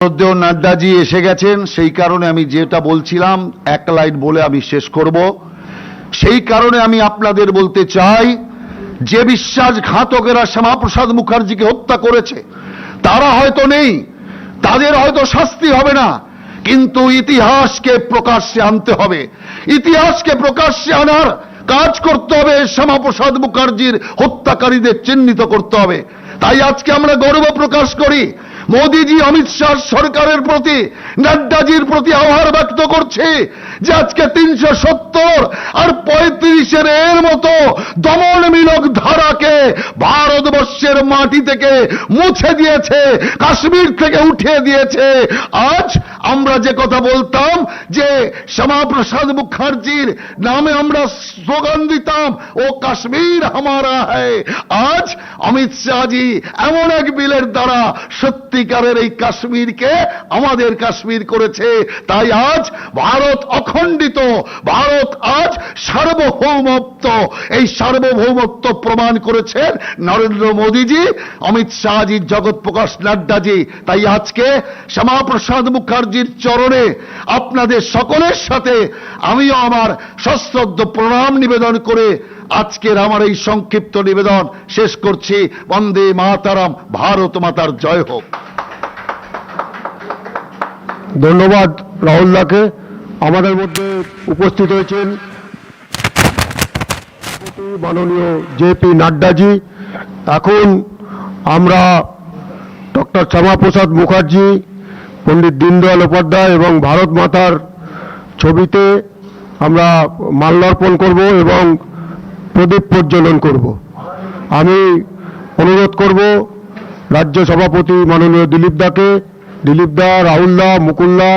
ইতিমধ্যেও নাড্ডাজি এসে গেছেন, সেই কারণে আমি যেটা বলছিলাম এক লাইন বলে আমি শেষ করব। সেই কারণে আমি আপনাদের বলতে চাই, যে বিশ্বাসঘাতকেরা শ্যামাপ্রসাদ মুখার্জিকে হত্যা করেছে তারা হয়তো নেই, তাদের হয়তো শাস্তি হবে না, কিন্তু ইতিহাসকে প্রকাশ্যে আনতে হবে। ইতিহাসকে প্রকাশ্যে আনার কাজ করতে হবে, শ্যামাপ্রসাদ মুখার্জির হত্যাকারীদের চিহ্নিত করতে হবে। তাই আজকে আমরা গর্ব প্রকাশ করি, মোদিজি অমিত শাহ সরকারের প্রতি, নাড্ডাজির প্রতি আহ্বান ব্যক্ত করছে যে আজকে 370 আর 35-এর এর মতো দমনমূলক ধারাকে ভারতবর্ষের মাটি থেকে মুছে দিয়েছে, কাশ্মীর থেকে উঠিয়ে দিয়েছে। আজ আমরা যে কথা বলতাম যে শ্যামাপ্রসাদ মুখার্জির নামে আমরা স্লোগান দিতাম, ও কাশ্মীর হামারা হ্যায়, আজ অমিত শাহজি এমন এক বিলের দ্বারা সত্যিকারের এই কাশ্মীরকে আমাদের কাশ্মীর করেছে। তাই আজ ভারত অখণ্ডিত, ভারত আজ সার্বভৌমত্ব, এই সার্বভৌমত্ব প্রমাণ করেছেন নরেন্দ্র মোদীজি, অমিত শাহজি, জগৎ প্রকাশ নাড্ডাজি। তাই আজকে শ্যামাপ্রসাদ মুখার্জির চরণে আপনাদের সকলের সাথে আমিও আমার সশ্রদ্ধ প্রণাম নিবেদন করে আজকের আমার এই সংক্ষিপ্ত নিবেদন শেষ করছি। বন্দে মাতারাম, ভারত মাতার জয় হোক। ধন্যবাদ রাহুল দাকে। আমাদের মধ্যে উপস্থিত হয়েছেন মাননীয় জেপি নাড্ডাজি। এখন আমরা ডক্টর শ্যামাপ্রসাদ মুখার্জি, পণ্ডিত দীনদয়াল উপাধ্যায় এবং ভারত মাতার ছবিতে আমরা মাল্যার্পণ করব এবং প্রদীপ প্রজ্বলন করব। আমি অনুরোধ করব রাজ্য সভাপতি মাননীয় দিলীপ দাকে, দিলীপ দা, রাহুল দা, মুকুল দা,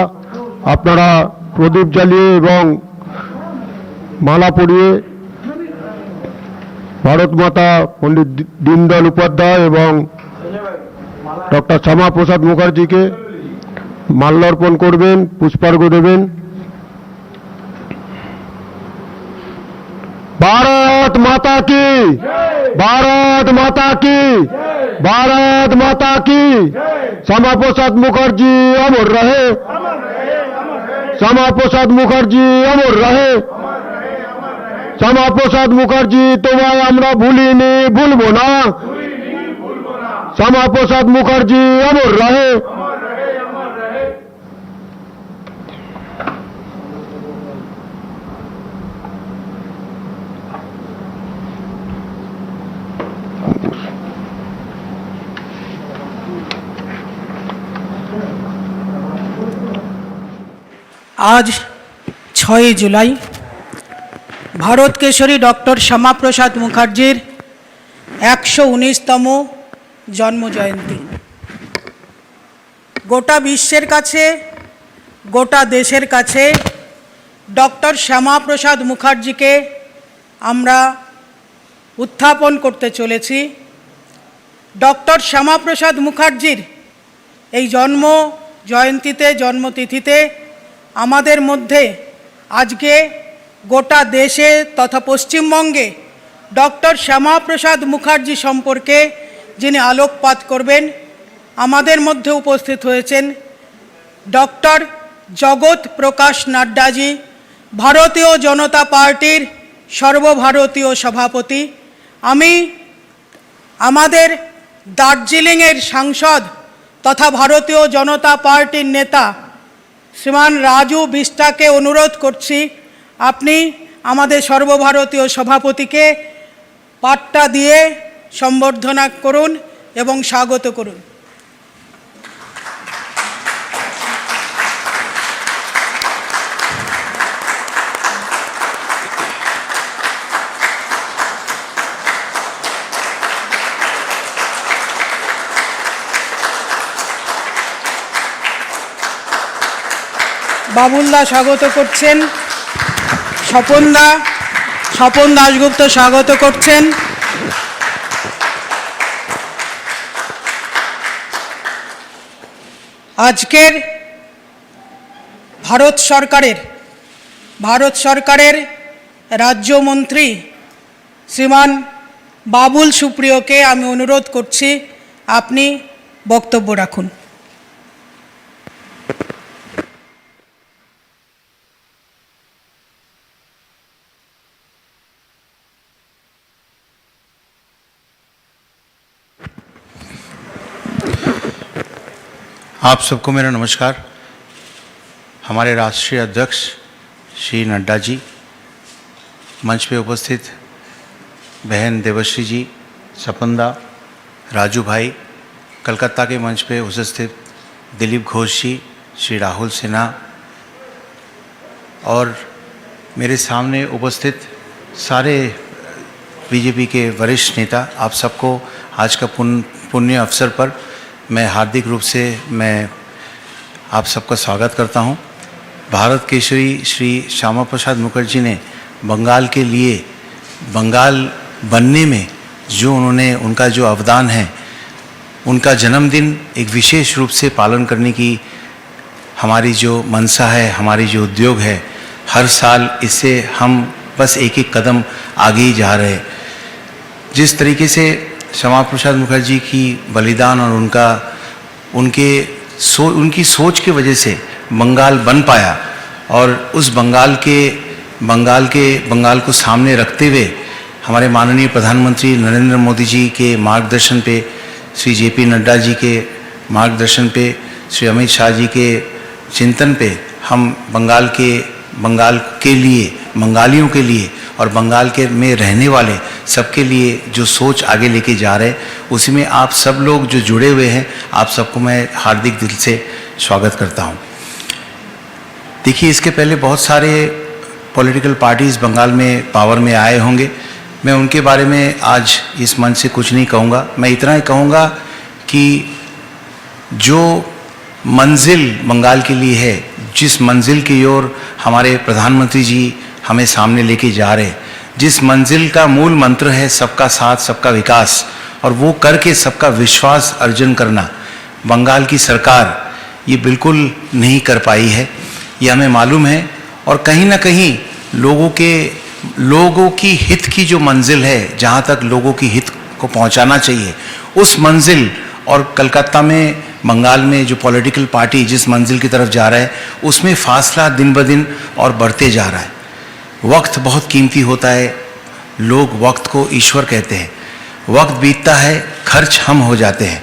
আপনারা প্রদীপ জ্বালিয়ে এবং মালা পরিয়ে ভারত মাতা, পণ্ডিত দীনদয়াল উপাধ্যায় এবং ডক্টর শ্যামাপ্রসাদ মুখার্জিকে মাল্যার্পণ করবেন, পুষ্পার্ঘ্য দেবেন। भारत माता की, भारत माता की, भारत माता की। श्यामाप्रसाद मुखर्जी अमर रहे, श्यामाप्रसाद मुखर्जी अमर रहे। श्यामाप्रसाद मुखर्जी তোমায় আমরা ভুলিনি, ভুলবো না। श्यामाप्रसाद मुखर्जी अमर रहे। आज 6 जुलाई ভারত কেশরী ডক্টর শ্যামাপ্রসাদ মুখার্জির 119তম জন্মজয়ন্তী। গোটা বিশ্বের কাছে, গোটা দেশের কাছে ডক্টর শ্যামাপ্রসাদ মুখার্জিকে আমরা উত্থাপন করতে চলেছি। ডক্টর শ্যামাপ্রসাদ মুখার্জির এই জন্ম জয়ন্তীতে, জন্মতিথিতে আমাদের মধ্যে আজকে গোটা দেশে তথা পশ্চিমবঙ্গে ডক্টর শ্যামাপ্রসাদ মুখার্জি সম্পর্কে যিনি আলোকপাত করবেন, আমাদের মধ্যে উপস্থিত হয়েছেন ডক্টর জগৎ প্রকাশ নাড্ডাজি, ভারতীয় জনতা পার্টির সর্বভারতীয় সভাপতি। আমি আমাদের দার্জিলিংয়ের সাংসদ তথা ভারতীয় জনতা পার্টির নেতা শ্রীমান রাজু বিষ্টাকে অনুরোধ করছি, আপনি আমাদের সর্বভারতীয় সভাপতিকে পাট্টা দিয়ে সম্বর্ধনা করুন এবং স্বাগত করুন। বাবুলদা স্বাগত করছেন, স্বপন দাশগুপ্ত স্বাগত করছেন। আজকের ভারত সরকারের রাজ্যমন্ত্রী শ্রীমান বাবুল সুপ্রিয়কে আমি অনুরোধ করছি, আপনি বক্তব্য রাখুন। आप सबको मेरा नमस्कार। हमारे राष्ट्रीय अध्यक्ष श्री नड्डा जी, मंच पे उपस्थित बहन देवश्री जी, सपंदा, राजू भाई, कलकत्ता के मंच पे उपस्थित दिलीप घोष जी, श्री राहुल सिन्हा और मेरे सामने उपस्थित सारे बीजेपी के वरिष्ठ नेता, आप सबको आज का पुण्य अवसर पर मैं हार्दिक रूप से आप सबका स्वागत करता हूं। भारत केसरी श्री श्यामा प्रसाद मुखर्जी ने बंगाल के लिए, बंगाल बनने में जो उनका जो अवदान है, उनका जन्मदिन एक विशेष रूप से पालन करने की हमारी जो मनसा है, हमारी जो उद्योग है, हर साल इससे हम बस एक एक कदम आगे ही जा रहे हैं। जिस तरीके से श्यामा प्रसाद मुखर्जी की बलिदान और उनकी सोच की वजह से बंगाल बन पाया और उस बंगाल को सामने रखते हुए हमारे माननीय प्रधानमंत्री नरेंद्र मोदी जी के मार्गदर्शन पे, श्री जेपी नड्डा जी के मार्गदर्शन पे, श्री अमित शाह जी के चिंतन पे हम बंगाल के लिए, बंगालियों के लिए और बंगाल के में रहने वाले सबके लिए जो सोच आगे लेके जा रहे हैं, उसी में आप सब लोग जो जुड़े हुए हैं, आप सबको मैं हार्दिक दिल से स्वागत करता हूं। देखिए, इसके पहले बहुत सारे पॉलिटिकल पार्टीज बंगाल में पावर में आए होंगे। मैं उनके बारे में आज इस मंच से कुछ नहीं कहूँगा। मैं इतना ही कहूँगा कि जो मंजिल बंगाल के लिए है, जिस मंजिल की ओर हमारे प्रधानमंत्री जी हमें सामने लेके जा रहे, जिस मंजिल का मूल मंत्र है सबका साथ सबका विकास, और वो करके सबका विश्वास अर्जन करना, बंगाल की सरकार ये बिल्कुल नहीं कर पाई है, ये हमें मालूम है। और कहीं ना कहीं लोगों की हित की जो मंजिल है, जहाँ तक लोगों की हित को पहुँचाना चाहिए, उस मंजिल और कलकत्ता में, बंगाल में जो पॉलिटिकल पार्टी जिस मंजिल की तरफ जा रहा है, उसमें फासला दिन ब दिन और बढ़ते जा रहा है। वक्त बहुत कीमती होता है, लोग वक्त को ईश्वर कहते हैं। वक्त बीतता है, खर्च हम हो जाते हैं।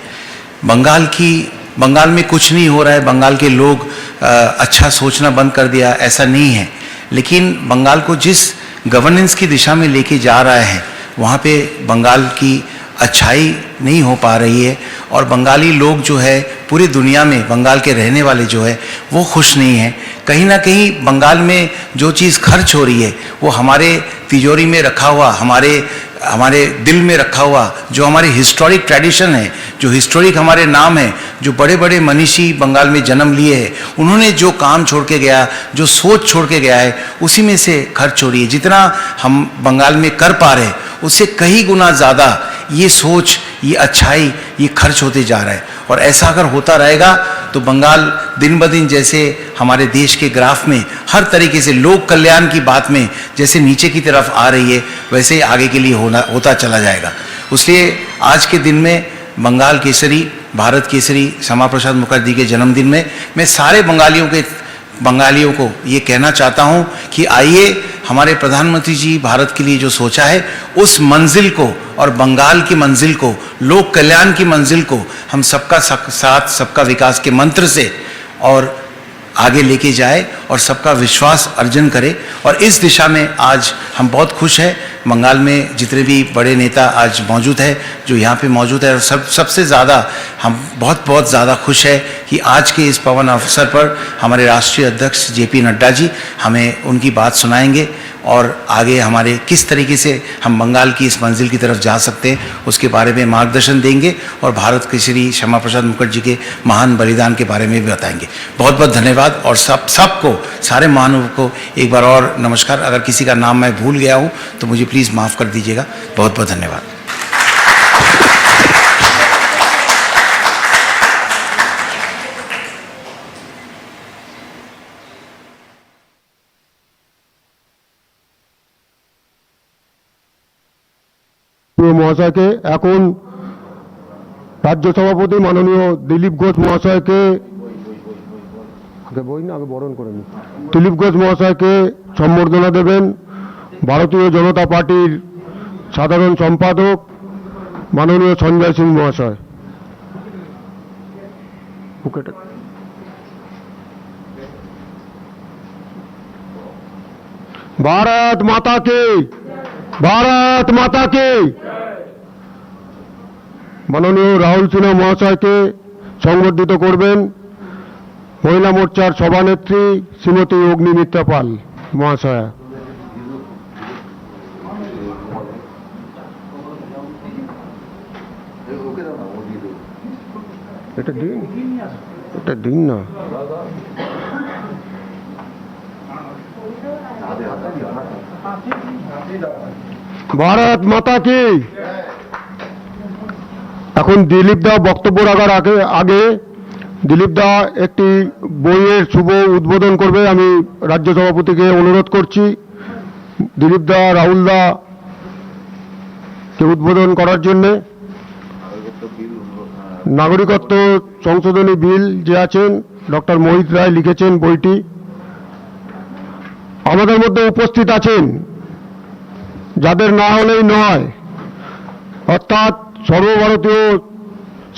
बंगाल में कुछ नहीं हो रहा है, बंगाल के लोग अच्छा सोचना बंद कर दिया, ऐसा नहीं है। लेकिन बंगाल को जिस गवर्नेंस की दिशा में लेके जा रहा है, वहाँ पे बंगाल की अच्छाई नहीं हो पा रही है और बंगाली लोग जो है, पूरी दुनिया में बंगाल के रहने वाले जो है वो खुश नहीं हैं। कहीं ना कहीं बंगाल में जो चीज़ खर्च हो रही है वो हमारे तिजोरी में रखा हुआ, हमारे दिल में रखा हुआ जो हमारी हिस्टोरिक ट्रेडिशन है, जो हिस्टोरिक हमारे नाम है, जो बड़े बड़े मनीषी बंगाल में जन्म लिए हैं, उन्होंने जो काम छोड़ के गया, जो सोच छोड़ के गया है, उसी में से खर्च हो रही है। जितना हम बंगाल में कर पा रहे हैं उससे कई गुना ज़्यादा ये सोच, ये अच्छाई, ये खर्च होते जा रहा है। और ऐसा अगर होता रहेगा तो बंगाल दिन ब दिन जैसे हमारे देश के ग्राफ में हर तरीके से लोक कल्याण की बात में जैसे नीचे की तरफ आ रही है, वैसे ही आगे के लिए होता चला जाएगा। इसलिए आज के दिन में बंगाल केसरी, भारत केसरी श्यामा प्रसाद मुखर्जी के जन्मदिन में मैं सारे बंगालियों को ये कहना चाहता हूँ कि आइए, हमारे प्रधानमंत्री जी भारत के लिए जो सोचा है, उस मंजिल को और बंगाल की मंजिल को, लोक कल्याण की मंजिल को हम सबका साथ सबका विकास के मंत्र से और आगे लेके जाए और सबका विश्वास अर्जन करे। और इस दिशा में आज हम बहुत खुश हैं। बंगाल में जितने भी बड़े नेता आज मौजूद है, जो यहाँ पे मौजूद है, और सबसे ज़्यादा हम बहुत ज़्यादा खुश है कि आज के इस पावन अवसर पर हमारे राष्ट्रीय अध्यक्ष जेपी नड्डा जी हमें उनकी बात सुनाएंगे और आगे हमारे किस तरीके से हम बंगाल की इस मंजिल की तरफ जा सकते हैं उसके बारे में मार्गदर्शन देंगे और भारत केसरी श्यामा प्रसाद मुखर्जी के महान बलिदान के बारे में भी बताएंगे। बहुत बहुत धन्यवाद और सबको, सारे महानुभावों को एक बार और नमस्कार। अगर किसी का नाम मैं भूल गया हूँ तो मुझे प्लीज़ माफ़ कर दीजिएगा। बहुत बहुत धन्यवाद। মহাশয়কে এখন রাজ্য সভাপতি মাননীয় দিলীপ ঘোষ মহাশয়কে দিলীপ ঘোষ মহাশয়কে সম্বর্ধনা দেবেন ভারতীয় জনতা পার্টির সাধারণ সম্পাদক মাননীয় সঞ্জয় সিং মহাশয়। भारत माता की, भारत माता की। মাননীয় রাহুল সিনহা মহাশয়কে সংবর্ধিত করবেন মহিলা মোর্চার সভানেত্রী শ্রীমতী অগ্নিমিত্রা পাল মহাশয়া। এটা দিন না। ভারত মাতা কি। এখন দিলীপ দা বক্তব্য রাখার আগে দিলীপ দা একটি বইয়ের শুভ উদ্বোধন করবে। আমি রাজ্য সভাপতিকে অনুরোধ করছি দিলীপ দা রাহুল দা কে উদ্বোধন করার জন্য। নাগরিকত্ব সংশোধনী বিল যে আছেন ডক্টর মোহিত রায় লিখেছেন বইটি। আমাদের মধ্যে উপস্থিত আছেন যাদের না হলেই নয়, অর্থাৎ সর্বভারতীয়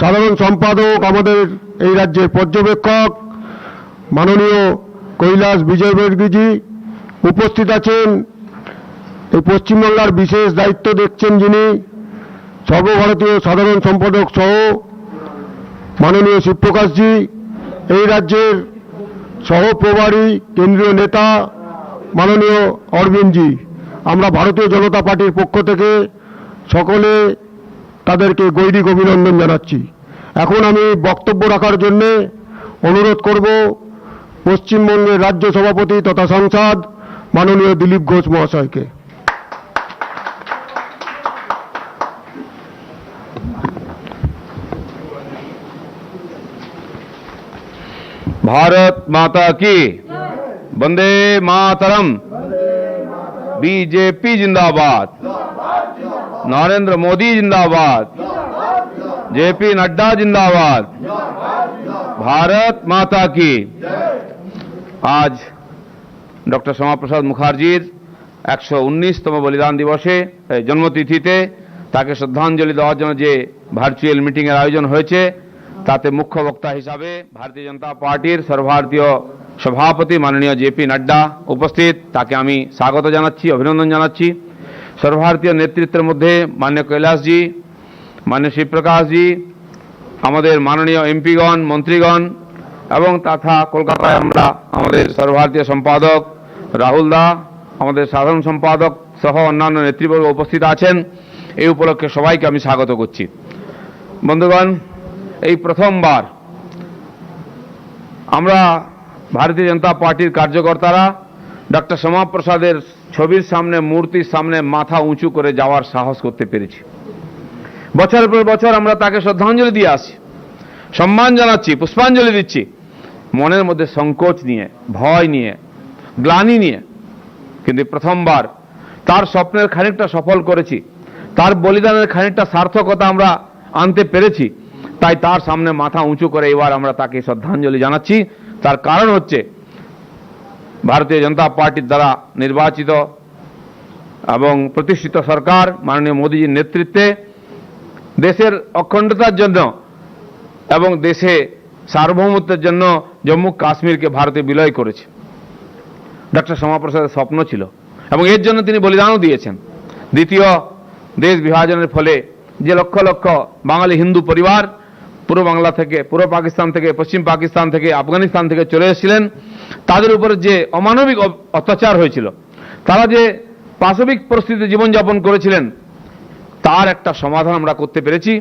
সাধারণ সম্পাদক, আমাদের এই রাজ্যের পর্যবেক্ষক মাননীয় কৈলাস বিজয়বর্গীজি উপস্থিত আছেন। এই পশ্চিমবাংলার বিশেষ দায়িত্ব দেখছেন যিনি সর্বভারতীয় সাধারণ সম্পাদক সহ মাননীয় শিবপ্রকাশজি, এই রাজ্যের সহপ্রভারী কেন্দ্রীয় নেতা মাননীয় অরবিন্দজি। আমরা ভারতীয় জনতা পার্টির পক্ষ থেকে সকলে তাদেরকে গৈরিক অভিনন্দন জানাচ্ছি। এখন আমি বক্তব্য রাখার জন্য অনুরোধ করব পশ্চিমবঙ্গের রাজ্য সভাপতি তথা সাংসদ মাননীয় দিলীপ ঘোষ মহাশয়কে। भारत माता की, वंदे मातरम। बीजेपी जिंदाबाद, नरेंद्र मोदी जिंदाबाद, जेपी नड्डा जिंदाबाद, भारत माता की। आज डॉक्टर श्यामा प्रसाद मुखार्जीर 119तम बलिदान दिवसे जन्मतिथिते ताके श्रद्धांजलि देওয়ার জন্য যে ভার্চুয়াল মিটিং এর আয়োজন হয়েছে তাতে মুখ্য বক্তা হিসাবে ভারতীয় জনতা পার্টির সর্বভারতীয় সভাপতি মাননীয় জেপি নাড্ডা উপস্থিত। তাকে আমি স্বাগত জানাচ্ছি, অভিনন্দন জানাচ্ছি। সর্বভারতীয় নেতৃত্বের মধ্যে মাননীয় কৈলাসজি, মাননীয় শিবপ্রকাশজি, আমাদের মাননীয় এমপিগণ, মন্ত্রীগণ এবং তথা কলকাতায় আমরা আমাদের সর্বভারতীয় সম্পাদক রাহুল দা, আমাদের সাধারণ সম্পাদক সহ অন্যান্য নেতৃবর্গ উপস্থিত আছেন। এই উপলক্ষে সবাইকে আমি স্বাগত করছি। বন্ধুগণ, এই প্রথমবার আমরা ভারতীয় জনতা পার্টির কার্যকর্তারা ডক্টর শ্যামাপ্রসাদের ছবির সামনে, মূর্তির সামনে মাথা উঁচু করে যাওয়ার সাহস করতে পেরেছি। বছরের পর বছর আমরা তাকে শ্রদ্ধাঞ্জলি দিয়ে আসছি, সম্মান জানাচ্ছি, পুষ্পাঞ্জলি দিচ্ছি, মনের মধ্যে সংকোচ নিয়ে, ভয় নিয়ে, গ্লানি নিয়ে। কিন্তু প্রথমবার তার স্বপ্নের খানিকটা সফল করেছি, তার বলিদানের খানিকটা সার্থকতা আমরা আনতে পেরেছি। তাই তার সামনে মাথা উঁচু করে এবার আমরা তাকে শ্রদ্ধাঞ্জলি জানাচ্ছি। তার কারণ হচ্ছে ভারতীয় জনতা পার্টির দ্বারা নির্বাচিত এবং প্রতিষ্ঠিত সরকার মাননীয় মোদীজির নেতৃত্বে দেশের অখণ্ডতার জন্য এবং দেশে সার্বভৌমত্বের জন্য জম্মু কাশ্মীরকে ভারতে বিলয় করেছে। ডক্টর শ্যামাপ্রসাদের স্বপ্ন ছিল এবং এর জন্য তিনি বলিদানও দিয়েছেন। দ্বিতীয় দেশ বিভাজনের ফলে যে লক্ষ লক্ষ বাঙালি হিন্দু পরিবার পূর্ব বাংলা থেকে, পূর্ব পাকিস্তান থেকে, পশ্চিম পাকিস্তান থেকে, আফগানিস্তান থেকে চলে এসেছিলেন, তাদের উপরে যে অমানবিক অত্যাচার হয়েছিল, তারা যে পাশবিক পরিস্থিতিতে জীবনযাপন করেছিলেন, তার একটা সমাধান আমরা করতে পেরেছি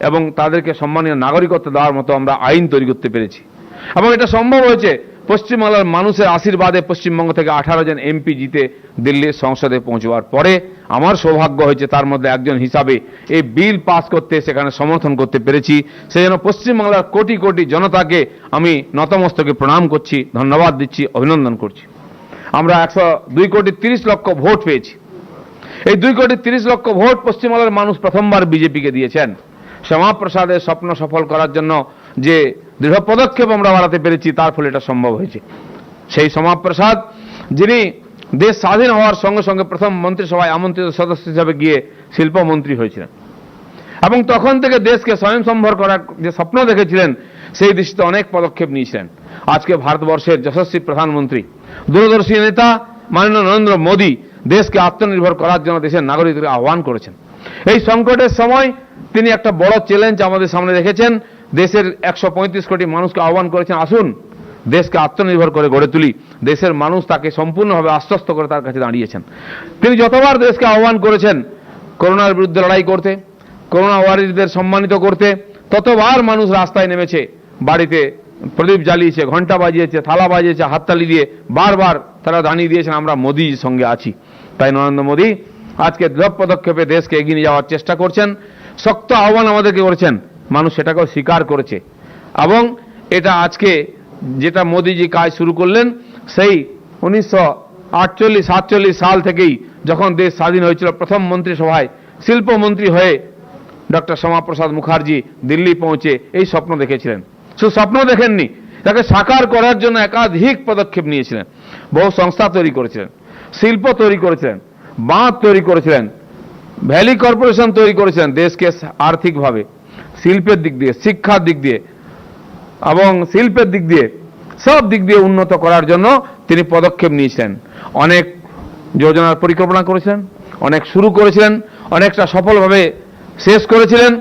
এবং তাদেরকে সম্মানীয় নাগরিকত্ব দেওয়ার মতো আমরা আইন তৈরি করতে পেরেছি। এবং এটা সম্ভব হয়েছে পশ্চিমবাংলার মানুষের আশীর্বাদে। পশ্চিমবঙ্গ থেকে 18 জন এমপি জিতে দিল্লির সংসদে পৌঁছবার পরে আমার সৌভাগ্য হয়েছে তার মধ্যে একজন হিসাবে এই বিল পাস করতে, সেখানে সমর্থন করতে পেরেছি। সেই জন্য পশ্চিমবাংলার কোটি কোটি জনতাকে আমি নতমস্তকে প্রণাম করছি, ধন্যবাদ দিচ্ছি, অভিনন্দন করছি। আমরা 2 কোটি 30 লক্ষ ভোট পেয়েছি। এই 2 কোটি 30 লক্ষ ভোট পশ্চিমবাংলার মানুষ প্রথমবার বিজেপিকে দিয়েছেন। শ্যামাপ্রসাদের স্বপ্ন সফল করার জন্য যে দৃঢ় পদক্ষেপ আমরা বাড়াতে পেরেছি, তার ফলে এটা সম্ভব হয়েছে। সেই শ্যামাপ্রসাদ যিনি দেশ স্বাধীন হওয়ার সঙ্গে সঙ্গে প্রথম মন্ত্রিসভায় আমন্ত্রিত সদস্য হিসাবে গিয়ে শিল্পমন্ত্রী হয়েছিলেন এবং তখন থেকে দেশকে স্বয়ংসম্বর করার যে স্বপ্ন দেখেছিলেন, সেই দৃষ্টিতে অনেক পদক্ষেপ নিয়েছিলেন। আজকে ভারতবর্ষের যশস্বী প্রধানমন্ত্রী, দূরদর্শী নেতা মাননীয় নরেন্দ্র মোদী দেশকে আত্মনির্ভর করার জন্য দেশের নাগরিকদের আহ্বান করেছেন। এই সংকটের সময় তিনি একটা বড় চ্যালেঞ্জ আমাদের সামনে রেখেছেন। দেশের 135 কোটি মানুষকে আহ্বান করেছেন, আসুন দেশকে আত্মনির্ভর করে গড়ে তুলি। দেশের মানুষ তাকে সম্পূর্ণভাবে আশ্বস্ত করে তার কাছে দাঁড়িয়েছেন। তিনি যতবার দেশকে আহ্বান করেছেন করোনার বিরুদ্ধে লড়াই করতে, করোনা ওয়ারিয়রদের সম্মানিত করতে, ততবার মানুষ রাস্তায় নেমেছে, বাড়িতে প্রদীপ জ্বালিয়েছে, ঘন্টা বাজিয়েছে, থালা বাজিয়েছে, হাততালি দিয়ে বারবার তারা দাঁড়িয়ে দিয়েছেন আমরা মোদীর সঙ্গে আছি। তাই নরেন্দ্র মোদী আজকে দৃঢ় পদক্ষেপে দেশকে এগিয়ে নিয়ে যাওয়ার চেষ্টা করছেন। শক্ত আহ্বান আমাদেরকে করেছেন, মানুষ সেটাকেও স্বীকার করেছে। এবং এটা আজকে যেটা মোদীজি কাজ শুরু করলেন, সেই 1948-47 সাল থেকেই যখন দেশ স্বাধীন হয়েছিল, প্রথম মন্ত্রিসভায় শিল্পমন্ত্রী হয়ে ডক্টর শ্যামাপ্রসাদ মুখার্জি দিল্লি পৌঁছে এই স্বপ্ন দেখেছিলেন। শুধু স্বপ্ন দেখেননি, তাকে সাকার করার জন্য একাধিক পদক্ষেপ নিয়েছিলেন। বহু সংস্থা তৈরি করেছিলেন, শিল্প তৈরি করেছিলেন, বাঁধ তৈরি করেছিলেন, ভ্যালি কর্পোরেশন তৈরি করেছিলেন। দেশকে আর্থিকভাবে, শিল্পের দিক দিয়ে, শিক্ষার দিক দিয়ে এবং শিল্পের দিক দিয়ে, সব দিক দিয়ে উন্নত করার জন্য তিনি পদক্ষেপ নিয়েছিলেন। অনেক যোজনার পরিকল্পনা করেছিলেন, অনেক শুরু করেছিলেন, অনেকটা সফলভাবে শেষ করেছিলেন।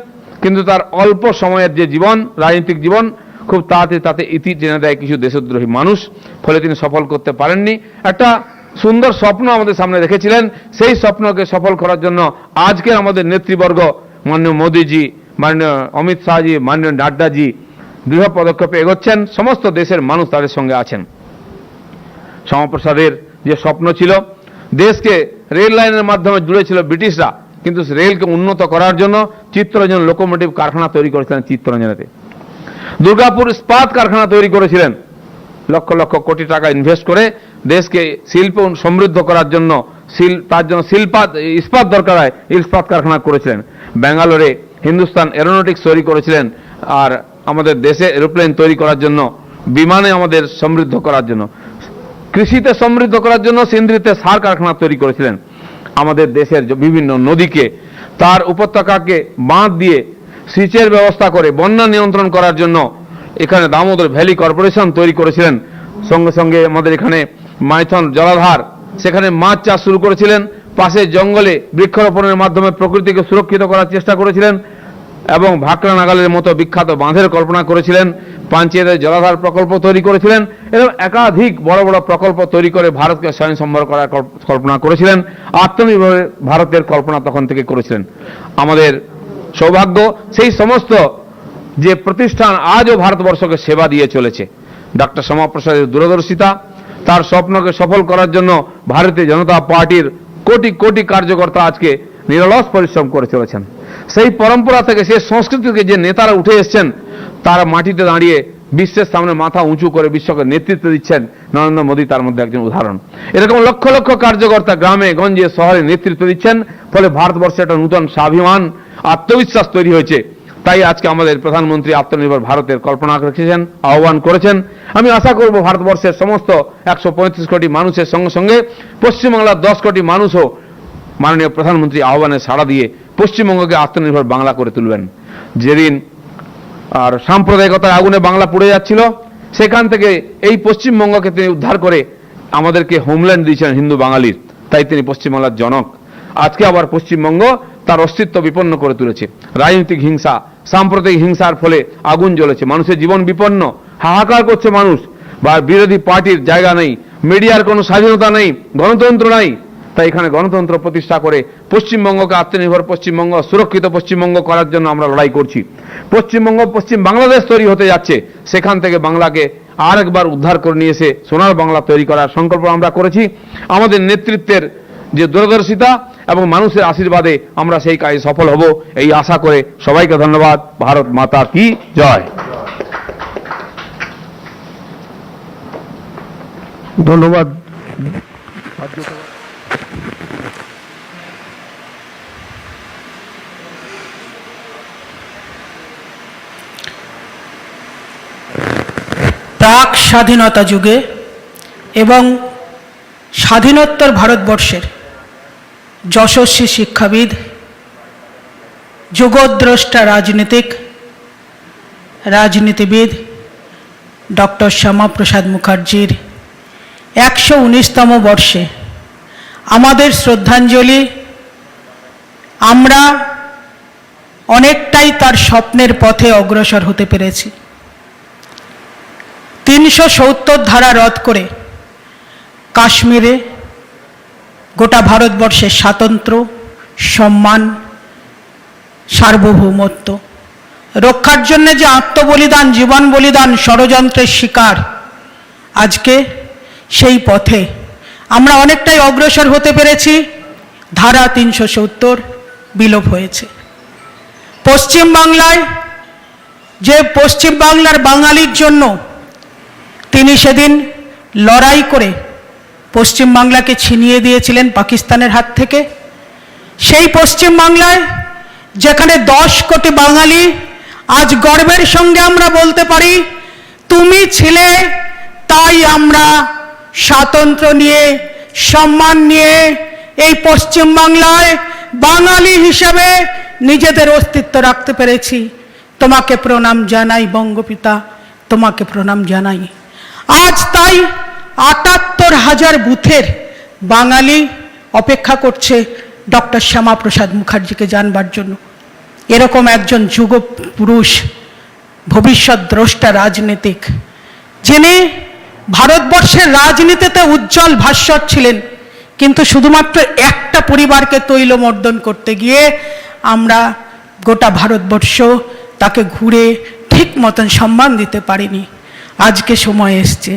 কিন্তু তার অল্প সময়ের যে জীবন, রাজনৈতিক জীবন, খুব তাড়াতাড়ি তাতে ইতি টেনে দেয় কিছু দেশদ্রোহী মানুষ। ফলে তিনি সফল করতে পারেননি। একটা সুন্দর স্বপ্ন আমাদের সামনে রেখেছিলেন, সেই স্বপ্নকে সফল করার জন্য আজকে আমাদের নেতৃবর্গ, মাননীয় মোদীজি, মাননীয় অমিত শাহজি, মাননীয় নাড্ডাজি দৃঢ় পদক্ষেপে এগোচ্ছেন। সমস্ত দেশের মানুষ তাদের সঙ্গে আছেন। শ্যামাপ্রসাদের যে স্বপ্ন ছিল, দেশকে রেল লাইনের মাধ্যমে জুড়েছিল ব্রিটিশরা, কিন্তু রেলকে উন্নত করার জন্য চিত্তরঞ্জন লোকোমোটিভ কারখানা তৈরি করেছিলেন চিত্তরঞ্জনেতে। দুর্গাপুর ইস্পাত কারখানা তৈরি করেছিলেন, লক্ষ লক্ষ কোটি টাকা ইনভেস্ট করে দেশকে শিল্প সমৃদ্ধ করার জন্য, তার জন্য ইস্পাত দরকার হয়, ইস্পাত কারখানা করেছিলেন। ব্যাঙ্গালোরে হিন্দুস্তান এরোনটিক্স তৈরি করেছিলেন। আর আমাদের দেশে এরোপ্লেন তৈরি করার জন্য, বিমানে আমাদের সমৃদ্ধ করার জন্য, কৃষিতে সমৃদ্ধ করার জন্য সিন্দ্রিতে সার কারখানা তৈরি করেছিলেন। আমাদের দেশের বিভিন্ন নদীকে, তার উপত্যকাকে বাঁধ দিয়ে সিচের ব্যবস্থা করে বন্যা নিয়ন্ত্রণ করার জন্য এখানে দামোদর ভ্যালি কর্পোরেশন তৈরি করেছিলেন। সঙ্গে সঙ্গে আমাদের এখানে মাইথন জলাধার, সেখানে মাছ চাষ শুরু করেছিলেন। পাশে জঙ্গলে বৃক্ষরোপণের মাধ্যমে প্রকৃতিকে সুরক্ষিত করার চেষ্টা করেছিলেন এবং ভাকরা নাগালের মতো বিখ্যাত বাঁধের কল্পনা করেছিলেন। পাঞ্চেতের জলাধার প্রকল্প তৈরি করেছিলেন। এরকম একাধিক বড় বড় প্রকল্প তৈরি করে ভারতকে স্বয়ংসম্বর করার কল্পনা করেছিলেন। আত্মনির্ভর ভারতের কল্পনা তখন থেকে করেছিলেন। আমাদের সৌভাগ্য, সেই সমস্ত যে প্রতিষ্ঠান আজও ভারতবর্ষকে সেবা দিয়ে চলেছে। ডক্টর শ্যামাপ্রসাদের দূরদর্শিতা, তার স্বপ্নকে সফল করার জন্য ভারতীয় জনতা পার্টির কোটি কোটি কার্যকর্তা আজকে নিরলস পরিশ্রম করে চলেছেন। সেই পরম্পরা থেকে, সেই সংস্কৃতি থেকে যে নেতারা উঠে এসছেন, তারা মাটিতে দাঁড়িয়ে বিশ্বের সামনে মাথা উঁচু করে বিশ্বকে নেতৃত্ব দিচ্ছেন। নরেন্দ্র মোদী তার মধ্যে একজন উদাহরণ। এরকম লক্ষ লক্ষ কার্যকর্তা গ্রামে গঞ্জে শহরে নেতৃত্ব দিচ্ছেন। ফলে ভারতবর্ষে একটা নূতন স্বাভিমান, আত্মবিশ্বাস তৈরি হয়েছে। তাই আজকে আমাদের প্রধানমন্ত্রী আত্মনির্ভর ভারতের কল্পনা রেখেছেন, আহ্বান করেছেন। আমি আশা করব ভারতবর্ষের সমস্ত 135 কোটি মানুষের সঙ্গে সঙ্গে পশ্চিমবাংলার 10 কোটি মানুষও মাননীয় প্রধানমন্ত্রী আহ্বানে সাড়া দিয়ে পশ্চিমবঙ্গকে আত্মনির্ভর বাংলা করে তুলবেন। যেদিন আর সাম্প্রদায়িকতার আগুনে বাংলা পুড়ে যাচ্ছিল, সেখান থেকে এই পশ্চিমবঙ্গকে তিনি উদ্ধার করে আমাদেরকে হোমল্যান্ড দিয়েছেন হিন্দু বাঙালির। তাই তিনি পশ্চিমবাংলার জনক। আজকে আবার পশ্চিমবঙ্গ তার অস্তিত্ব বিপন্ন করে তুলেছে। রাজনৈতিক হিংসা, সাম্প্রদায়িক হিংসার ফলে আগুন জ্বলেছে, মানুষের জীবন বিপন্ন, হাহাকার করছে মানুষ। বা বিরোধী পার্টির জায়গা নেই, মিডিয়ার কোনো স্বাধীনতা নেই, গণতন্ত্র নাই। তাই এখানে গণতন্ত্র প্রতিষ্ঠা করে পশ্চিমবঙ্গকে আত্মনির্ভর পশ্চিমবঙ্গ, সুরক্ষিত পশ্চিমবঙ্গ করার জন্য আমরা লড়াই করছি। পশ্চিমবঙ্গ পশ্চিম বাংলাদেশ তৈরি হতে যাচ্ছে। সেখান থেকে বাংলাকে আরেকবার উদ্ধার করে নিয়ে এসে সোনার বাংলা তৈরি করার সংকল্প আমরা করেছি। আমাদের নেতৃত্বের যে দূরদর্শিতা এবং মানুষের আশীর্বাদে আমরা সেই কাজে সফল হব, এই আশা করে সবাইকে ধন্যবাদ। ভারত মাতা কি জয়। ধন্যবাদ। প্রাক স্বাধীনতা যুগে এবং স্বাধীনোত্তর ভারতবর্ষের যশস্বী শিক্ষাবিদ, যুগদ্রষ্টা রাজনীতিবিদ ডক্টর শ্যামাপ্রসাদ মুখার্জির 119তম বর্ষে আমাদের শ্রদ্ধাঞ্জলি, আমরা অনেকটাই তার স্বপ্নের পথে অগ্রসর হতে পেরেছি। 370 ধারা রদ করে কাশ্মীরে গোটা ভারতবর্ষের স্বাতন্ত্র্য, সম্মান, সার্বভৌমত্ব রক্ষার জন্য যে আত্মবলিদান, জীবন বলিদান, ষড়যন্ত্রের শিকার, আজকে সেই পথে আমরা অনেকটাই অগ্রসর হতে পেরেছি। ধারা 370 বিলোপ হয়েছে। পশ্চিমবাংলায় যে পশ্চিমবাংলার বাঙালির জন্য তিনি সেদিন লড়াই করে পশ্চিমবাংলাকে ছিনিয়ে দিয়েছিলেন পাকিস্তানের হাত থেকে, সেই পশ্চিমবাংলায় যেখানে 10 কোটি বাঙালি আজ গর্বের সঙ্গে আমরা বলতে পারি তুমি ছিলে, তাই আমরা স্বাতন্ত্র্য নিয়ে, সম্মান নিয়ে এই পশ্চিমবাংলায় বাঙালি হিসেবে নিজেদের অস্তিত্ব রাখতে পেরেছি। তোমাকে প্রণাম জানাই বঙ্গপিতা, তোমাকে প্রণাম জানাই। আজ তাই ৭৮,০০০ বুথের বাঙালি অপেক্ষা করছে ডক্টর শ্যামাপ্রসাদ মুখার্জিকে জানবার জন্য। এরকম একজন যুগ পুরুষ, ভবিষ্যৎ দ্রষ্টা রাজনীতিক, যিনি ভারতবর্ষের রাজনীতিতে উজ্জ্বল ভাস্বর ছিলেন, কিন্তু শুধুমাত্র একটা পরিবারকে তৈলমর্দন করতে গিয়ে আমরা গোটা ভারতবর্ষ তাকে ঘুরে ঠিক মতন সম্মান দিতে পারিনি। আজকে সময় এসছে,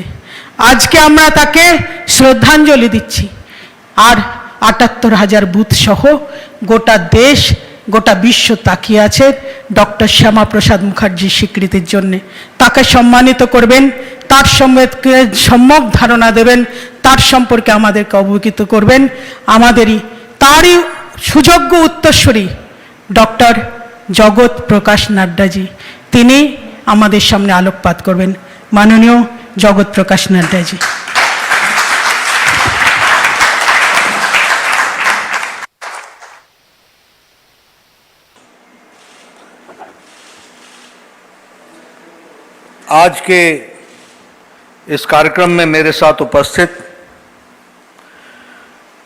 আজকে আমরা তাকে শ্রদ্ধাঞ্জলি দিচ্ছি। আর ৭৮,০০০ বুথ সহ গোটা দেশ, গোটা বিশ্ব তাকিয়ে আছে ডক্টর শ্যামাপ্রসাদ মুখার্জির স্বীকৃতির জন্যে। তাকে সম্মানিত করবেন, তার সম্যক ধারণা দেবেন, তার সম্পর্কে আমাদেরকে অবহিত করবেন। তারই সুযোগ্য উত্তরসূরি ডক্টর জগৎ প্রকাশ নাড্ডাজি, তিনি আমাদের সামনে আলোকপাত করবেন। মাননীয় জগৎ প্রকাশ নাড্ডাজি। आज के इस कार्यक्रम में मेरे साथ उपस्थित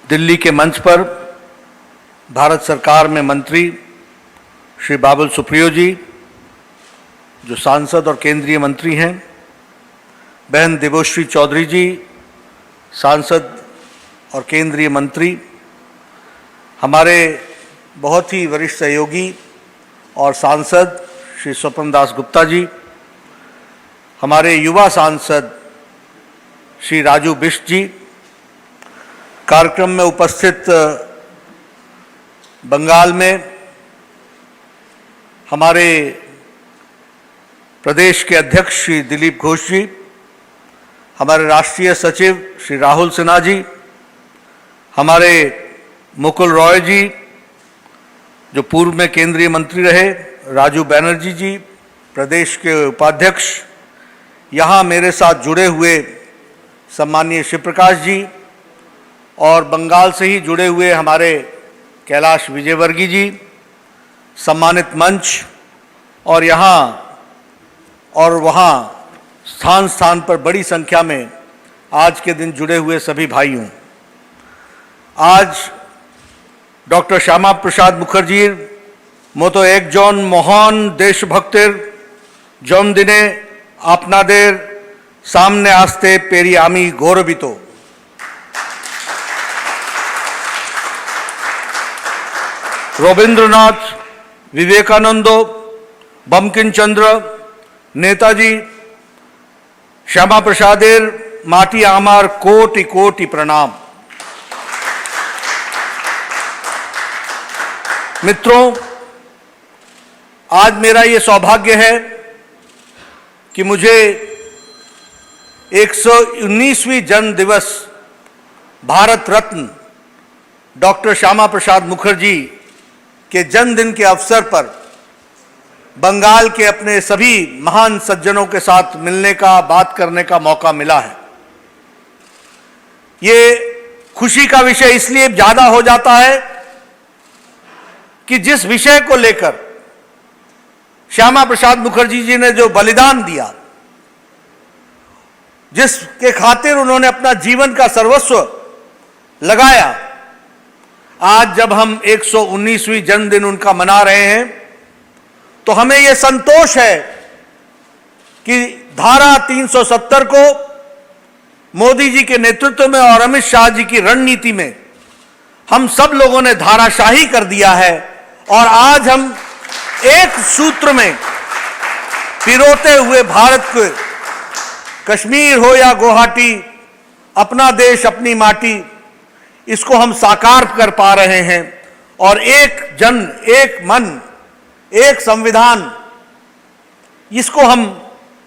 दिल्ली के मंच पर भारत सरकार में मंत्री श्री बाबुल सुप्रियो जी, जो सांसद और केंद्रीय मंत्री हैं, बहन देवोश्री चौधरी जी, सांसद और केंद्रीय मंत्री, हमारे बहुत ही वरिष्ठ सहयोगी और सांसद श्री स्वपन दास गुप्ता जी, हमारे युवा सांसद श्री राजू बिष्ट जी, कार्यक्रम में उपस्थित बंगाल में हमारे प्रदेश के अध्यक्ष श्री दिलीप घोष जी, हमारे राष्ट्रीय सचिव श्री राहुल सिन्हा जी, हमारे मुकुल रॉय जी, जो पूर्व में केंद्रीय मंत्री रहे, राजू बैनर्जी जी, प्रदेश के उपाध्यक्ष, यहाँ मेरे साथ जुड़े हुए सम्माननीय शिवप्रकाश जी, और बंगाल से ही जुड़े हुए हमारे कैलाश विजयवर्गीय जी, सम्मानित मंच, और यहाँ और वहाँ स्थान स्थान पर बड़ी संख्या में आज के दिन जुड़े हुए सभी भाइयों, आज डॉक्टर श्यामा प्रसाद मुखर्जीर मतो एकजन महान देशभक्तेर जन्मदिने आपनादेर सामने आसते पेरी आमी गौरवित। रवींद्रनाथ, विवेकानंद, बंकिम चंद्र, नेताजी, श्यामा प्रसादेर माटी आमार कोटि कोटि प्रणाम। मित्रों, आज मेरा ये सौभाग्य है कि मुझे 119वीं जन्म दिवस भारत रत्न डॉक्टर श्यामा प्रसाद मुखर्जी के जन्मदिन के अवसर पर बंगाल के अपने सभी महान सज्जनों के साथ मिलने का, बात करने का मौका मिला है। ये खुशी का विषय इसलिए ज्यादा हो जाता है कि जिस विषय को लेकर श्यामा प्रसाद मुखर्जी जी ने जो बलिदान दिया, जिसके खातिर उन्होंने अपना जीवन का सर्वस्व लगाया, आज जब हम 119वीं जन्मदिन उनका मना रहे हैं तो हमें यह संतोष है कि धारा 370 को मोदी जी के नेतृत्व में और अमित शाह जी की रणनीति में हम सब लोगों ने धाराशाही कर दिया है और आज हम एक सूत्र में पिरोते हुए भारत को, कश्मीर हो या गुवाहाटी, अपना देश अपनी माटी, इसको हम साकार कर पा रहे हैं और एक जन, एक मन, एक संविधान, इसको हम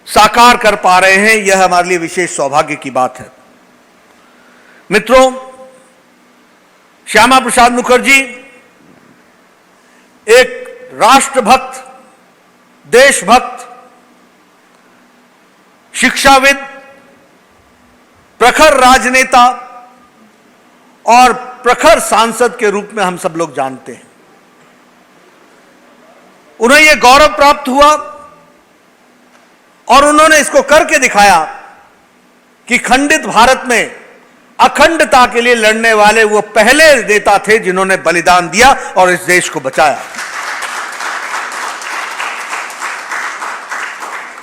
साकार कर पा रहे हैं। यह हमारे लिए विशेष सौभाग्य की बात है। मित्रों, श्यामा प्रसाद मुखर्जी एक राष्ट्रभक्त, देशभक्त, शिक्षाविद, प्रखर राजनेता और प्रखर सांसद के रूप में हम सब लोग जानते हैं। उन्हें यह गौरव प्राप्त हुआ और उन्होंने इसको करके दिखाया कि खंडित भारत में अखंडता के लिए लड़ने वाले वो पहले नेता थे जिन्होंने बलिदान दिया और इस देश को बचाया।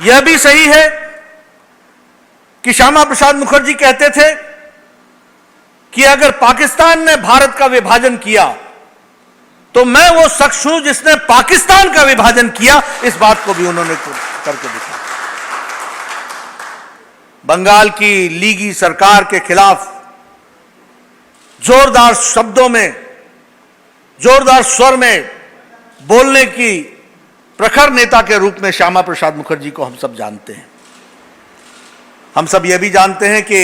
यह भी सही है कि श्यामा प्रसाद मुखर्जी कहते थे कि अगर पाकिस्तान ने भारत का विभाजन किया तो मैं वो शख्स हूं जिसने पाकिस्तान का विभाजन किया। इस बात को भी उन्होंने करके दिखाया। बंगाल की लीगी सरकार के खिलाफ जोरदार शब्दों में, जोरदार स्वर में बोलने की प्रखर नेता के रूप में श्यामा प्रसाद मुखर्जी को हम सब जानते हैं। हम सब यह भी जानते हैं कि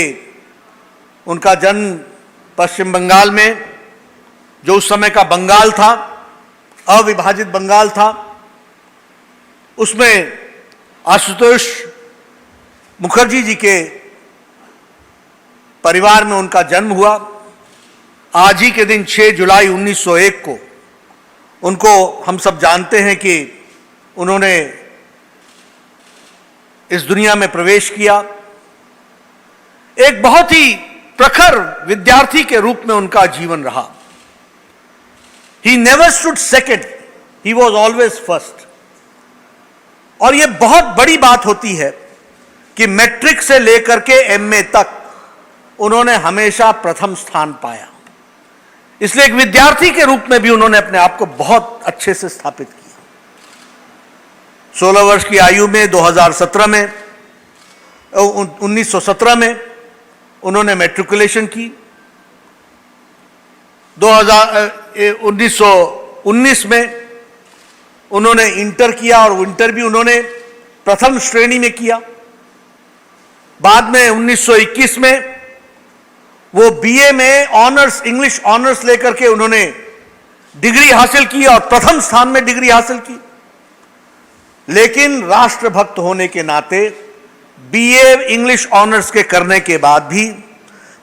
उनका जन्म पश्चिम बंगाल में, जो उस समय का बंगाल था, अविभाजित बंगाल था, उसमें आशुतोष मुखर्जी जी के परिवार में उनका जन्म हुआ। आज ही के दिन 6 जुलाई 1901 को उनको हम सब जानते हैं कि उन्होंने इस दुनिया में प्रवेश किया। एक बहुत ही प्रखर विद्यार्थी के रूप में उनका जीवन रहा। He never stood second, he was always first। और यह बहुत बड़ी बात होती है कि मैट्रिक से लेकर के एमए तक उन्होंने हमेशा प्रथम स्थान पाया। इसलिए एक विद्यार्थी के रूप में भी उन्होंने अपने आप को बहुत अच्छे से स्थापित किया। 16 वर्ष की आयु में 2017 में 1917 में उन्होंने मैट्रिकुलेशन की। 1919 में उन्होंने इंटर किया और इंटर भी उन्होंने प्रथम श्रेणी में किया। बाद में 1921 में वो बीए में ऑनर्स, इंग्लिश ऑनर्स लेकर के उन्होंने डिग्री हासिल की और प्रथम स्थान में डिग्री हासिल की। लेकिन राष्ट्रभक्त होने के नाते बीए इंग्लिश ऑनर्स के करने के बाद भी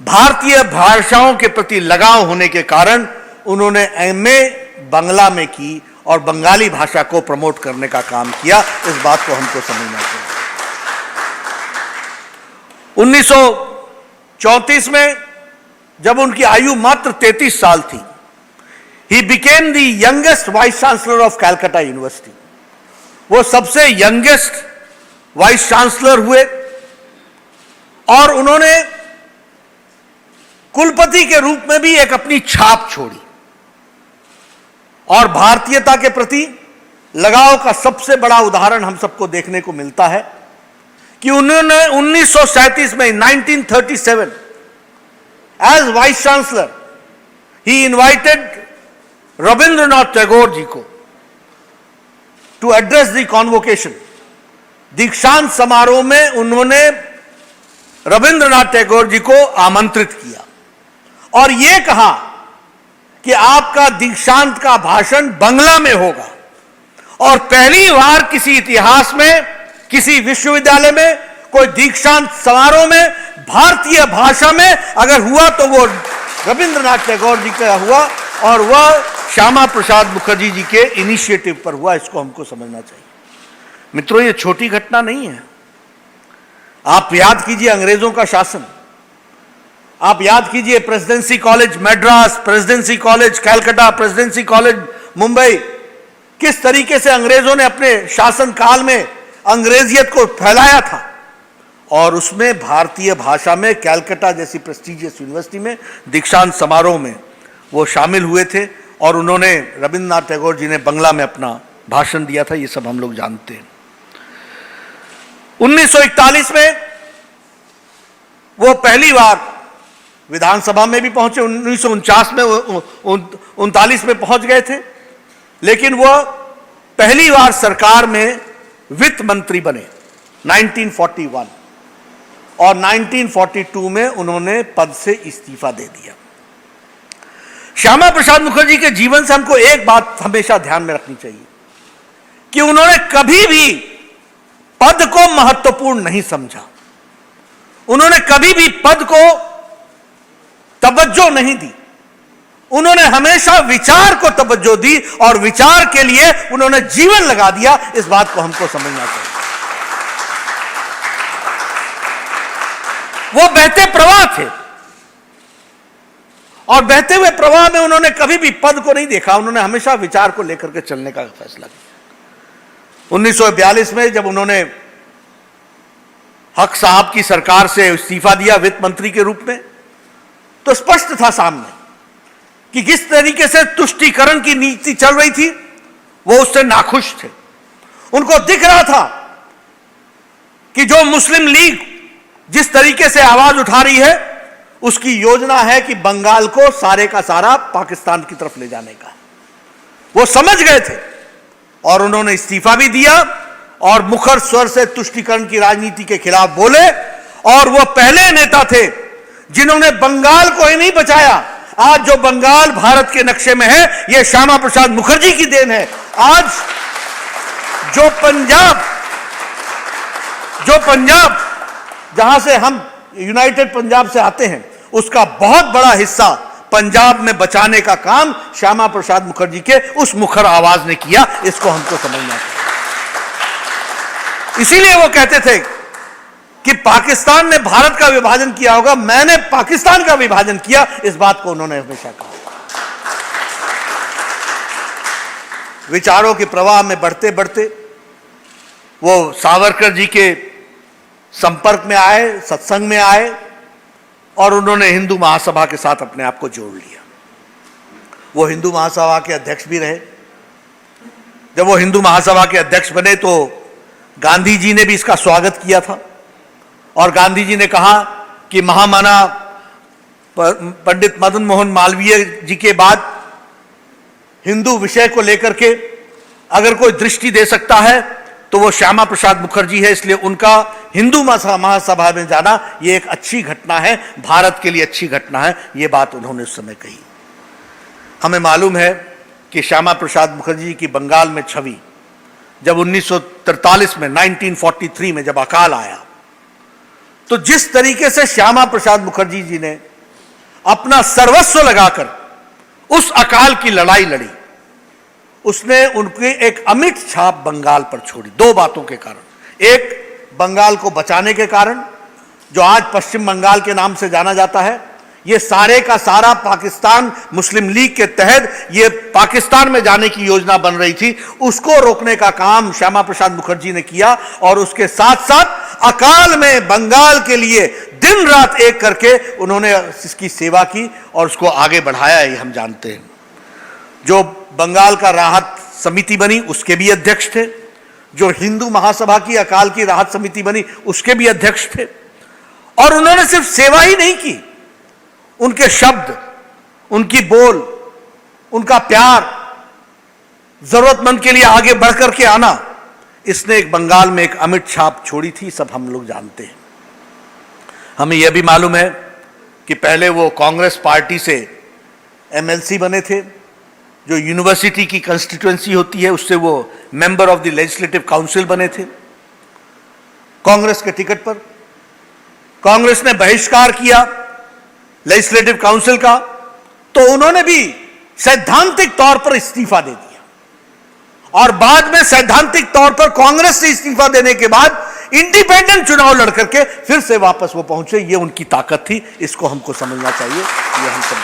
भारतीय भाषाओं के प्रति लगाव होने के कारण उन्होंने एमए बंगला में की और बंगाली भाषा को प्रमोट करने का काम किया। इस बात को हमको समझना चाहिए। 1934 में जब उनकी आयु मात्र 33 साल थी, he became the youngest vice chancellor of Calcutta university. वो सबसे यंगेस्ट वाइस चांसलर हुए और उन्होंने कुलपति के रूप में भी एक अपनी छाप छोड़ी और भारतीयता के प्रति लगाव का सबसे बड़ा उदाहरण हम सबको देखने को मिलता है कि उन्होंने 1937 में 1937 एज वाइस चांसलर ही इनवाइटेड रविंद्रनाथ टैगोर जी को टू एड्रेस द कॉन्वोकेशन। दीक्षांत समारोह में उन्होंने रविंद्रनाथ टैगोर जी को आमंत्रित किया और यह कहा कि आपका दीक्षांत का भाषण बंगला में होगा। और पहली बार किसी इतिहास में, किसी विश्वविद्यालय में कोई दीक्षांत समारोह में भारतीय भाषा में अगर हुआ तो वो रविंद्रनाथ टैगोर जी का हुआ और वह श्यामा प्रसाद मुखर्जी जी के इनिशिएटिव पर हुआ। इसको हमको समझना चाहिए। मित्रों, ये छोटी घटना नहीं है। आप याद कीजिए अंग्रेजों का शासन आप याद कीजिए, presidency college Madras, presidency college Calcutta, presidency college Mumbai, किस तरीके से अंग्रेजों ने अपने शासन काल में अंग्रेजियत को फैलाया था। और उसमें भारतीय भाषा में कलकत्ता जैसी प्रेस्टिजियस यूनिवर्सिटी में दीक्षांत समारोह में वो शामिल हुए थे और उन्होंने रविंद्रनाथ टैगोर जी ने बंगला में अपना भाषण दिया था। ये सब हम लोग जानते हैं। 1941 में वो पहली बार विधानसभा में भी पहुंचे, 1949 में 39 में पहुंच गए थे, लेकिन वो पहली बार सरकार में वित्त मंत्री बने 1941 और 1942 में उन्होंने पद से इस्तीफा दे दिया। श्यामा प्रसाद मुखर्जी के जीवन से हमको एक बात हमेशा ध्यान में रखनी चाहिए कि उन्होंने कभी भी पद को महत्वपूर्ण नहीं समझा। उन्होंने कभी भी पद को तवज्जो नहीं दी। उन्होंने हमेशा विचार को तवज्जो दी और विचार के लिए उन्होंने जीवन लगा दिया। इस बात को हमको समझना चाहिए। वो बहते प्रवाह थे और बहते हुए प्रवाह में उन्होंने कभी भी पद को नहीं देखा। उन्होंने हमेशा विचार को लेकर के चलने का फैसला किया। 1942 में जब उन्होंने हक साहब की सरकार से इस्तीफा दिया वित्त मंत्री के रूप में, तो स्पष्ट था सामने कि किस तरीके से तुष्टीकरण की नीति चल रही थी, वो उससे नाखुश थे। उनको दिख रहा था कि जो मुस्लिम लीग जिस तरीके से आवाज उठा रही है, उसकी योजना है कि बंगाल को सारे का सारा पाकिस्तान की तरफ ले जाने का। वो समझ गए थे और उन्होंने इस्तीफा भी दिया और मुखर स्वर से तुष्टीकरण की राजनीति के खिलाफ बोले। और वो पहले नेता थे जिन्होंने बंगाल को ही नहीं बचाया। आज जो बंगाल भारत के नक्शे में है, यह श्यामा प्रसाद मुखर्जी की देन है। आज जो पंजाब जहां से हम यूनाइटेड पंजाब से आते हैं, उसका बहुत बड़ा हिस्सा पंजाब में बचाने का काम श्यामा प्रसाद मुखर्जी के उस मुखर आवाज ने किया। इसको हमको समझना चाहिए। इसीलिए वो कहते थे कि पाकिस्तान ने भारत का विभाजन किया होगा, मैंने पाकिस्तान का विभाजन किया। इस बात को उन्होंने हमेशा कहा। विचारों के प्रवाह में बढ़ते बढ़ते वो सावरकर जी के संपर्क में आए, सत्संग में आए और उन्होंने हिंदू महासभा के साथ अपने आप को जोड़ लिया। वो हिंदू महासभा के अध्यक्ष भी रहे। जब वो हिंदू महासभा के अध्यक्ष बने तो गांधी जी ने भी इसका स्वागत किया था और गांधी जी ने कहा कि महामना पंडित मदन मोहन मालवीय जी के बाद हिंदू विषय को लेकर के अगर कोई दृष्टि दे सकता है तो वो श्यामा प्रसाद मुखर्जी है। इसलिए उनका हिंदू महासभा में जाना ये एक अच्छी घटना है, भारत के लिए अच्छी घटना है। ये बात उन्होंने उस समय कही। हमें मालूम है कि श्यामा प्रसाद मुखर्जी की बंगाल में छवि जब 1943 में 1943 में जब अकाल आया, तो जिस तरीके से श्यामा प्रसाद मुखर्जी जी ने अपना सर्वस्व लगाकर उस अकाल की लड़ाई लड़ी, उसने उनकी एक अमिट छाप बंगाल पर छोड़ी। दो बातों के कारण। एक, बंगाल को बचाने के कारण, जो आज पश्चिम बंगाल के नाम से जाना जाता है, ये सारे का सारा पाकिस्तान मुस्लिम लीग के तहत ये पाकिस्तान में जाने की योजना बन रही थी, उसको रोकने का काम श्यामा प्रसाद मुखर्जी ने किया। और उसके साथ साथ अकाल में बंगाल के लिए दिन रात एक करके उन्होंने इसकी सेवा की और उसको आगे बढ़ाया। ये हम जानते हैं। जो बंगाल का राहत समिति बनी, उसके भी अध्यक्ष थे। जो हिंदू महासभा की अकाल की राहत समिति बनी, उसके भी अध्यक्ष थे। और उन्होंने सिर्फ सेवा ही नहीं की, उनके शब्द, उनकी बोल, उनका प्यार, जरूरतमंद के लिए आगे बढ़कर के आना, इसने एक बंगाल में एक अमिट छाप छोड़ी थी। सब हम लोग जानते हैं। हमें यह भी मालूम है कि पहले वो कांग्रेस पार्टी से एमएलसी बने थे। जो यूनिवर्सिटी की कंस्टिट्यूएंसी होती है, उससे वो member of the legislative council बने थे कांग्रेस के टिकट पर। कांग्रेस ने बहिष्कार किया लेजिस्लेटिव काउंसिल का, तो उन्होंने भी सैद्धांतिक तौर पर इस्तीफा दे दिया। और बाद में सैद्धांतिक तौर पर कांग्रेस से इस्तीफा देने के बाद इंडिपेंडेंट चुनाव लड़ करके फिर से वापस वो पहुंचे। ये उनकी ताकत थी, इसको हमको समझना चाहिए। ये हम सब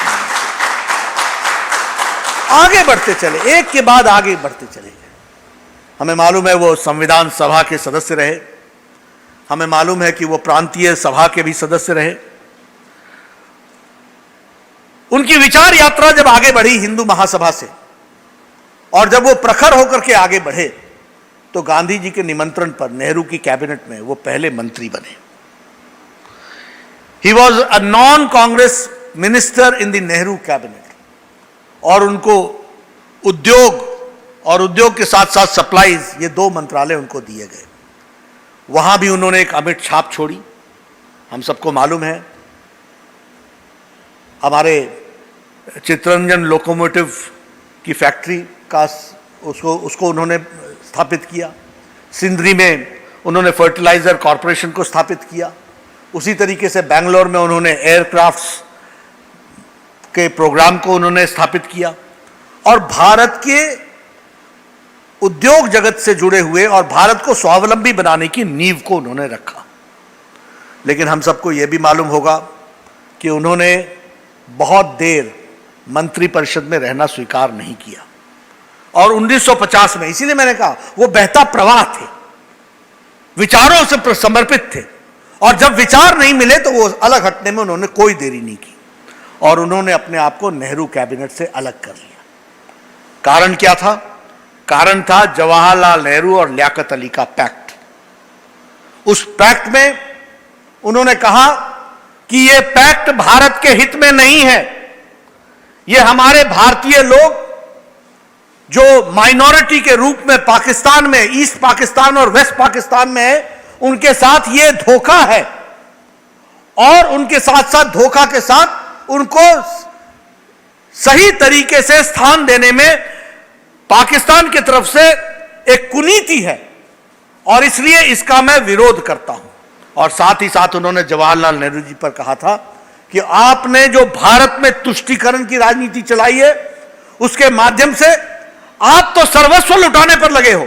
आगे बढ़ते चले, एक के बाद आगे बढ़ते चले गए। हमें मालूम है वो संविधान सभा के सदस्य रहे, हमें मालूम है कि वो प्रांतीय सभा के भी सदस्य रहे। उनकी विचार यात्रा जब आगे बढ़ी हिंदू महासभा से, और जब वो प्रखर होकर के आगे बढ़े, तो गांधी जी के निमंत्रण पर नेहरू की कैबिनेट में वो पहले मंत्री बने। He was a non Congress minister in the Nehru cabinet, और उनको उद्योग और उद्योग के साथ साथ सप्लाईज, ये 2 मंत्रालय उनको दिए गए। वहां भी उन्होंने एक अमिट छाप छोड़ी। हम सबको मालूम है हमारे चित्तरंजन लोकोमोटिव की फैक्ट्री का उसको उन्होंने स्थापित किया। सिंदरी में उन्होंने फर्टिलाइजर कॉरपोरेशन को स्थापित किया। उसी तरीके से बेंगलोर में उन्होंने एयरक्राफ्ट्स के प्रोग्राम को उन्होंने स्थापित किया, और भारत के उद्योग जगत से जुड़े हुए और भारत को स्वावलंबी बनाने की नींव को उन्होंने रखा। लेकिन हम सबको यह भी मालूम होगा कि उन्होंने बहुत देर मंत्रिपरिषद में रहना स्वीकार नहीं किया, और 1950 में, इसीलिए मैंने कहा वो बहता प्रवाह थे, विचारों से समर्पित थे, और जब विचार नहीं मिले तो वो अलग हटने में उन्होंने कोई देरी नहीं की, और उन्होंने अपने आप को नेहरू कैबिनेट से अलग कर लिया। कारण क्या था? कारण था जवाहरलाल नेहरू और लियाकत अली का पैक्ट। उस पैक्ट में उन्होंने कहा कि यह पैक्ट भारत के हित में नहीं है। यह हमारे भारतीय लोग जो माइनॉरिटी के रूप में पाकिस्तान में, ईस्ट पाकिस्तान और वेस्ट पाकिस्तान में है, उनके साथ यह धोखा है, और उनके साथ साथ धोखा के साथ उनको सही तरीके से स्थान देने में पाकिस्तान की तरफ से एक कुनीति है, और इसलिए इसका मैं विरोध करता हूं। और साथ ही साथ उन्होंने जवाहरलाल नेहरू जी पर कहा था कि आपने जो भारत में तुष्टीकरण की राजनीति चलाई है, उसके माध्यम से आप तो सर्वस्व लुटाने पर लगे हो,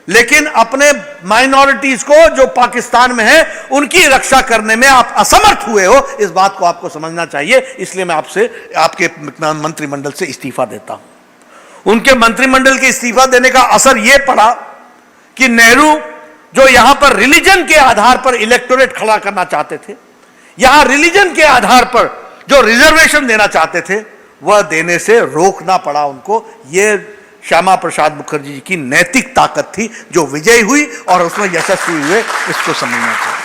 लेकिन अपने माइनॉरिटीज को जो पाकिस्तान में है उनकी रक्षा करने में आप असमर्थ हुए हो। इस बात को आपको समझना चाहिए। इसलिए मैं आपसे आपके मंत्रिमंडल से इस्तीफा देता हूं। उनके मंत्रिमंडल के इस्तीफा देने का असर यह पड़ा कि नेहरू जो यहां पर रिलीजन के आधार पर इलेक्टोरेट खड़ा करना चाहते थे, यहां रिलीजन के आधार पर जो रिजर्वेशन देना चाहते थे, वह देने से रोकना पड़ा उनको। यह श्यामा प्रसाद मुखर्जी जी की नैतिक ताकत थी जो विजयी हुई और उसमें यशस्वी हुए। इसको समझना चाहिए।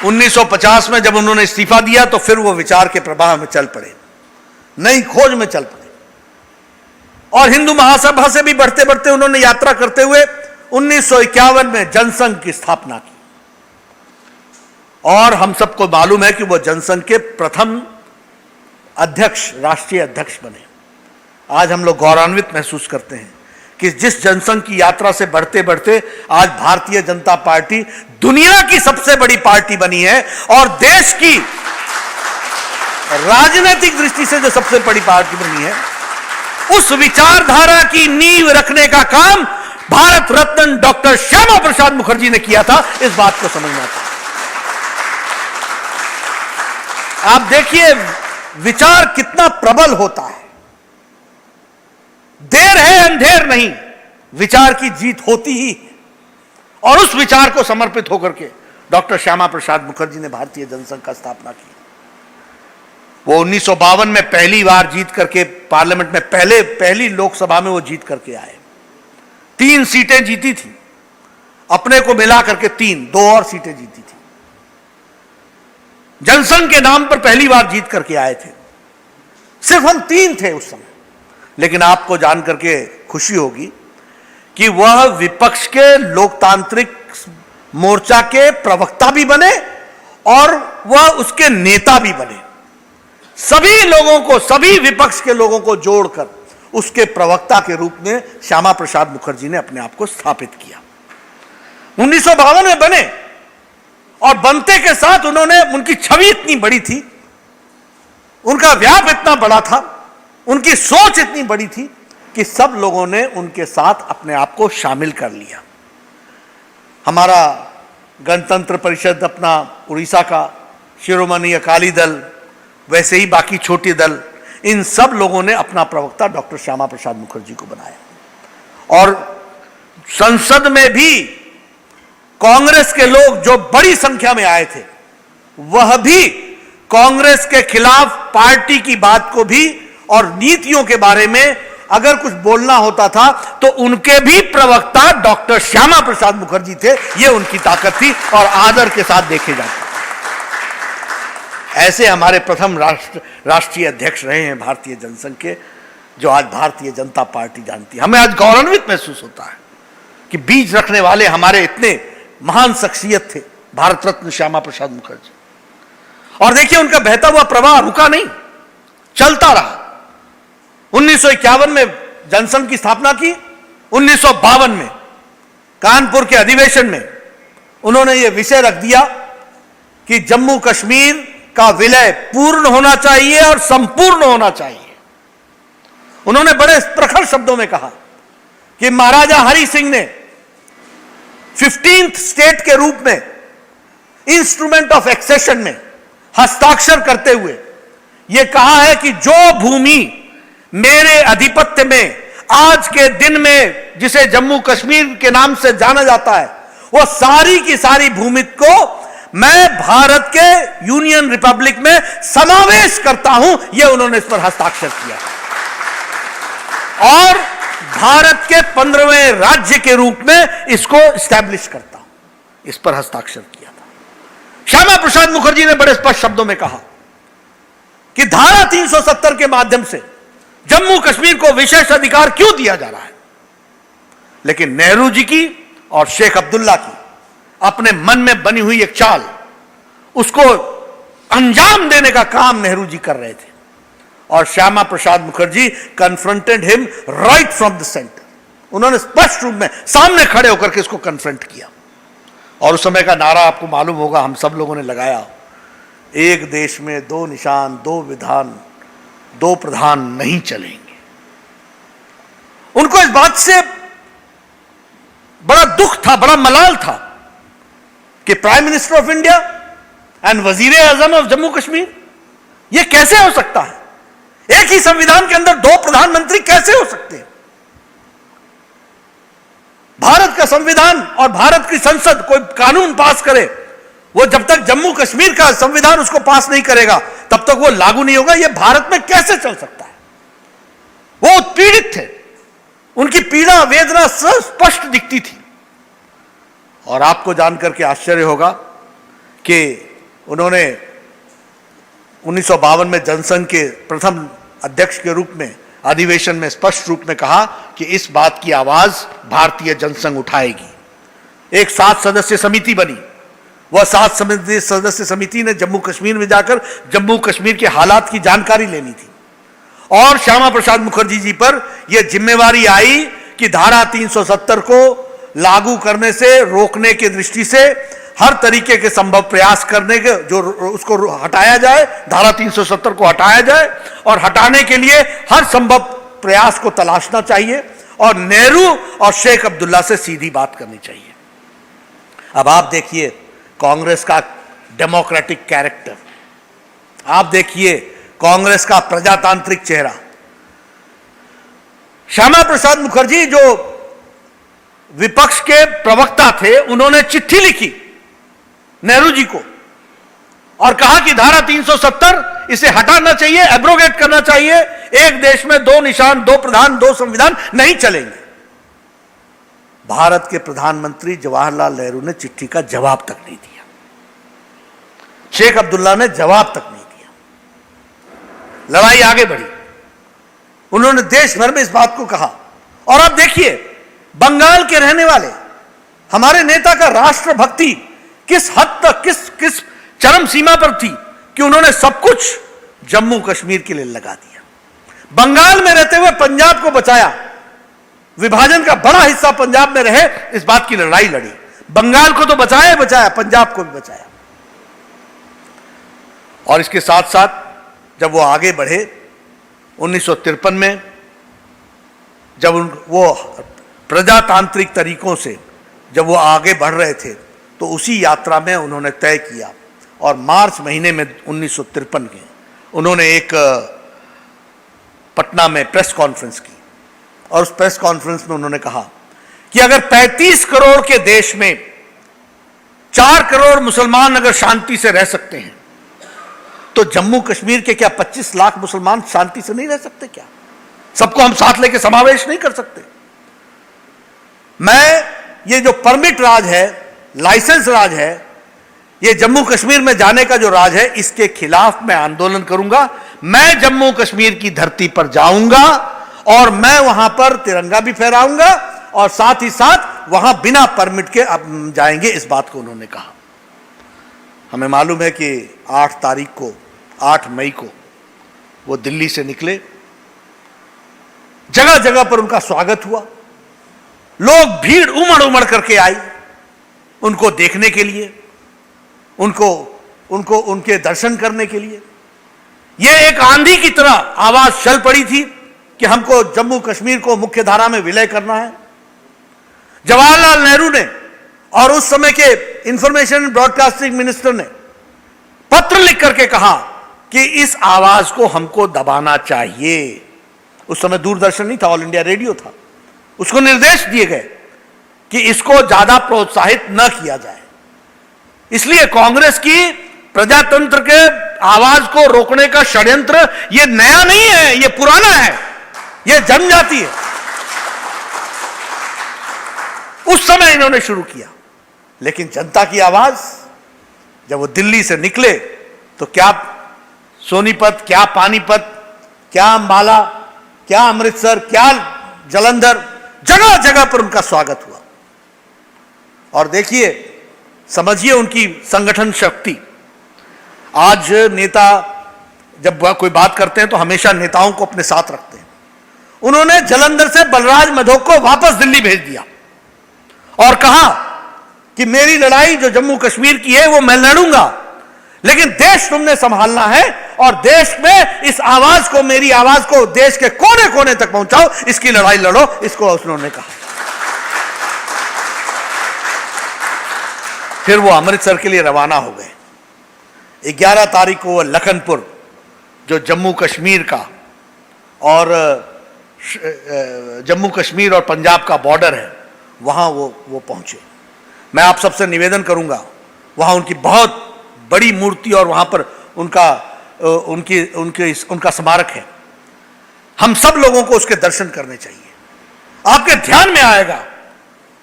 1950 में जब उन्होंने इस्तीफा दिया तो फिर वो विचार के प्रवाह में चल पड़े, नई खोज में चल पड़े, और हिंदू महासभा से भी बढ़ते बढ़ते उन्होंने यात्रा करते हुए 1951 में जनसंघ की स्थापना की, और हम सबको मालूम है कि वो जनसंघ के प्रथम अध्यक्ष, राष्ट्रीय अध्यक्ष बने। आज हम लोग गौरवान्वित महसूस करते हैं कि जिस जनसंघ की यात्रा से बढ़ते बढ़ते आज भारतीय जनता पार्टी दुनिया की सबसे बड़ी पार्टी बनी है, और देश की राजनीतिक दृष्टि से जो सबसे बड़ी पार्टी बनी है, उस विचारधारा की नींव रखने का काम भारत रत्न डॉक्टर श्यामा प्रसाद मुखर्जी ने किया था। इस बात को समझना चाहिए। आप देखिए विचार कितना प्रबल होता है। देर है अंधेर नहीं, विचार की जीत होती ही, और उस विचार को समर्पित होकर के डॉक्टर श्यामा प्रसाद मुखर्जी ने भारतीय जनसंघ का स्थापना की। वो 1952 में पहली बार जीत करके पार्लियामेंट में पहली लोकसभा में वो जीत करके आए। 3 सीटें जीती थी, अपने को मिला करके 2 और सीटें जीती थी। जनसंघ के नाम पर पहली बार जीत करके आए थे। सिर्फ हम 3 थे उस समय। लेकिन आपको जान करके खुशी होगी कि वह विपक्ष के लोकतांत्रिक मोर्चा के प्रवक्ता भी बने और वह उसके नेता भी बने। सभी लोगों को, सभी विपक्ष के लोगों को जोड़कर उसके प्रवक्ता के रूप में श्यामा प्रसाद मुखर्जी ने अपने आप को स्थापित किया। 1952 में बने, और बनते के साथ उन्होंने, उनकी छवि इतनी बड़ी थी, उनका व्याप इतना बड़ा था, उनकी सोच इतनी बड़ी थी कि सब लोगों ने उनके साथ अपने आप को शामिल कर लिया। हमारा गणतंत्र परिषद अपना उड़ीसा का, शिरोमणि अकाली दल, वैसे ही बाकी छोटे दल, इन सब लोगों ने अपना प्रवक्ता डॉक्टर श्यामा प्रसाद मुखर्जी को बनाया। और संसद में भी कांग्रेस के लोग जो बड़ी संख्या में आए थे, वह भी कांग्रेस के खिलाफ पार्टी की बात को भी और नीतियों के बारे में अगर कुछ बोलना होता था तो उनके भी प्रवक्ता डॉक्टर श्यामा प्रसाद मुखर्जी थे। यह उनकी ताकत थी और आदर के साथ देखे जाते। ऐसे हमारे प्रथम राष्ट्रीय अध्यक्ष रहे हैं भारतीय जनसंघ के, जो आज भारतीय जनता पार्टी जानती है। हमें आज गौरवान्वित महसूस होता है कि बीज रखने वाले हमारे इतने महान शख्सियत थे भारत रत्न श्यामा प्रसाद मुखर्जी। और देखिए, उनका बहता हुआ प्रवाह रुका नहीं, चलता रहा। 1951 में जनसंघ की स्थापना की, 1952 में कानपुर के अधिवेशन में उन्होंने यह विषय रख दिया कि जम्मू कश्मीर का विलय पूर्ण होना चाहिए और संपूर्ण होना चाहिए। उन्होंने बड़े प्रखर शब्दों में कहा कि महाराजा हरि सिंह ने 15th स्टेट के रूप में इंस्ट्रूमेंट ऑफ एक्सेशन में हस्ताक्षर करते हुए यह कहा है कि जो भूमि मेरे अधिपत्य में आज के दिन में जिसे जम्मू कश्मीर के नाम से जाना जाता है, वो सारी की सारी भूमि को मैं भारत के यूनियन रिपब्लिक में समावेश करता हूं। यह उन्होंने इस पर हस्ताक्षर किया और भारत के 15वें राज्य के रूप में इसको स्टैब्लिश करता हूं, इस पर हस्ताक्षर किया था। श्यामा प्रसाद मुखर्जी ने बड़े स्पष्ट शब्दों में कहा कि धारा 370 के माध्यम से जम्मू कश्मीर को विशेष अधिकार क्यों दिया जा रहा है। लेकिन नेहरू जी की और शेख अब्दुल्ला की अपने मन में बनी हुई एक चाल, उसको अंजाम देने का काम नेहरू जी कर रहे थे और Shyama Prasad Mukherjee confronted him right from the centre. उन्होंने स्पष्ट रूप में सामने खड़े होकर के इसको कन्फ्रंट किया। और उस समय का नारा आपको मालूम होगा, हम सब लोगों ने लगाया, एक देश में दो निशान, दो विधान, दो प्रधान नहीं चलेंगे। उनको इस बात से बड़ा दुख था, बड़ा मलाल था कि prime minister of India and वजीर आजम ऑफ जम्मू कश्मीर, यह कैसे हो सकता है? एक ही संविधान के अंदर दो प्रधानमंत्री कैसे हो सकते हैं? भारत का संविधान और भारत की संसद कोई कानून पास करे, वो जब तक जम्मू कश्मीर का संविधान उसको पास नहीं करेगा तब तक वो लागू नहीं होगा। यह भारत में कैसे चल सकता है? वो उत्पीड़ित थे, उनकी पीड़ा वेदना स्पष्ट दिखती थी। और आपको जानकर के आश्चर्य होगा कि उन्होंने 1952 में जनसंघ के प्रथम अध्यक्ष के रूप में अधिवेशन में स्पष्ट रूप में कहा कि इस बात की आवाज भारतीय जनसंघ उठाएगी। एक 7 सदस्य समिति बनी। वह 7 सदस्य समिति ने जम्मू कश्मीर में जाकर जम्मू कश्मीर के हालात की जानकारी लेनी थी और श्यामा प्रसाद मुखर्जी जी पर यह जिम्मेवारी आई कि धारा 370 को लागू करने से रोकने की दृष्टि से हर तरीके के संभव प्रयास करने के, जो उसको हटाया जाए, धारा 370 को हटाया जाए और हटाने के लिए हर संभव प्रयास को तलाशना चाहिए और नेहरू और शेख अब्दुल्ला से सीधी बात करनी चाहिए। अब आप देखिए कांग्रेस का डेमोक्रेटिक कैरेक्टर, आप देखिए कांग्रेस का प्रजातांत्रिक चेहरा। श्यामा प्रसाद मुखर्जी जो विपक्ष के प्रवक्ता थे, उन्होंने चिट्ठी लिखी नेहरू जी को और कहा कि धारा 370 इसे हटाना चाहिए, एब्रोगेट करना चाहिए। एक देश में दो निशान, दो प्रधान, दो संविधान नहीं चलेंगे। भारत के प्रधानमंत्री जवाहरलाल नेहरू ने चिट्ठी का जवाब तक नहीं दिया, शेख अब्दुल्ला ने जवाब तक नहीं दिया। लड़ाई आगे बढ़ी, उन्होंने देश भर में इस बात को कहा। और अब देखिए बंगाल के रहने वाले हमारे नेता का राष्ट्रभक्ति किस हद तक, किस चरम सीमा पर थी कि उन्होंने सब कुछ जम्मू कश्मीर के लिए लगा दिया। बंगाल में रहते हुए पंजाब को बचाया, विभाजन का बड़ा हिस्सा पंजाब में रहे, इस बात की लड़ाई लड़ी। बंगाल को तो बचाया ही बचाया, पंजाब को भी बचाया। और इसके साथ साथ जब वो आगे बढ़े 1953 में, जब वो प्रजातांत्रिक तरीकों से जब वो आगे बढ़ रहे थे तो उसी यात्रा में उन्होंने तय किया और मार्च महीने में 1953 के उन्होंने एक पटना में प्रेस कॉन्फ्रेंस की और उस प्रेस कॉन्फ्रेंस में उन्होंने कहा कि अगर 35 करोड़ के देश में 4 करोड़ मुसलमान अगर शांति से रह सकते हैं तो जम्मू कश्मीर के क्या 25 लाख मुसलमान शांति से नहीं रह सकते क्या? सबको हम साथ लेके समावेश नहीं कर सकते? मैं ये जो परमिट राज है, लाइसेंस राज है, ये जम्मू कश्मीर में जाने का जो राज है, इसके खिलाफ मैं आंदोलन करूंगा। मैं जम्मू कश्मीर की धरती पर जाऊंगा और मैं वहां पर तिरंगा भी फहराऊंगा और साथ ही साथ वहां बिना परमिट के अब जाएंगे, इस बात को उन्होंने कहा। हमें मालूम है कि 8 मई को वो दिल्ली से निकले, जगह जगह पर उनका स्वागत हुआ, लोग भीड़ उमड़ उमड़ करके आई उनको देखने के लिए, उनके दर्शन करने के लिए। यह एक आंधी की तरह आवाज चल पड़ी थी कि हमको जम्मू कश्मीर को मुख्य धारा में विलय करना है। जवाहरलाल नेहरू ने और उस समय के इंफॉर्मेशन एंड ब्रॉडकास्टिंग मिनिस्टर ने पत्र लिख करके कहा कि इस आवाज को हमको दबाना चाहिए। उस समय दूरदर्शन नहीं था, ऑल इंडिया रेडियो था। उसको निर्देश दिए गए कि इसको ज्यादा प्रोत्साहित न किया जाए। इसलिए कांग्रेस की प्रजातंत्र के आवाज को रोकने का षड्यंत्र यह नया नहीं है, यह पुराना है, यह जम जाती है। उस समय इन्होंने शुरू किया, लेकिन जनता की आवाज जब वो दिल्ली से निकले तो क्या सोनीपत, क्या पानीपत, क्या अंबाला, क्या अमृतसर, क्या जलंधर, जगह जगह पर उनका स्वागत हुआ। और देखिए, समझिए उनकी संगठन शक्ति। आज नेता जब कोई बात करते हैं तो हमेशा नेताओं को अपने साथ रखते हैं। उन्होंने जलंधर से बलराज मधोक को वापस दिल्ली भेज दिया और कहा कि मेरी लड़ाई जो जम्मू कश्मीर की है वो मैं लड़ूंगा, लेकिन देश तुमने संभालना है और देश में इस आवाज को, मेरी आवाज को देश के कोने कोने तक पहुंचाओ, इसकी लड़ाई लड़ो, इसको उन्होंने कहा। फिर वो अमृतसर के लिए रवाना हो गए। 11 तारीख को वो लखनपुर, जो जम्मू कश्मीर का और जम्मू कश्मीर और पंजाब का बॉर्डर है, वहां वो पहुंचे। मैं आप सबसे निवेदन करूंगा, वहां उनकी बहुत बड़ी मूर्ति और वहां पर उनका स्मारक है। हम सब लोगों को उसके दर्शन करने चाहिए। आपके ध्यान में आएगा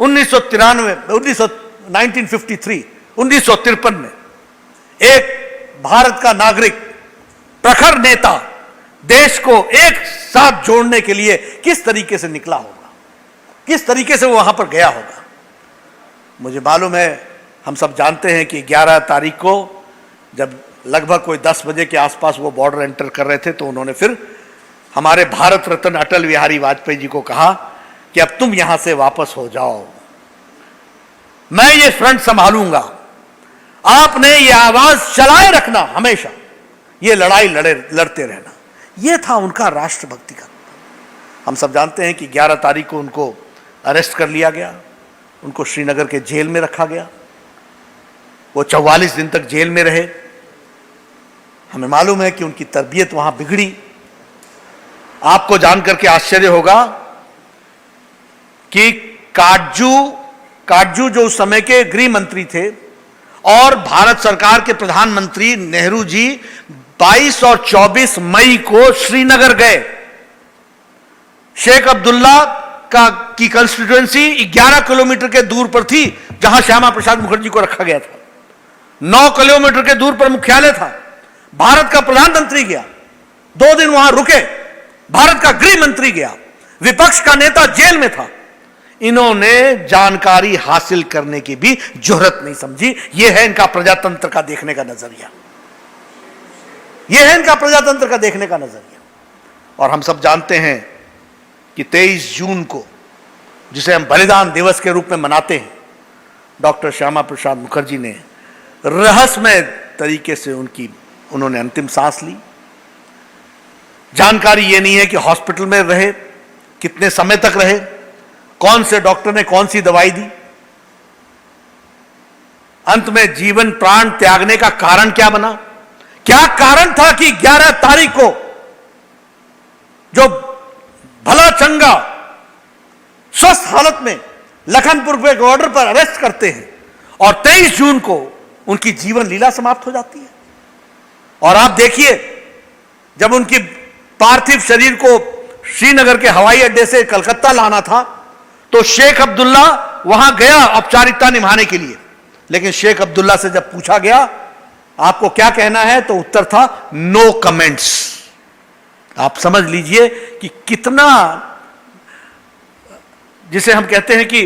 1953 में एक भारत का नागरिक, प्रखर नेता, देश को एक साथ जोड़ने के लिए किस तरीके से निकला होगा, किस तरीके से वो वहां पर गया होगा। मुझे मालूम है, हम सब जानते हैं कि 11 तारीख को जब लगभग कोई 10 बजे के आसपास वो बॉर्डर एंटर कर रहे थे तो उन्होंने फिर हमारे भारत रत्न अटल बिहारी वाजपेयी जी को कहा कि अब तुम यहां से वापस हो जाओ, मैं ये फ्रंट संभालूंगा, आपने ये आवाज चलाए रखना, हमेशा ये लड़ाई लड़ते रहना। ये था उनका राष्ट्रभक्ति का। हम सब जानते हैं कि 11 तारीख को उनको अरेस्ट कर लिया गया, उनको श्रीनगर के जेल में रखा गया। वो 44 दिन तक जेल में रहे। हमें मालूम है कि उनकी तरबियत वहां बिगड़ी। आपको जानकर के आश्चर्य होगा कि काटजू जो उस समय के गृह मंत्री थे और भारत सरकार के प्रधानमंत्री नेहरू जी 22 और 24 मई को श्रीनगर गए। शेख अब्दुल्ला की कंस्टिट्यूएंसी 11 किलोमीटर के दूर पर थी, जहां श्यामा प्रसाद मुखर्जी को रखा गया था। 9 किलोमीटर के दूर पर मुख्यालय था। भारत का प्रधानमंत्री गया, 2 दिन वहां रुके, भारत का गृह मंत्री गया, विपक्ष का नेता जेल में था। इन्होंने जानकारी हासिल करने की भी जुर्रत नहीं समझी। यह है इनका प्रजातंत्र का देखने का नजरिया, यह है इनका प्रजातंत्र का देखने का नजरिया। और हम सब जानते हैं कि 23 जून को, जिसे हम बलिदान दिवस के रूप में मनाते हैं, डॉक्टर श्यामा प्रसाद मुखर्जी ने रहस्यमय तरीके से उन्होंने अंतिम सांस ली। जानकारी यह नहीं है कि हॉस्पिटल में रहे, कितने समय तक रहे, कौन से डॉक्टर ने कौन सी दवाई दी, अंत में जीवन प्राण त्यागने का कारण क्या बना? क्या कारण था कि 11 तारीख को जो भला चंगा स्वस्थ हालत में लखनपुर के बॉर्डर पर अरेस्ट करते हैं और 23 जून को उनकी जीवन लीला समाप्त हो जाती है। और आप देखिए, जब उनकी पार्थिव शरीर को श्रीनगर के हवाई अड्डे से कलकत्ता लाना था तो शेख अब्दुल्ला वहां गया औपचारिकता निभाने के लिए, लेकिन शेख अब्दुल्ला से जब पूछा गया आपको क्या कहना है तो उत्तर था नो कमेंट्स। आप समझ लीजिए कि कितना, जिसे हम कहते हैं कि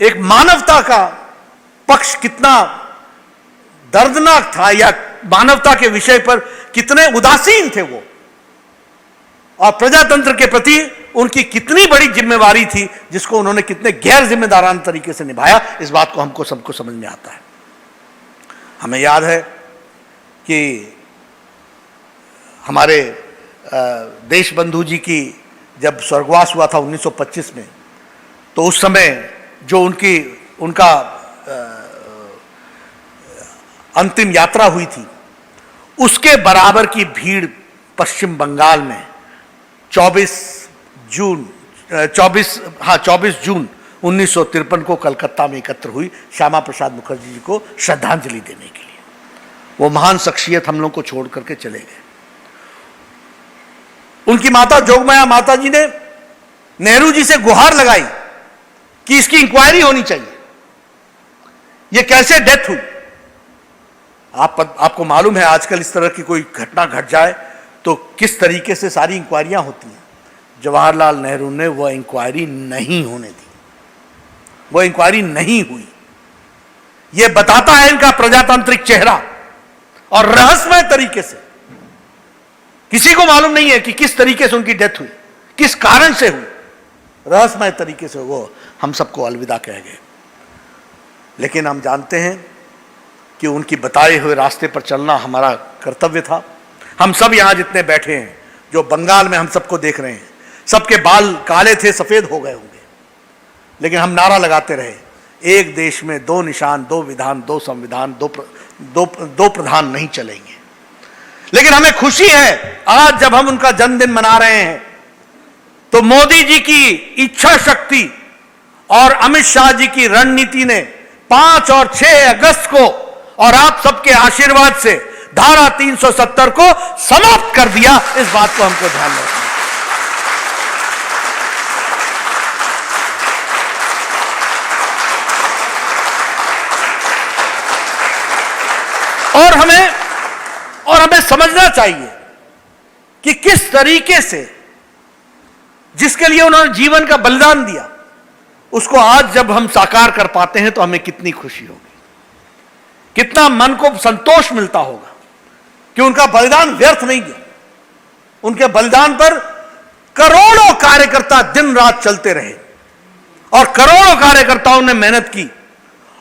एक मानवता का पक्ष कितना दर्दनाक था, या मानवता के विषय पर कितने उदासीन थे वो, और प्रजातंत्र के प्रति उनकी कितनी बड़ी जिम्मेवारी थी जिसको उन्होंने कितने गैर जिम्मेदाराना तरीके से निभाया। इस बात को हमको सबको समझ में आता है। हमें याद है कि हमारे देश बंधु जी की जब स्वर्गवास हुआ था 1925 में, तो उस समय जो उनका अंतिम यात्रा हुई थी, उसके बराबर की भीड़ पश्चिम बंगाल में 24 जून 1953 को कलकत्ता में एकत्र हुई श्यामा प्रसाद मुखर्जी जी को श्रद्धांजलि देने के लिए। वो महान शख्सियत हम लोग को छोड़ करके चले गए। उनकी माता जोगमाया माता जी ने नेहरू जी से गुहार लगाई कि इसकी इंक्वायरी होनी चाहिए, ये कैसे डेथ हुई। आपको मालूम है आजकल इस तरह की कोई घटना घट जाए तो किस तरीके से सारी इंक्वायरियां होती हैं। जवाहरलाल नेहरू ने वह इंक्वायरी नहीं होने दी, वह इंक्वायरी नहीं हुई। यह बताता है इनका प्रजातांत्रिक चेहरा, और रहस्यमय तरीके से किसी को मालूम नहीं है कि किस तरीके से उनकी डेथ हुई, किस कारण से हुई। रहस्यमय तरीके से वो हम सबको अलविदा कह गए। लेकिन हम जानते हैं कि उनकी बताए हुए रास्ते पर चलना हमारा कर्तव्य था। हम सब यहां जितने बैठे हैं, जो बंगाल में हम सबको देख रहे हैं, सबके बाल काले थे, सफेद हो गए होंगे, लेकिन हम नारा लगाते रहे, एक देश में दो निशान, दो विधान, दो संविधान, दो प्रधान नहीं चलेंगे। लेकिन हमें खुशी है आज जब हम उनका जन्मदिन मना रहे हैं तो मोदी जी की इच्छा शक्ति और अमित शाह जी की रणनीति ने 5 और 6 अगस्त को और आप सबके आशीर्वाद से धारा 370 को समाप्त कर दिया। इस बात को हमको ध्यान रखना है। और हमें समझना चाहिए कि किस तरीके से, जिसके लिए उन्होंने जीवन का बलिदान दिया, उसको आज जब हम साकार कर पाते हैं तो हमें कितनी खुशी होगी, कितना मन को संतोष मिलता होगा कि उनका बलिदान व्यर्थ नहीं गया। उनके बलिदान पर करोड़ों कार्यकर्ता दिन रात चलते रहे और करोड़ों कार्यकर्ताओं ने मेहनत की,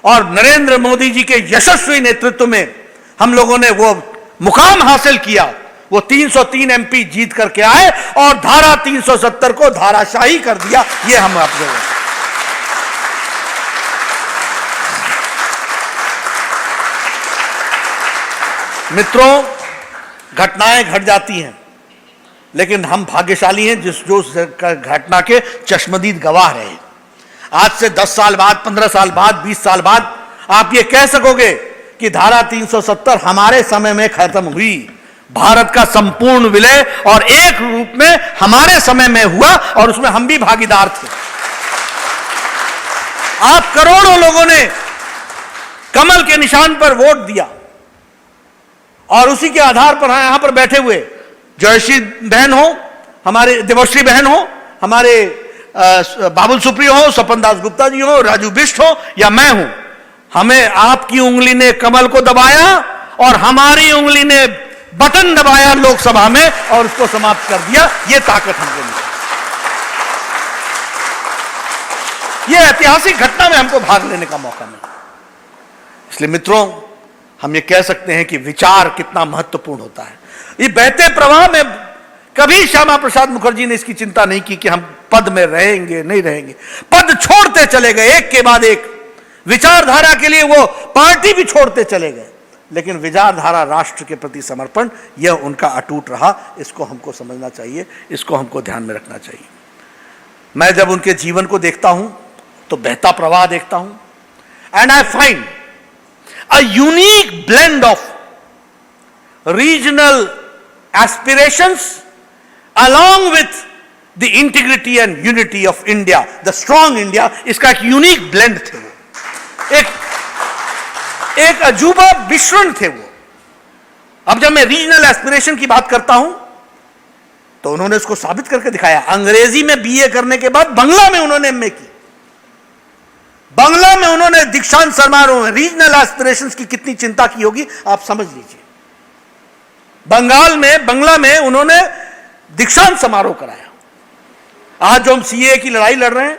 और नरेंद्र मोदी जी के यशस्वी नेतृत्व में हम लोगों ने वो मुकाम हासिल किया। वो 303 एमपी जीत करके आए और धारा 370 को धाराशाही कर दिया। ये हम आप लोग, मित्रों, घटनाएं घट जाती हैं, लेकिन हम भाग्यशाली हैं जो घटना के चश्मदीद गवाह रहे। आज से 10 साल बाद, 15 साल बाद, 20 साल बाद आप ये कह सकोगे कि धारा 370 हमारे समय में खत्म हुई। भारत का संपूर्ण विलय और एक रूप में हमारे समय में हुआ और उसमें हम भी भागीदार थे। आप करोड़ों लोगों ने कमल के निशान पर वोट दिया और उसी के आधार पर यहां पर बैठे हुए जयश्री बहन हो, हमारे देवश्री बहन हो, हमारे बाबुल सुप्रियो हो, स्वपन दास गुप्ता जी हो, राजू बिष्ट हो या मैं हूं, हमें आपकी उंगली ने कमल को दबाया और हमारी उंगली ने बटन दबाया लोकसभा में और उसको समाप्त कर दिया। यह ताकत हमको मिली। यह ऐतिहासिक घटना में हमको भाग लेने का मौका मिला। इसलिए मित्रों, हम ये कह सकते हैं कि विचार कितना महत्वपूर्ण होता है। ये बहते प्रवाह में कभी श्यामा प्रसाद मुखर्जी ने इसकी चिंता नहीं की कि हम पद में रहेंगे नहीं रहेंगे। पद छोड़ते चले गए एक के बाद एक। विचारधारा के लिए वो पार्टी भी छोड़ते चले गए, लेकिन विचारधारा राष्ट्र के प्रति समर्पण यह उनका अटूट रहा। इसको हमको समझना चाहिए, इसको हमको ध्यान में रखना चाहिए। मैं जब उनके जीवन को देखता हूं तो बहता प्रवाह देखता हूं, and I find a unique blend of regional aspirations along with the integrity and unity of India, the strong India, इसका एक यूनिक ब्लेंड थे वो, एक अजूबा मिश्रण थे वो। अब जब मैं रीजनल एस्पिरेशन की बात करता हूं तो उन्होंने उसको साबित करके दिखाया। अंग्रेजी में बीए करने के बाद बंगला में उन्होंने एमए की, बंगला में उन्होंने दीक्षांत समारोह में रीजनल एस्पिरेशंस की कितनी चिंता की होगी आप समझ लीजिए। बंगला में उन्होंने दीक्षांत समारोह कराया। आज जो हम सीए की लड़ाई लड़ रहे हैं,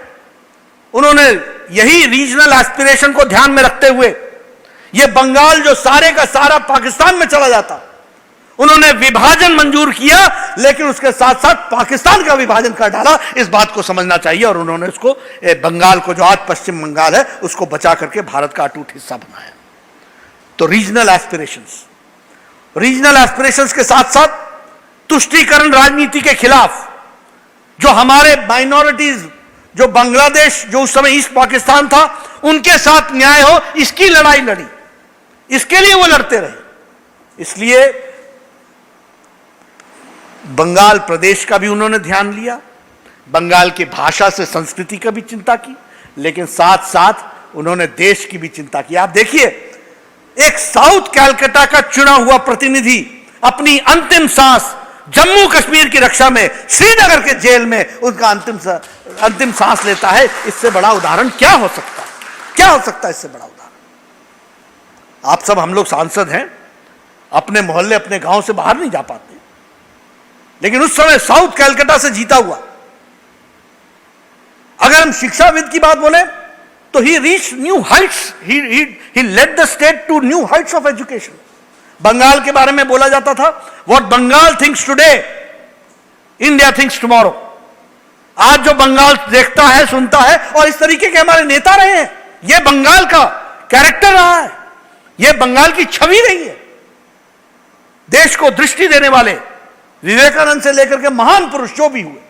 उन्होंने यही रीजनल एस्पिरेशन को ध्यान में रखते हुए, यह बंगाल जो सारे का सारा पाकिस्तान में चला जाता, उन्होंने विभाजन मंजूर किया, लेकिन उसके साथ साथ पाकिस्तान का विभाजन कर डाला। इस बात को समझना चाहिए। और उन्होंने उसको बंगाल को, जो आज पश्चिम बंगाल है, उसको बचा करके भारत का अटूट हिस्सा बनाया। तो रीजनल एस्पिरेशंस के साथ साथ तुष्टीकरण राजनीति के खिलाफ जो हमारे माइनॉरिटीज, जो बांग्लादेश, जो उस समय ईस्ट पाकिस्तान था, उनके साथ न्याय हो, इसकी लड़ाई लड़ी, इसके लिए वो लड़ते रहे। इसलिए बंगाल प्रदेश का भी उन्होंने ध्यान लिया, बंगाल की भाषा से संस्कृति का भी चिंता की, लेकिन साथ साथ उन्होंने देश की भी चिंता की। आप देखिए, एक साउथ कैलकाटा का चुना हुआ प्रतिनिधि अपनी अंतिम सांस जम्मू कश्मीर की रक्षा में श्रीनगर के जेल में उनका अंतिम सांस लेता है। इससे बड़ा उदाहरण क्या हो सकता है? क्या हो सकता है इससे बड़ा उदाहरण? आप सब, हम लोग सांसद हैं, अपने मोहल्ले, अपने गांव से बाहर नहीं जा पाते, लेकिन उस समय साउथ कैलकाटा से जीता हुआ। अगर हम शिक्षाविद की बात बोले तो he reach new heights, he led the state to new heights of education. Bengal के बारे में बोला जाता था, what Bengal thinks today, India thinks tomorrow. आज जो बंगाल देखता है, सुनता है, और इस तरीके के हमारे नेता रहे हैं। यह बंगाल का कैरेक्टर रहा है, यह बंगाल की छवि रही है। देश को दृष्टि देने वाले विवेकानंद से लेकर के महान पुरुष जो भी हुए,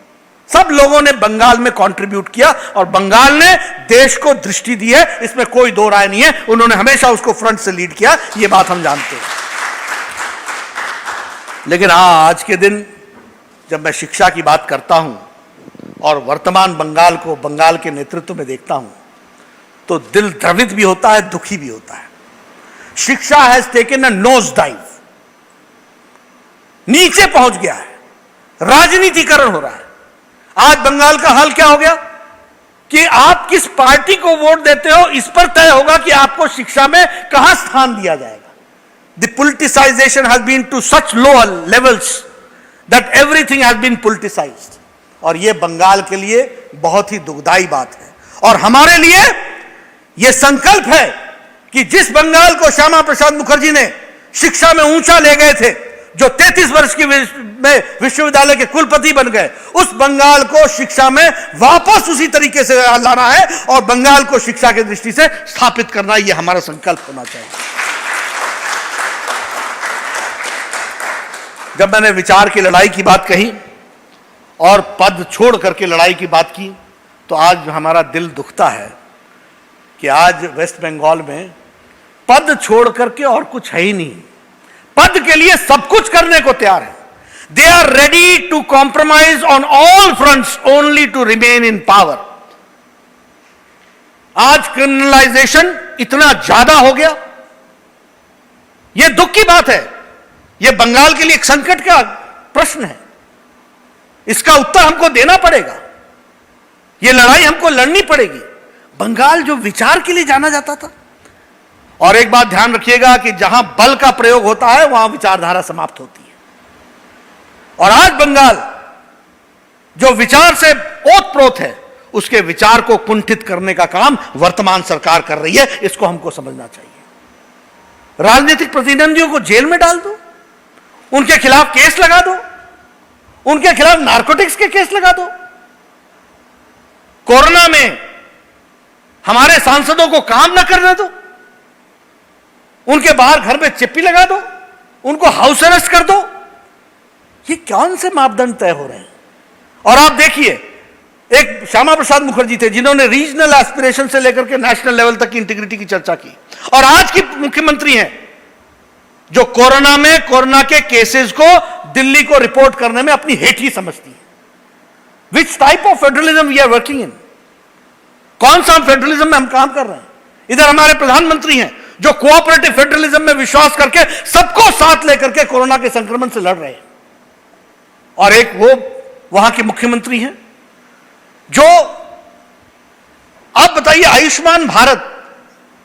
सब लोगों ने बंगाल में कंट्रीब्यूट किया, और बंगाल ने देश को दृष्टि दी है, इसमें कोई दो राय नहीं है। उन्होंने हमेशा उसको फ्रंट से लीड किया, यह बात हम जानते हैं। लेकिन आज के दिन जब मैं शिक्षा की बात करता हूं और वर्तमान बंगाल को, बंगाल के नेतृत्व में देखता हूं, तो दिल द्रवित भी होता है, दुखी भी होता है। शिक्षा has taken a nose dive, नीचे पहुंच गया है, राजनीतिकरण हो रहा है। आज बंगाल का हाल क्या हो गया कि आप किस पार्टी को वोट देते हो, इस पर तय होगा कि आपको शिक्षा में कहां स्थान दिया जाएगा। The politicization has been to such low levels that everything has been politicized. और यह बंगाल के लिए बहुत ही दुखदाई बात है। और हमारे लिए यह संकल्प है कि जिस बंगाल को श्यामा प्रसाद मुखर्जी ने शिक्षा में ऊंचा ले गए थे, जो 33 वर्ष की में विश्वविद्यालय के कुलपति बन गए, उस बंगाल को शिक्षा में वापस उसी तरीके से लाना है और बंगाल को शिक्षा की दृष्टि से स्थापित करना, यह हमारा संकल्प होना चाहिए। जब मैंने विचार की लड़ाई की बात कही और पद छोड़ करके लड़ाई की बात की, तो आज हमारा दिल दुखता है कि आज वेस्ट बंगाल में पद छोड़ करके और कुछ है ही नहीं। पद के लिए सब कुछ करने को तैयार है। They are ready to compromise on all fronts only to remain in power. आज क्रिमिनलाइजेशन इतना ज्यादा हो गया, यह दुख की बात है। यह बंगाल के लिए एक संकट का प्रश्न है, इसका उत्तर हमको देना पड़ेगा, यह लड़ाई हमको लड़नी पड़ेगी। बंगाल जो विचार के लिए जाना जाता था, और एक बात ध्यान रखिएगा कि जहां बल का प्रयोग होता है वहां विचारधारा समाप्त होती है। और आज बंगाल जो विचार से ओतप्रोत है, उसके विचार को कुंठित करने का काम वर्तमान सरकार कर रही है। इसको हमको समझना चाहिए। राजनीतिक प्रतिद्वंदियों को जेल में डाल दो, उनके खिलाफ केस लगा दो, उनके खिलाफ नारकोटिक्स के केस लगा दो। कोरोना में हमारे सांसदों को काम ना करने दो, उनके बाहर घर में चिप्पी लगा दो, उनको हाउस अरेस्ट कर दो। ये कौन से मापदंड तय हो रहे हैं? और आप देखिए, एक श्यामा प्रसाद मुखर्जी थे जिन्होंने रीजनल एस्पिरेशन से लेकर के नेशनल लेवल तक की इंटीग्रिटी की चर्चा की, और आज की मुख्यमंत्री हैं जो कोरोना के केसेस को दिल्ली को रिपोर्ट करने में अपनी हेठी समझती है। Which type of federalism we are working in? कौन सा फेडरलिज्म में हम काम कर रहे हैं? इधर हमारे प्रधानमंत्री हैं जो कोऑपरेटिव फेडरलिज्म में विश्वास करके सबको साथ लेकर के कोरोना के संक्रमण से लड़ रहे हैं, और एक वो वहां के मुख्यमंत्री हैं जो, आप बताइए, आयुष्मान भारत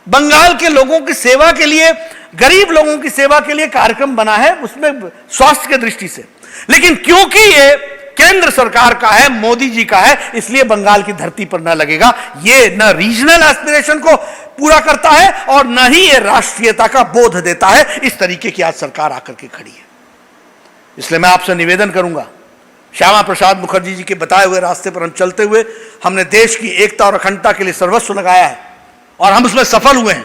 बंगाल के लोगों की सेवा के लिए, गरीब लोगों की सेवा के लिए कार्यक्रम बना है, उसमें स्वास्थ्य की दृष्टि से, लेकिन क्योंकि ये केंद्र सरकार का है, मोदी जी का है, इसलिए बंगाल की धरती पर न लगेगा। ये न रीजनल एस्पिरेशन को पूरा करता है और न ही ये राष्ट्रीयता का बोध देता है। इस तरीके की आज सरकार आकर के खड़ी है। इसलिए मैं आपसे निवेदन करूंगा, श्यामा प्रसाद मुखर्जी जी के बताए हुए रास्ते पर हम चलते हुए हमने देश की एकता और अखंडता के लिए सर्वस्व लगाया है और हम उसमें सफल हुए हैं।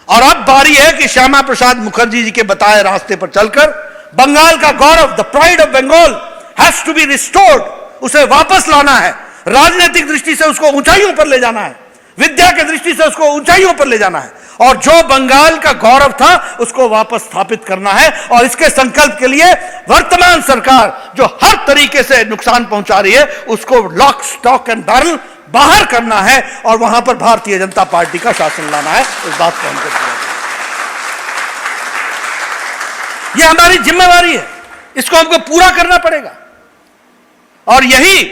और अब बारी है कि श्यामा प्रसाद मुखर्जी जी के बताए रास्ते पर चलकर बंगाल का गौरव, the pride of Bengal has to be restored, उसे वापस लाना है। राजनीतिक दृष्टि से उसको ऊंचाइयों पर ले जाना है, विद्या की दृष्टि से उसको ऊंचाइयों पर ले जाना है, और जो बंगाल का गौरव था उसको वापस स्थापित करना है। और इसके संकल्प के लिए वर्तमान सरकार जो हर तरीके से नुकसान पहुंचा रही है उसको लॉक स्टॉक एंड बैरल बाहर करना है और वहां पर भारतीय जनता पार्टी का शासन लाना है। इस बात को हमको पूरा करना है। यह हमारी जिम्मेवारी है, इसको हमको पूरा करना पड़ेगा। और यही,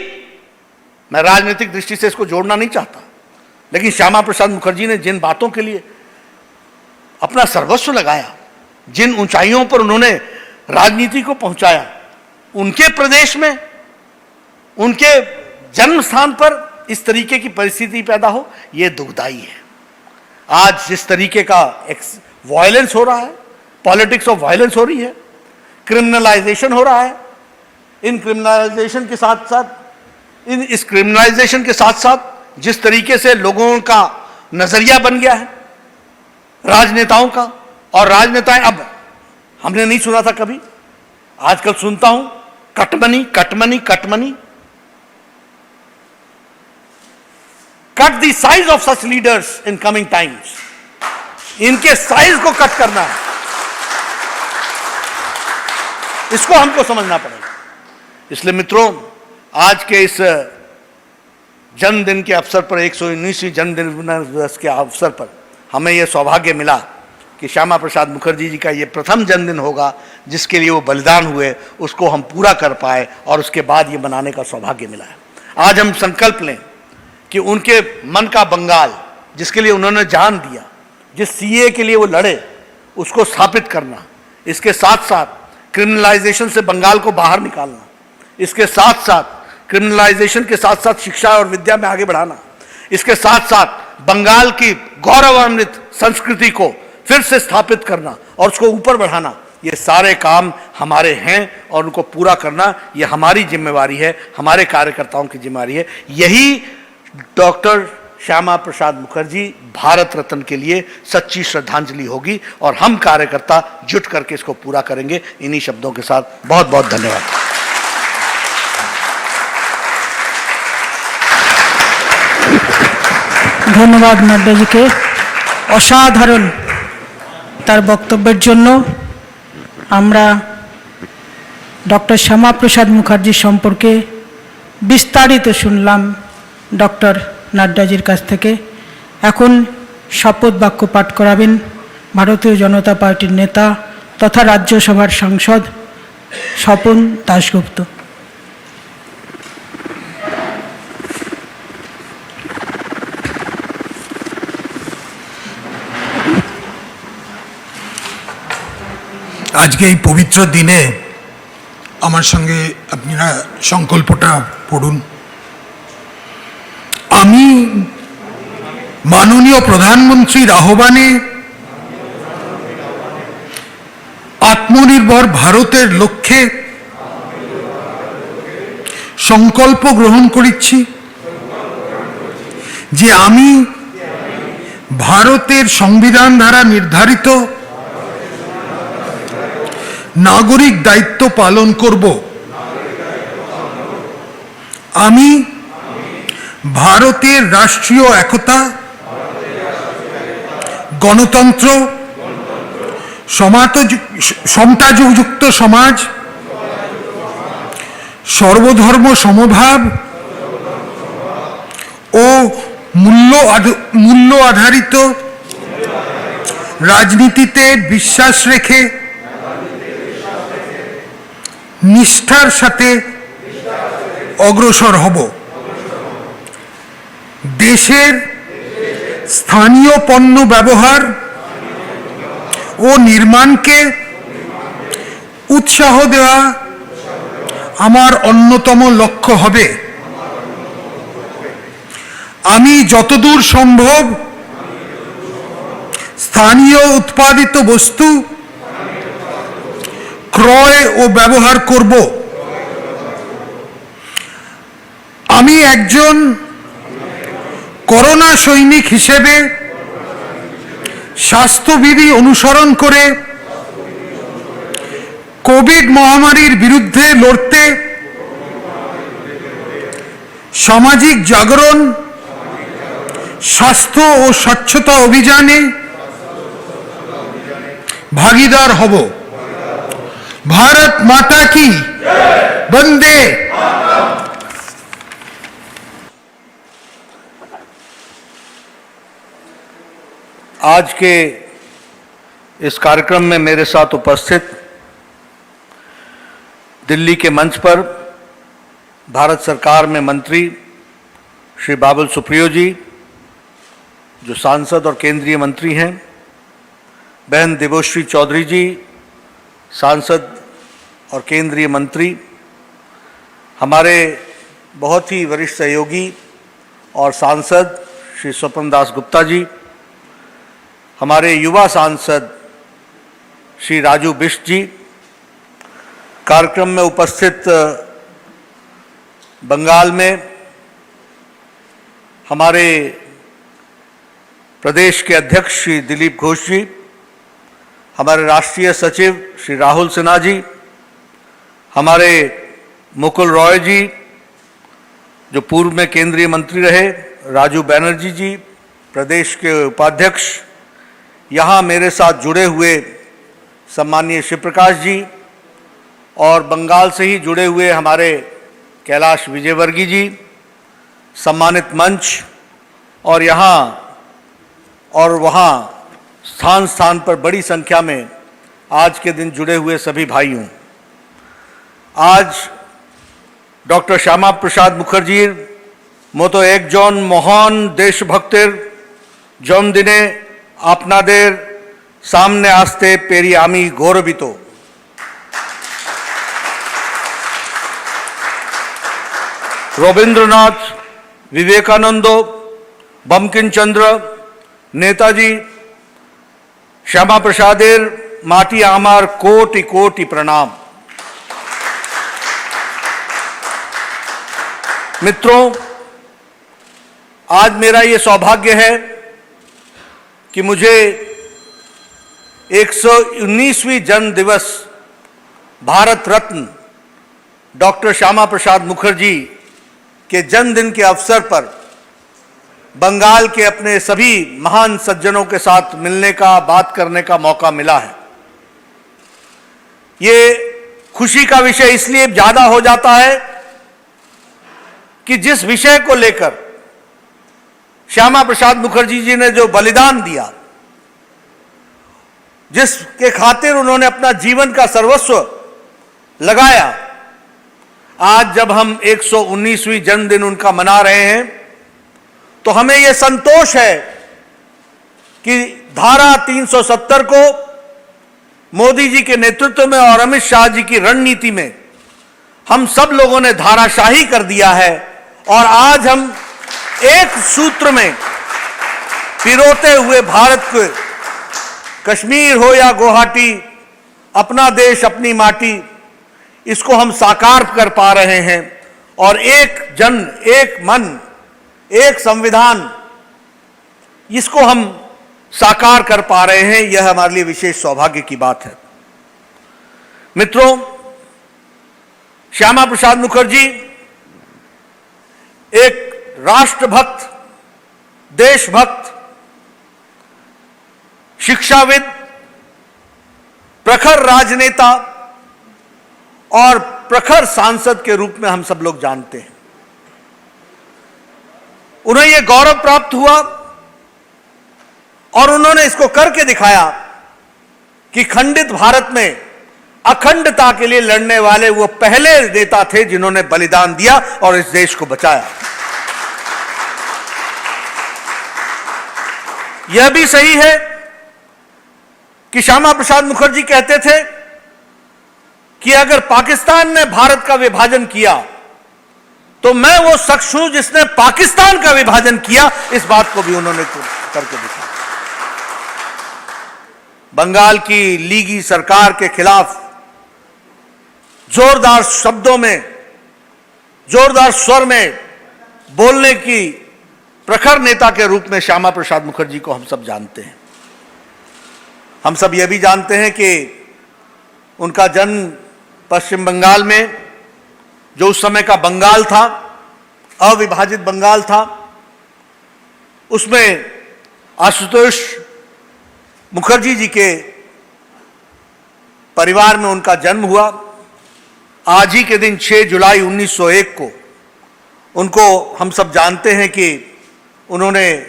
मैं राजनीतिक दृष्टि से इसको जोड़ना नहीं चाहता, लेकिन श्यामा प्रसाद मुखर्जी ने जिन बातों के लिए अपना सर्वस्व लगाया, जिन ऊंचाइयों पर उन्होंने राजनीति को पहुंचाया, उनके प्रदेश में, उनके जन्म स्थान पर इस तरीके की परिस्थिति पैदा हो, यह दुखदाई है। आज जिस तरीके का वायलेंस हो रहा है, पॉलिटिक्स ऑफ वायलेंस हो रही है, क्रिमिनलाइजेशन हो रहा है, इन क्रिमिनलाइजेशन के साथ साथ इस क्रिमिनलाइजेशन के साथ साथ जिस तरीके से लोगों का नजरिया बन गया है राजनेताओं का, और राजनेताएं, अब हमने नहीं सुना था कभी, आजकल सुनता हूं cut money cut money cut money. Cut the size of such leaders in coming times, इनके साइज को कट करना है, इसको हमको समझना पड़ेगा। इसलिए मित्रों, आज के इस जन्मदिन के अवसर पर, 119वीं जन्मदिन दिवस के अवसर पर हमें यह सौभाग्य मिला कि श्यामा प्रसाद मुखर्जी जी का ये प्रथम जन्मदिन होगा जिसके लिए वो बलिदान हुए, उसको हम पूरा कर पाए और उसके बाद ये मनाने का सौभाग्य मिला है। आज हम संकल्प लें कि उनके मन का बंगाल, जिसके लिए उन्होंने जान दिया, जिस सीए के लिए वो लड़े, उसको स्थापित करना, इसके साथ साथ क्रिमिनलाइजेशन से बंगाल को बाहर निकालना, इसके साथ साथ क्रिमिनलाइजेशन के साथ साथ शिक्षा और विद्या में आगे बढ़ाना, इसके साथ साथ बंगाल की गौरवान्वित संस्कृति को फिर से स्थापित करना और उसको ऊपर बढ़ाना, ये सारे काम हमारे हैं और उनको पूरा करना ये हमारी जिम्मेवारी है, हमारे कार्यकर्ताओं की जिम्मेवारी है। यही डॉक्टर श्यामा प्रसाद मुखर्जी भारत रत्न के लिए सच्ची श्रद्धांजलि होगी और हम कार्यकर्ता जुट करके इसको पूरा करेंगे। इन्हीं शब्दों के साथ बहुत बहुत धन्यवाद। ধন্যবাদ নাড্ডাজিকে অসাধারণ তার বক্তব্যের জন্য। আমরা ডক্টর শ্যামা প্রসাদ মুখার্জি সম্পর্কে বিস্তারিত শুনলাম ডক্টর নাড্ডাজির কাছ থেকে। এখন শপথ বাক্য পাঠ করাবেন ভারতীয় জনতা পার্টির নেতা তথা রাজ্যসভার সাংসদ স্বপন দাশগুপ্ত। আজকে এই পবিত্র দিনে আমার সঙ্গে আপনারা সংকল্পটা পড়ুন। আমি মাননীয় প্রধানমন্ত্রীর আহ্বানে আত্মনির্ভর ভারতের লক্ষ্যে সংকল্প গ্রহণ করিছি যে আমি ভারতের সংবিধান দ্বারা নির্ধারিত নাগরিক দায়িত্ব পালন করব। আমি ভারতের রাষ্ট্রীয় একতা, গণতন্ত্র, সমতাযুক্ত সমাজ, সর্বধর্ম সমভাব ও মূল্য আধারিত রাজনীতিতে বিশ্বাস রেখে নিষ্ঠার সাথে অগ্রসর হব। দেশের স্থানীয় পণ্য ব্যবহার ও নির্মাণকে উৎসাহ দেওয়া আমার অন্যতম লক্ষ্য হবে। আমি যতদূর সম্ভব স্থানীয় উৎপাদিত বস্তু ক্রয় ও ব্যবহার করব। আমি একজন করোনা সৈনিক হিসেবে স্বাস্থ্যবিধি অনুসরণ করে কোভিড মহামারীর বিরুদ্ধে লড়তে সামাজিক জাগরণ, স্বাস্থ্য ও স্বচ্ছতা অভিযানে ভাগীদার হব। भारत माता की वंदे। आज के इस कार्यक्रम में मेरे साथ उपस्थित दिल्ली के मंच पर भारत सरकार में मंत्री श्री बाबुल सुप्रियो जी, जो सांसद और केंद्रीय मंत्री हैं, बहन देवश्री चौधरी जी, सांसद और केंद्रीय मंत्री, हमारे बहुत ही वरिष्ठ सहयोगी और सांसद श्री स्वपन दास गुप्ता जी, हमारे युवा सांसद श्री राजू बिष्ट जी, कार्यक्रम में उपस्थित बंगाल में हमारे प्रदेश के अध्यक्ष श्री दिलीप घोष जी, हमारे राष्ट्रीय सचिव श्री राहुल सिन्हा जी, हमारे मुकुल रॉय जी, जो पूर्व में केंद्रीय मंत्री रहे, राजू बैनर्जी जी, प्रदेश के उपाध्यक्ष, यहाँ मेरे साथ जुड़े हुए सम्माननीय शिवप्रकाश जी, और बंगाल से ही जुड़े हुए हमारे कैलाश विजयवर्गीय जी, सम्मानित मंच, और यहाँ और वहाँ स्थान स्थान पर बड़ी संख्या में आज के दिन जुड़े हुए सभी भाइयों। आज डॉक्टर श्यामा प्रसाद मुखर्जीर मतो एकजन महान देशभक्तेर जन्मदिने आपनादेर सामने आसते पेरी आमी गौरवित। रवींद्रनाथ, विवेकानंद, बंकिम चंद्र, नेताजी, श्यामा प्रसादेर माटी आमार कोटि कोटि प्रणाम। मित्रों, आज मेरा ये सौभाग्य है कि मुझे 119वीं जन्म दिवस भारत रत्न डॉक्टर श्यामा प्रसाद मुखर्जी के जन्मदिन के अवसर पर बंगाल के अपने सभी महान सज्जनों के साथ मिलने का, बात करने का मौका मिला है। ये खुशी का विषय इसलिए ज्यादा हो जाता है कि जिस विषय को लेकर श्यामा प्रसाद मुखर्जी जी ने जो बलिदान दिया, जिसके खातिर उन्होंने अपना जीवन का सर्वस्व लगाया, आज जब हम 119वीं जन्मदिन उनका मना रहे हैं तो हमें यह संतोष है कि धारा 370 को मोदी जी के नेतृत्व में और अमित शाह जी की रणनीति में हम सब लोगों ने धाराशाही कर दिया है, और आज हम एक सूत्र में पिरोते हुए भारत को, कश्मीर हो या गुवाहाटी, अपना देश अपनी माटी, इसको हम साकार कर पा रहे हैं। और एक जन, एक मन, एक संविधान इसको हम साकार कर पा रहे हैं, यह हमारे लिए विशेष सौभाग्य की बात है। मित्रों, श्यामा प्रसाद मुखर्जी एक राष्ट्रभक्त, देशभक्त, शिक्षाविद, प्रखर राजनेता और प्रखर सांसद के रूप में हम सब लोग जानते हैं। उन्हें यह गौरव प्राप्त हुआ और उन्होंने इसको करके दिखाया कि खंडित भारत में अखंडता के लिए लड़ने वाले वो पहले नेता थे जिन्होंने बलिदान दिया और इस देश को बचाया। यह भी सही है कि श्यामा प्रसाद मुखर्जी कहते थे कि अगर पाकिस्तान ने भारत का विभाजन किया तो मैं वो शख्स हूं जिसने पाकिस्तान का विभाजन किया। इस बात को भी उन्होंने करके दिखाया। बंगाल की लीगी सरकार के खिलाफ जोरदार शब्दों में, जोरदार स्वर में बोलने की प्रखर नेता के रूप में श्यामा प्रसाद मुखर्जी को हम सब जानते हैं। हम सब यह भी जानते हैं कि उनका जन्म पश्चिम बंगाल में, जो उस समय का बंगाल था, अविभाजित बंगाल था, उसमें आशुतोष मुखर्जी जी के परिवार में उनका जन्म हुआ। आज ही के दिन 6 जुलाई 1901 को उनको हम सब जानते हैं कि उन्होंने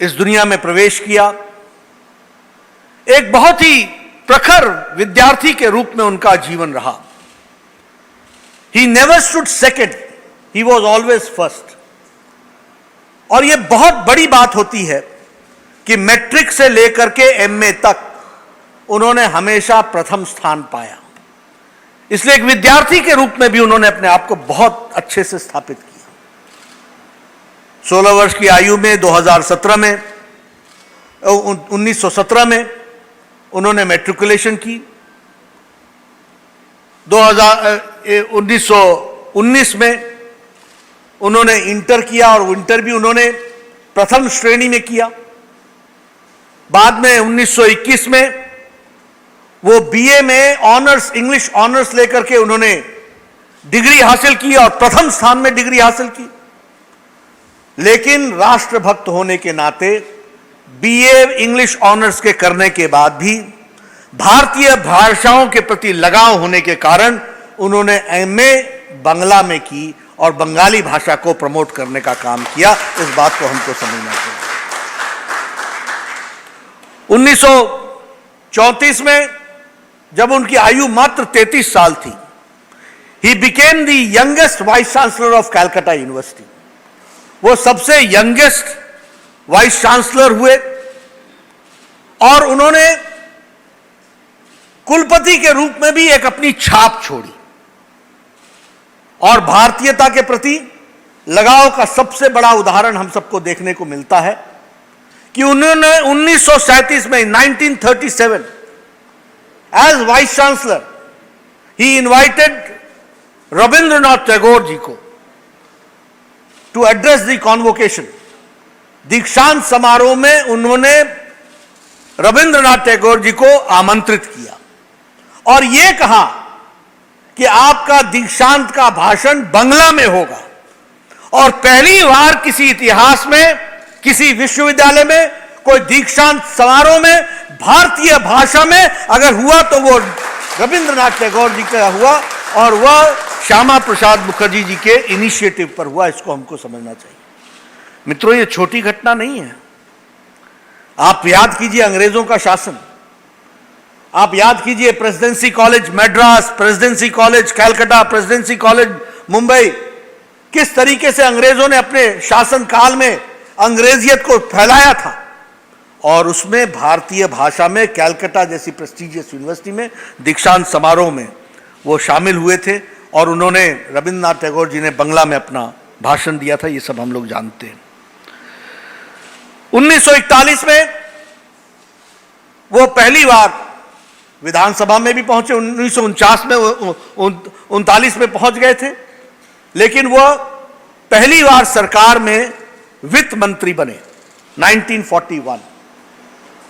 इस दुनिया में प्रवेश किया। एक बहुत ही प्रखर विद्यार्थी के रूप में उनका जीवन रहा। He never stood second, he was always first। और यह बहुत बड़ी बात होती है कि मैट्रिक से लेकर के एमए तक उन्होंने हमेशा प्रथम स्थान पाया। इसलिए एक विद्यार्थी के रूप में भी उन्होंने अपने आप को बहुत अच्छे से स्थापित किया। 16 वर्ष की आयु में 2017 में 1917 में उन्होंने मैट्रिकुलेशन की। 1919 में उन्होंने इंटर किया और इंटर भी उन्होंने प्रथम श्रेणी में किया। बाद में 1921 में वो बीए में ऑनर्स, इंग्लिश ऑनर्स लेकर के उन्होंने डिग्री हासिल की और प्रथम स्थान में डिग्री हासिल की। लेकिन राष्ट्रभक्त होने के नाते बीए इंग्लिश ऑनर्स के करने के बाद भी भारतीय भाषाओं के प्रति लगाव होने के कारण उन्होंने एमए बंगला में की और बंगाली भाषा को प्रमोट करने का काम किया। इस बात को हमको समझना चाहिए। 1934 में जब उनकी आयु मात्र 33 साल थी, he became the youngest vice chancellor of Calcutta university. वो सबसे यंगेस्ट वाइस चांसलर हुए और उन्होंने कुलपति के रूप में भी एक अपनी छाप छोड़ी और भारतीयता के प्रति लगाव का सबसे बड़ा उदाहरण हम सबको देखने को मिलता है कि उन्होंने 1937 में 1937 एज वाइस चांसलर ही इनवाइटेड रविंद्रनाथ टैगोर जी को टू एड्रेस द कॉन्वोकेशन। दीक्षांत समारोह में उन्होंने रविंद्रनाथ टैगोर जी को आमंत्रित किया और यह कहा कि आपका दीक्षांत का भाषण बंगला में होगा। और पहली बार किसी इतिहास में, किसी विश्वविद्यालय में कोई दीक्षांत समारोह में भारतीय भाषा में अगर हुआ तो वो रविंद्रनाथ टैगोर जी का हुआ और वह श्यामा प्रसाद मुखर्जी जी के इनिशिएटिव पर हुआ। इसको हमको समझना चाहिए। मित्रों, ये छोटी घटना नहीं है। आप याद कीजिए अंग्रेजों का शासन, आप याद कीजिए presidency college Madras, presidency college Calcutta, presidency college Mumbai, किस तरीके से अंग्रेजों ने अपने शासन काल में अंग्रेजियत को फैलाया था। और उसमें भारतीय भाषा में कलकत्ता जैसी प्रेस्टिजियस यूनिवर्सिटी में दीक्षांत समारोह में वो शामिल हुए थे और उन्होंने, रविंद्रनाथ टैगोर जी ने बंगला में अपना भाषण दिया था। ये सब हम लोग जानते हैं। 1941 में वो पहली बार विधानसभा में भी पहुंचे। 1949 में 39 में पहुंच गए थे, लेकिन वो पहली बार सरकार में वित्त मंत्री बने 1941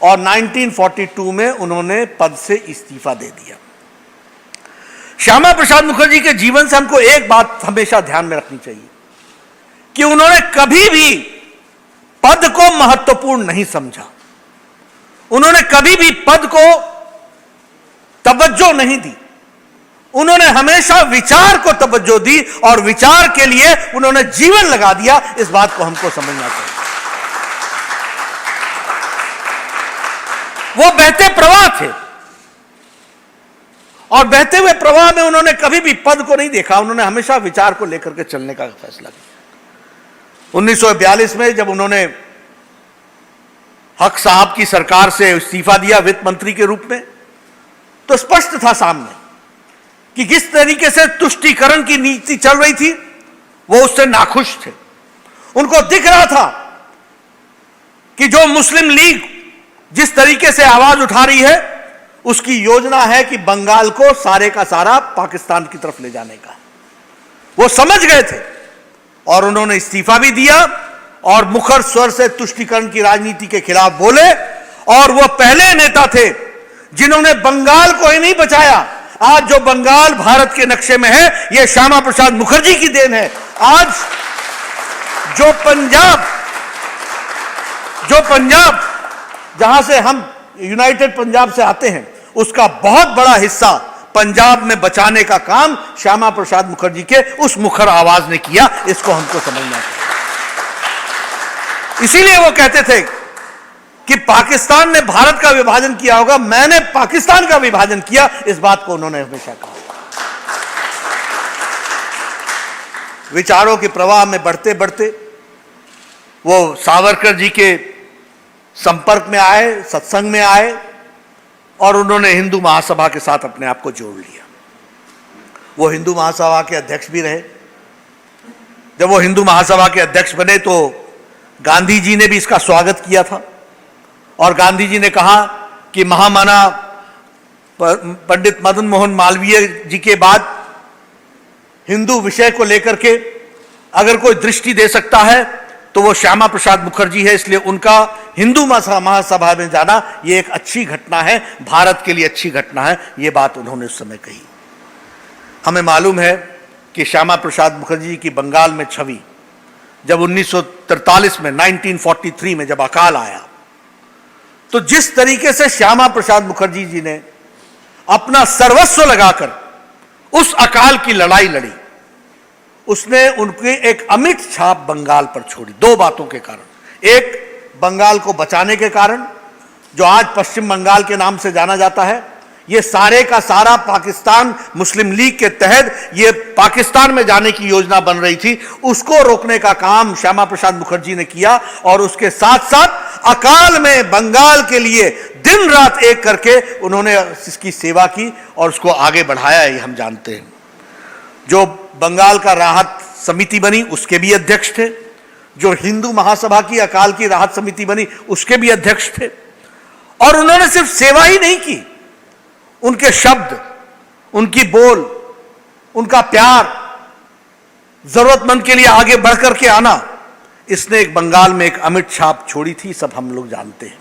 और 1942 में उन्होंने पद से इस्तीफा दे दिया। श्यामा प्रसाद मुखर्जी के जीवन से हमको एक बात हमेशा ध्यान में रखनी चाहिए कि उन्होंने कभी भी पद को महत्वपूर्ण नहीं समझा, उन्होंने कभी भी पद को तवज्जो नहीं दी, उन्होंने हमेशा विचार को तवज्जो दी और विचार के लिए उन्होंने जीवन लगा दिया। इस बात को हमको समझना चाहिए। वो बहते प्रवाह थे और बहते हुए प्रवाह में उन्होंने कभी भी पद को नहीं देखा, उन्होंने हमेशा विचार को लेकर के चलने का फैसला किया। 1942 में जब उन्होंने हक साहब की सरकार से इस्तीफा दिया वित्त मंत्री के रूप में, तो स्पष्ट था सामने कि किस तरीके से तुष्टीकरण की नीति चल रही थी, वो उससे नाखुश थे। उनको दिख रहा था कि जो मुस्लिम लीग जिस तरीके से आवाज उठा रही है, उसकी योजना है कि बंगाल को सारे का सारा पाकिस्तान की तरफ ले जाने का। वो समझ गए थे और उन्होंने इस्तीफा भी दिया और मुखर स्वर से तुष्टीकरण की राजनीति के खिलाफ बोले। और वो पहले नेता थे जिन्होंने बंगाल को ही नहीं बचाया। आज जो बंगाल भारत के नक्शे में है, यह श्यामा प्रसाद मुखर्जी की देन है। आज जो पंजाब जहां से हम यूनाइटेड पंजाब से आते हैं, उसका बहुत बड़ा हिस्सा पंजाब में बचाने का काम श्यामा प्रसाद मुखर्जी के उस मुखर आवाज ने किया। इसको हमको समझना चाहिए। इसीलिए वो कहते थे कि पाकिस्तान ने भारत का विभाजन किया होगा, मैंने पाकिस्तान का विभाजन किया। इस बात को उन्होंने हमेशा कहा। विचारों के प्रवाह में बढ़ते बढ़ते वो सावरकर जी के संपर्क में आए, सत्संग में आए और उन्होंने हिंदू महासभा के साथ अपने आप को जोड़ लिया। वो हिंदू महासभा के अध्यक्ष भी रहे। जब वो हिंदू महासभा के अध्यक्ष बने तो गांधी जी ने भी इसका स्वागत किया था और गांधी जी ने कहा कि महामना पंडित मदन मोहन मालवीय जी के बाद हिंदू विषय को लेकर के अगर कोई दृष्टि दे सकता है तो वो श्यामा प्रसाद मुखर्जी है। इसलिए उनका हिंदू महासभा में जाना ये एक अच्छी घटना है, भारत के लिए अच्छी घटना है। ये बात उन्होंने उस समय कही। हमें मालूम है कि श्यामा प्रसाद मुखर्जी की बंगाल में छवि जब 1943 में 1943 में जब अकाल आया, तो जिस तरीके से श्यामा प्रसाद मुखर्जी जी ने अपना सर्वस्व लगाकर उस अकाल की लड़ाई लड़ी, उसने उनकी एक अमिट छाप बंगाल पर छोड़ी। दो बातों के कारण, एक बंगाल को बचाने के कारण, जो आज पश्चिम बंगाल के नाम से जाना जाता है, ये सारे का सारा पाकिस्तान मुस्लिम लीग के तहत ये पाकिस्तान में जाने की योजना बन रही थी, उसको रोकने का काम श्यामा प्रसाद मुखर्जी ने किया। और उसके साथ साथ अकाल में बंगाल के लिए दिन रात एक करके उन्होंने इसकी सेवा की और उसको आगे बढ़ाया। ये हम जानते हैं। जो बंगाल का राहत समिति बनी उसके भी अध्यक्ष थे, जो हिंदू महासभा की अकाल की राहत समिति बनी उसके भी अध्यक्ष थे। और उन्होंने सिर्फ सेवा ही नहीं की, उनके शब्द, उनकी बोल, उनका प्यार, जरूरतमंद के लिए आगे बढ़कर के आना, इसने एक बंगाल में एक अमिट छाप छोड़ी थी। सब हम लोग जानते हैं।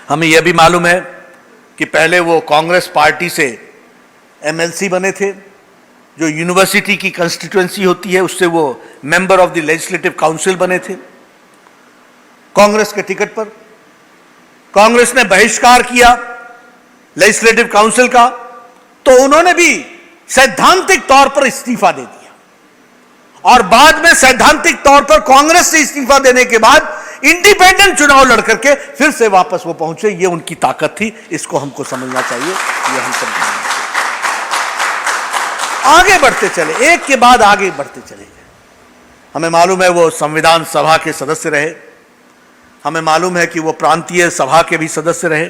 हमें यह भी मालूम है कि पहले वो कांग्रेस पार्टी से एमएलसी बने थे, जो यूनिवर्सिटी की कंस्टिट्यूएंसी होती है उससे वो member of the legislative council बने थे कांग्रेस के टिकट पर। कांग्रेस ने बहिष्कार किया लेजिस्लेटिव काउंसिल का, तो उन्होंने भी सैद्धांतिक तौर पर इस्तीफा दे दिया और बाद में सैद्धांतिक तौर पर कांग्रेस से इस्तीफा देने के बाद इंडिपेंडेंट चुनाव लड़कर के फिर से वापस वो पहुंचे। ये उनकी ताकत थी। इसको हमको समझना चाहिए। ये हम समझना आगे बढ़ते चले, एक के बाद आगे बढ़ते चले गए। हमें मालूम है वो संविधान सभा के सदस्य रहे, हमें मालूम है कि वो प्रांतीय सभा के भी सदस्य रहे।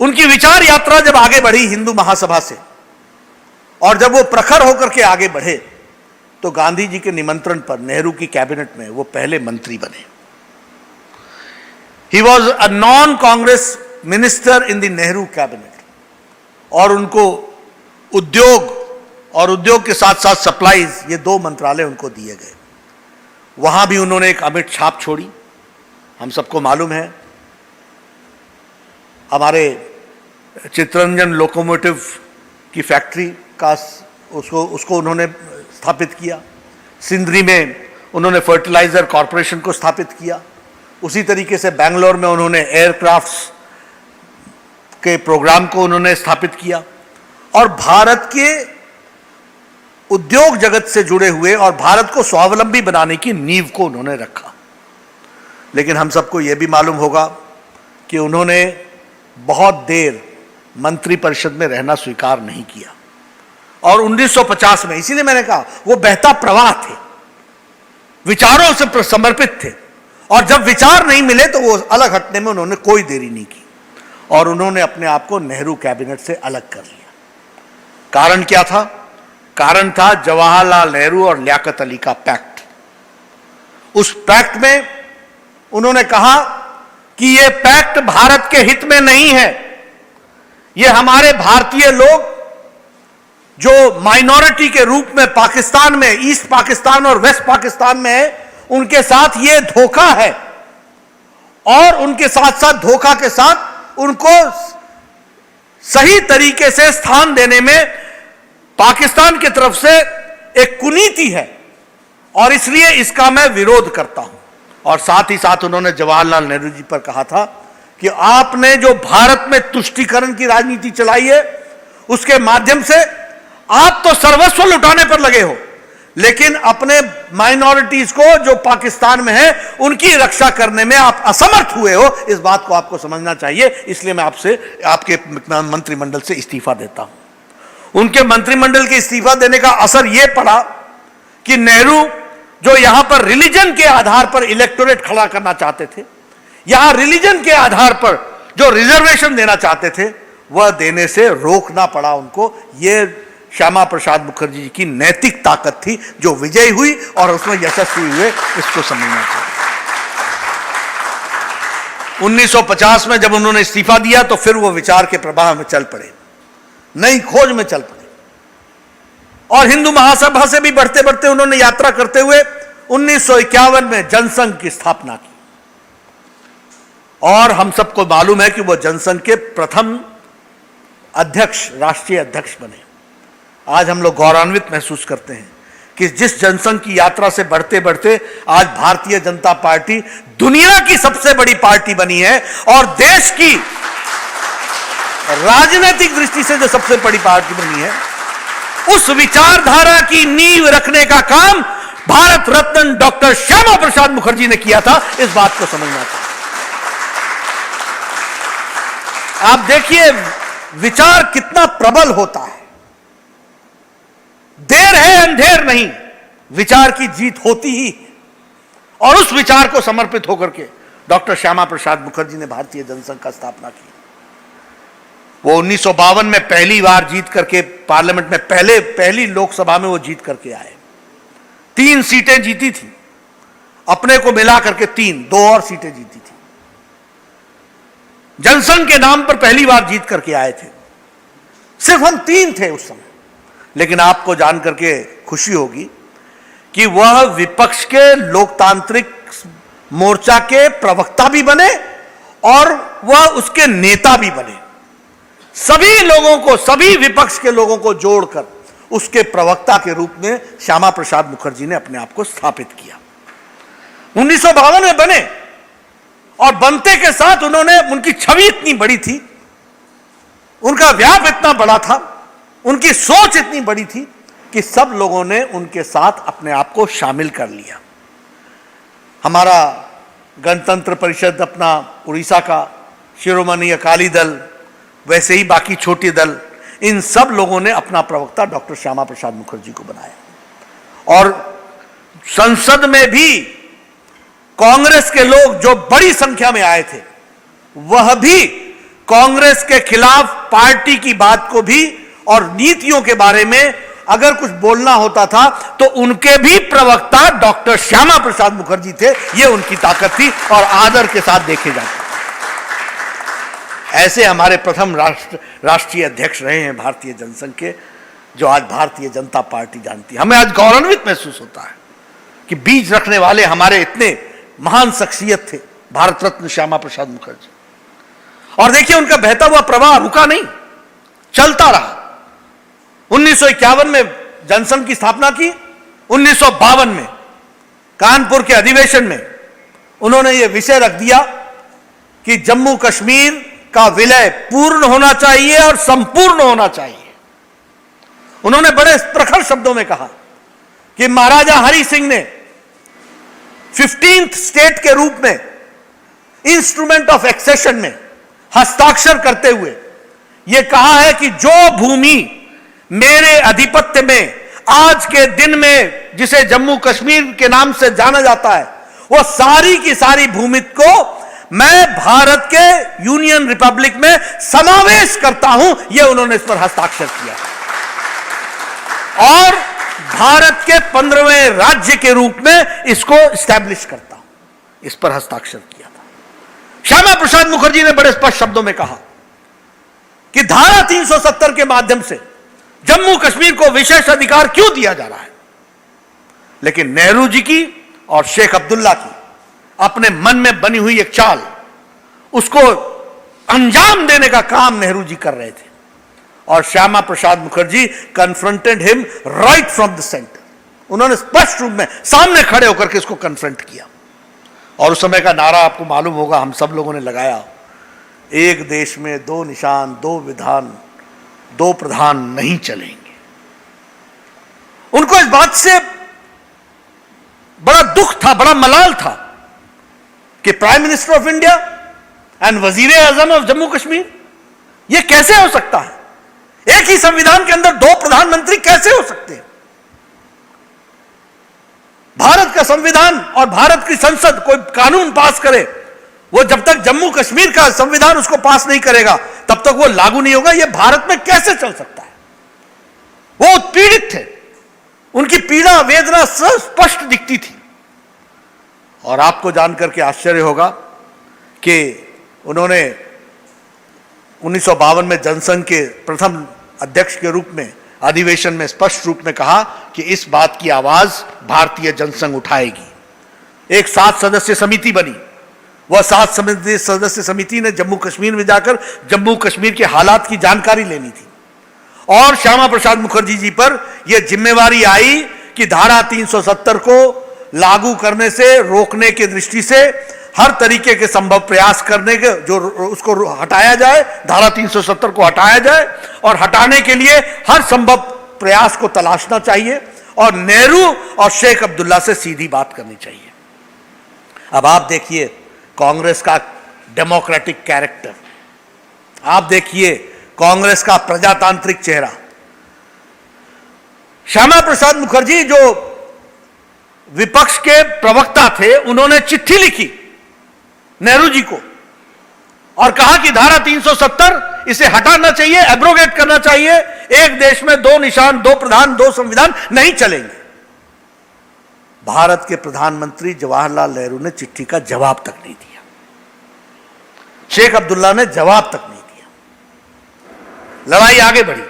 उनकी विचार यात्रा जब आगे बढ़ी हिंदू महासभा से और जब वो प्रखर होकर के आगे बढ़े, तो गांधी जी के निमंत्रण पर नेहरू की कैबिनेट में वो पहले मंत्री बने। He was a non Congress minister in the Nehru cabinet और उनको उद्योग और उद्योग के साथ साथ सप्लाईज, ये 2 मंत्रालय उनको दिए गए। वहां भी उन्होंने एक अमिट छाप छोड़ी। हम सबको मालूम है हमारे चित्तरंजन लोकोमोटिव की फैक्ट्री का उसको उन्होंने स्थापित किया। सिंदरी में उन्होंने फर्टिलाइजर कॉरपोरेशन को स्थापित किया। उसी तरीके से बेंगलोर में उन्होंने एयरक्राफ्ट्स के प्रोग्राम को उन्होंने स्थापित किया और भारत के उद्योग जगत से जुड़े हुए और भारत को स्वावलंबी बनाने की नींव को उन्होंने रखा। लेकिन हम सबको यह भी मालूम होगा कि उन्होंने बहुत देर मंत्रिपरिषद में रहना स्वीकार नहीं किया और 1950 में, इसीलिए मैंने कहा वो बहता प्रवाह थे, विचारों से समर्पित थे और जब विचार नहीं मिले तो वो अलग हटने में उन्होंने कोई देरी नहीं की और उन्होंने अपने आप को नेहरू कैबिनेट से अलग कर लिया। कारण क्या था? कारण था जवाहरलाल नेहरू और लियाकत अली का पैक्ट। उस पैक्ट में उन्होंने कहा कि यह पैक्ट भारत के हित में नहीं है, यह हमारे भारतीय लोग जो माइनॉरिटी के रूप में पाकिस्तान में, ईस्ट पाकिस्तान और वेस्ट पाकिस्तान में है, उनके साथ यह धोखा है और उनके साथ साथ धोखा के साथ उनको सही तरीके से स्थान देने में पाकिस्तान की तरफ से एक कुनीति है और इसलिए इसका मैं विरोध करता हूं। और साथ ही साथ उन्होंने जवाहरलाल नेहरू जी पर कहा था कि आपने जो भारत में तुष्टीकरण की राजनीति चलाई है उसके माध्यम से आप तो सर्वस्व लुटाने पर लगे हो, लेकिन अपने माइनॉरिटीज को जो पाकिस्तान में है उनकी रक्षा करने में आप असमर्थ हुए हो। इस बात को आपको समझना चाहिए। इसलिए मैं आपसे आपके मंत्रिमंडल से इस्तीफा देता हूं। उनके मंत्रिमंडल के इस्तीफा देने का असर यह पड़ा कि नेहरू जो यहां पर रिलीजन के आधार पर इलेक्टोरेट खड़ा करना चाहते थे, यहां रिलीजन के आधार पर जो रिजर्वेशन देना चाहते थे, वह देने से रोकना पड़ा उनको। यह श्यामा प्रसाद मुखर्जी जी की नैतिक ताकत थी जो विजयी हुई और उसमें यशस्वी हुए, इसको समझना चाहिए। 1950 में जब उन्होंने इस्तीफा दिया तो फिर वो विचार के प्रवाह में चल पड़े, नई खोज में चल पड़े और हिंदू महासभा से भी बढ़ते बढ़ते उन्होंने यात्रा करते हुए 1951 में जनसंघ की स्थापना की और हम सबको मालूम है कि वो जनसंघ के प्रथम अध्यक्ष, राष्ट्रीय अध्यक्ष बने। आज हम लोग गौरवान्वित महसूस करते हैं कि जिस जनसंघ की यात्रा से बढ़ते बढ़ते आज भारतीय जनता पार्टी दुनिया की सबसे बड़ी पार्टी बनी है और देश की राजनीतिक दृष्टि से जो सबसे बड़ी पार्टी बनी है, उस विचारधारा की नींव रखने का काम भारत रत्न डॉक्टर श्यामा प्रसाद मुखर्जी ने किया था। इस बात को समझना चाहिए। आप देखिए विचार कितना प्रबल होता है। देर है अंधेर नहीं, विचार की जीत होती ही। और उस विचार को समर्पित होकर के डॉक्टर श्यामा प्रसाद मुखर्जी ने भारतीय जनसंघ का स्थापना की। वो 1952 में पहली बार जीत करके पार्लियामेंट में पहली लोकसभा में वो जीत करके आए। 3 सीटें जीती थी, अपने को मिला करके 2 और सीटें जीती थी। जनसंघ के नाम पर पहली बार जीत करके आए थे। सिर्फ हम 3 थे उस समय। लेकिन आपको जान करके खुशी होगी कि वह विपक्ष के लोकतांत्रिक मोर्चा के प्रवक्ता भी बने और वह उसके नेता भी बने। सभी लोगों को, सभी विपक्ष के लोगों को जोड़कर उसके प्रवक्ता के रूप में श्यामा प्रसाद मुखर्जी ने अपने आप को स्थापित किया। 1952 में बने और बनते के साथ उन्होंने, उनकी छवि इतनी बड़ी थी, उनका व्याप इतना बड़ा था, उनकी सोच इतनी बड़ी थी कि सब लोगों ने उनके साथ अपने आप को शामिल कर लिया। हमारा गणतंत्र परिषद, अपना उड़ीसा का शिरोमणि अकाली दल, वैसे ही बाकी छोटे दल, इन सब लोगों ने अपना प्रवक्ता डॉक्टर श्यामा प्रसाद मुखर्जी को बनाया। और संसद में भी कांग्रेस के लोग जो बड़ी संख्या में आए थे, वह भी कांग्रेस के खिलाफ पार्टी की बात को भी और नीतियों के बारे में अगर कुछ बोलना होता था तो उनके भी प्रवक्ता डॉक्टर श्यामा प्रसाद मुखर्जी थे। यह उनकी ताकत थी और आदर के साथ देखे जाते। ऐसे हमारे प्रथम राष्ट्रीय अध्यक्ष रहे हैं भारतीय जनसंघ के जो आज भारतीय जनता पार्टी जानती है। हमें आज गौरवान्वित महसूस होता है कि बीज रखने वाले हमारे इतने महान शख्सियत थे, भारत रत्न श्यामा प्रसाद मुखर्जी। और देखिए उनका बहता हुआ प्रवाह रुका नहीं, चलता रहा। 1951 में जनसंघ की स्थापना की, 1952 में कानपुर के अधिवेशन में उन्होंने यह विषय रख दिया कि जम्मू कश्मीर का विलय पूर्ण होना चाहिए और संपूर्ण होना चाहिए। उन्होंने बड़े प्रखर शब्दों में कहा कि महाराजा हरि सिंह ने 15th स्टेट के रूप में इंस्ट्रूमेंट ऑफ एक्सेशन में हस्ताक्षर करते हुए यह कहा है कि जो भूमि मेरे आधिपत्य में आज के दिन में जिसे जम्मू कश्मीर के नाम से जाना जाता है, वो सारी की सारी भूमि को मैं भारत के यूनियन रिपब्लिक में समावेश करता हूं। यह उन्होंने इस पर हस्ताक्षर किया और भारत के 15वें राज्य के रूप में इसको स्टैब्लिश करता हूं, इस पर हस्ताक्षर किया था। श्यामा प्रसाद मुखर्जी ने बड़े स्पष्ट शब्दों में कहा कि धारा 370 के माध्यम से जम्मू कश्मीर को विशेष अधिकार क्यों दिया जा रहा है। लेकिन नेहरू जी की और शेख अब्दुल्ला की अपने मन में बनी हुई एक चाल, उसको अंजाम देने का काम नेहरू जी कर रहे थे और Shyama Prasad Mukherjee confronted him right from the centre. उन्होंने स्पष्ट रूप में सामने खड़े होकर के इसको कन्फ्रंट किया और उस समय का नारा आपको मालूम होगा, हम सब लोगों ने लगाया, एक देश में दो निशान, दो विधान, दो प्रधान नहीं चलेंगे। उनको इस बात से बड़ा दुख था, बड़ा मलाल था कि prime minister of India and वजीर आजम ऑफ जम्मू कश्मीर, यह कैसे हो सकता है? एक ही संविधान के अंदर दो प्रधानमंत्री कैसे हो सकते हैं? भारत का संविधान और भारत की संसद कोई कानून पास करे, वो जब तक जम्मू कश्मीर का संविधान उसको पास नहीं करेगा तब तक वो लागू नहीं होगा। यह भारत में कैसे चल सकता है? वो उत्पीड़ित थे, उनकी पीड़ा वेदना स्पष्ट दिखती थी। और आपको जानकर के आश्चर्य होगा कि उन्होंने 1952 में जनसंघ के प्रथम अध्यक्ष के रूप में अधिवेशन में स्पष्ट रूप में कहा कि इस बात की आवाज भारतीय जनसंघ उठाएगी। एक 7 सदस्य समिति बनी, वह 7 सदस्य समिति ने जम्मू कश्मीर में जाकर जम्मू कश्मीर के हालात की जानकारी लेनी थी और श्यामा प्रसाद मुखर्जी जी पर यह जिम्मेवारी आई कि धारा 370 को लागू करने से रोकने की दृष्टि से हर तरीके के संभव प्रयास करने के, जो उसको हटाया जाए, धारा 370 को हटाया जाए और हटाने के लिए हर संभव प्रयास को तलाशना चाहिए और नेहरू और शेख अब्दुल्ला से सीधी बात करनी चाहिए। अब आप देखिए कांग्रेस का डेमोक्रेटिक कैरेक्टर, आप देखिए कांग्रेस का प्रजातांत्रिक चेहरा। श्यामा प्रसाद मुखर्जी जो विपक्ष के प्रवक्ता थे, उन्होंने चिट्ठी लिखी नेहरू जी को और कहा कि धारा 370 इसे हटाना चाहिए, एब्रोगेट करना चाहिए, एक देश में दो निशान, दो प्रधान, दो संविधान नहीं चलेंगे। भारत के प्रधानमंत्री जवाहरलाल नेहरू ने चिट्ठी का जवाब तक नहीं दिया, शेख अब्दुल्ला ने जवाब तक नहीं दिया। लड़ाई आगे बढ़ी,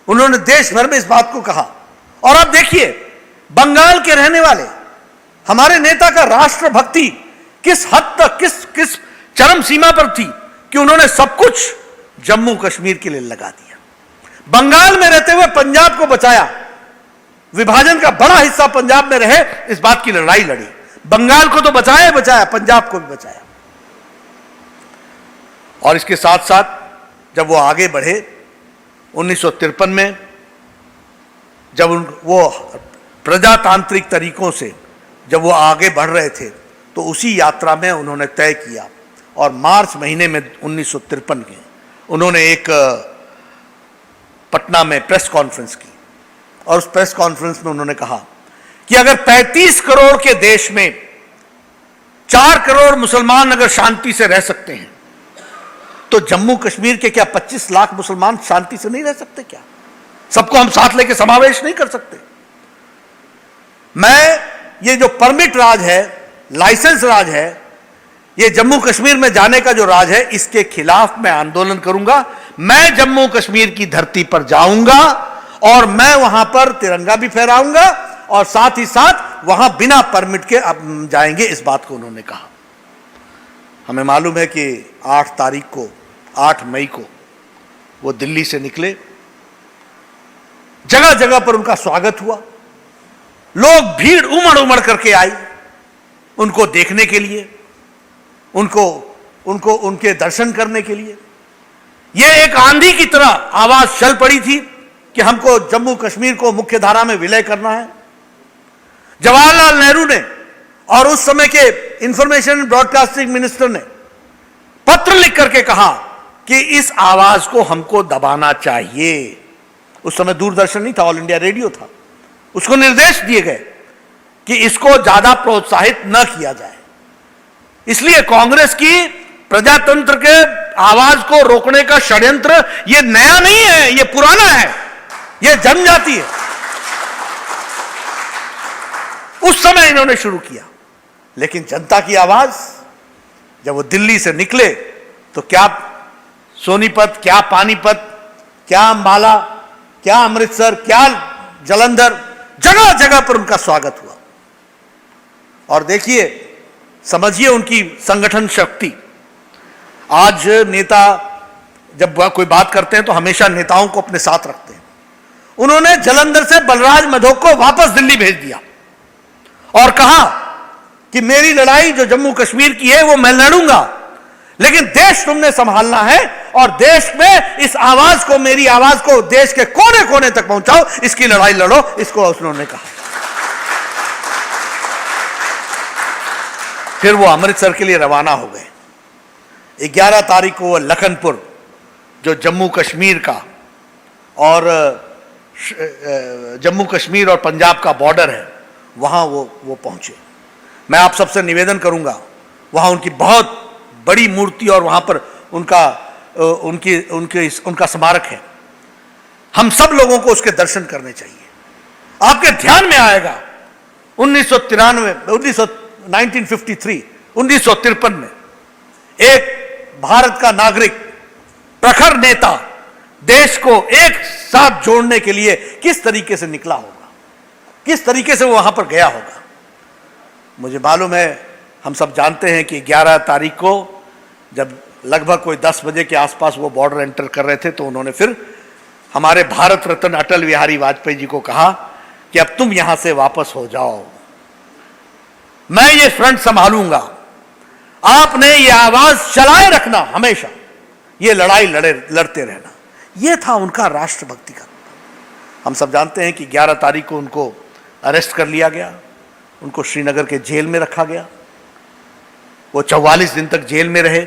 उन्होंने देश भर में इस बात को कहा। और अब देखिए बंगाल के रहने वाले हमारे नेता का राष्ट्रभक्ति किस हद तक, किस चरम सीमा पर थी कि उन्होंने सब कुछ जम्मू कश्मीर के लिए लगा दिया। बंगाल में रहते हुए पंजाब को बचाया, विभाजन का बड़ा हिस्सा पंजाब में रहे, इस बात की लड़ाई लड़ी। बंगाल को तो बचाया बचाया, पंजाब को भी बचाया। और इसके साथ साथ जब वो आगे बढ़े 1953 में, जब वो प्रजातांत्रिक तरीकों से जब वो आगे बढ़ रहे थे, तो उसी यात्रा में उन्होंने तय किया और मार्च महीने में 1953 के उन्होंने एक पटना में प्रेस कॉन्फ्रेंस की और उस प्रेस कॉन्फ्रेंस में उन्होंने कहा कि अगर 35 करोड़ के देश में 4 करोड़ मुसलमान अगर शांति से रह सकते हैं, तो जम्मू कश्मीर के क्या 25 लाख मुसलमान शांति से नहीं रह सकते क्या? सबको हम साथ लेके समावेश नहीं कर सकते? मैं ये जो परमिट राज है, लाइसेंस राज है, ये जम्मू कश्मीर में जाने का जो राज है, इसके खिलाफ मैं आंदोलन करूंगा। मैं जम्मू कश्मीर की धरती पर जाऊंगा और मैं वहां पर तिरंगा भी फहराऊंगा और साथ ही साथ वहां बिना परमिट के अब जाएंगे, इस बात को उन्होंने कहा। हमें मालूम है कि 8 मई को वो दिल्ली से निकले, जगह जगह पर उनका स्वागत हुआ, लोग भीड़ उमड़ उमड़ करके आई उनको देखने के लिए, उनको उनके दर्शन करने के लिए। यह एक आंधी की तरह आवाज चल पड़ी थी कि हमको जम्मू कश्मीर को मुख्य धारा में विलय करना है। जवाहरलाल नेहरू ने और उस समय के इंफॉर्मेशन एंड ब्रॉडकास्टिंग मिनिस्टर ने पत्र लिख करके कहा कि इस आवाज को हमको दबाना चाहिए। उस समय दूरदर्शन नहीं था, ऑल इंडिया रेडियो था। उसको निर्देश दिए गए कि इसको ज्यादा प्रोत्साहित न किया जाए। इसलिए कांग्रेस की प्रजातंत्र के आवाज को रोकने का षड्यंत्र यह नया नहीं है, यह पुराना है, यह जन्म जाती है। उस समय इन्होंने शुरू किया, लेकिन जनता की आवाज जब वो दिल्ली से निकले तो क्या सोनीपत, क्या पानीपत, क्या अंबाला, क्या अमृतसर, क्या जलंधर, जगह जगह पर उनका स्वागत हुआ। और देखिए, समझिए उनकी संगठन शक्ति। आज नेता जब कोई बात करते हैं तो हमेशा नेताओं को अपने साथ रखते हैं। उन्होंने जलंधर से बलराज मधोक को वापस दिल्ली भेज दिया और कहा कि मेरी लड़ाई जो जम्मू कश्मीर की है वो मैं लड़ूंगा, लेकिन देश तुमने संभालना है और देश में इस आवाज को, मेरी आवाज को देश के कोने कोने तक पहुंचाओ, इसकी लड़ाई लड़ो, इसको उन्होंने कहा। फिर वो अमृतसर के लिए रवाना हो गए। 11 तारीख को वो लखनपुर, जो जम्मू कश्मीर का और जम्मू कश्मीर और पंजाब का बॉर्डर है, वहां वो पहुंचे। मैं आप सबसे निवेदन करूंगा, वहां उनकी बहुत बड़ी मूर्ति और वहां पर उनका स्मारक है। हम सब लोगों को उसके दर्शन करने चाहिए। आपके ध्यान में आएगा 1953 में एक भारत का नागरिक, प्रखर नेता, देश को एक साथ जोड़ने के लिए किस तरीके से निकला होगा, किस तरीके से वो वहां पर गया होगा। मुझे मालूम है, हम सब जानते हैं कि 11 तारीख को जब लगभग कोई 10 बजे के आसपास वो बॉर्डर एंटर कर रहे थे तो उन्होंने फिर हमारे भारत रत्न अटल बिहारी वाजपेयी जी को कहा कि अब तुम यहां से वापस हो जाओ, मैं ये फ्रंट संभालूंगा, आपने ये आवाज चलाए रखना, हमेशा ये लड़ाई लड़ते रहना। ये था उनका राष्ट्रभक्ति का। हम सब जानते हैं कि 11 तारीख को उनको अरेस्ट कर लिया गया, उनको श्रीनगर के जेल में रखा गया। वो 44 दिन तक जेल में रहे।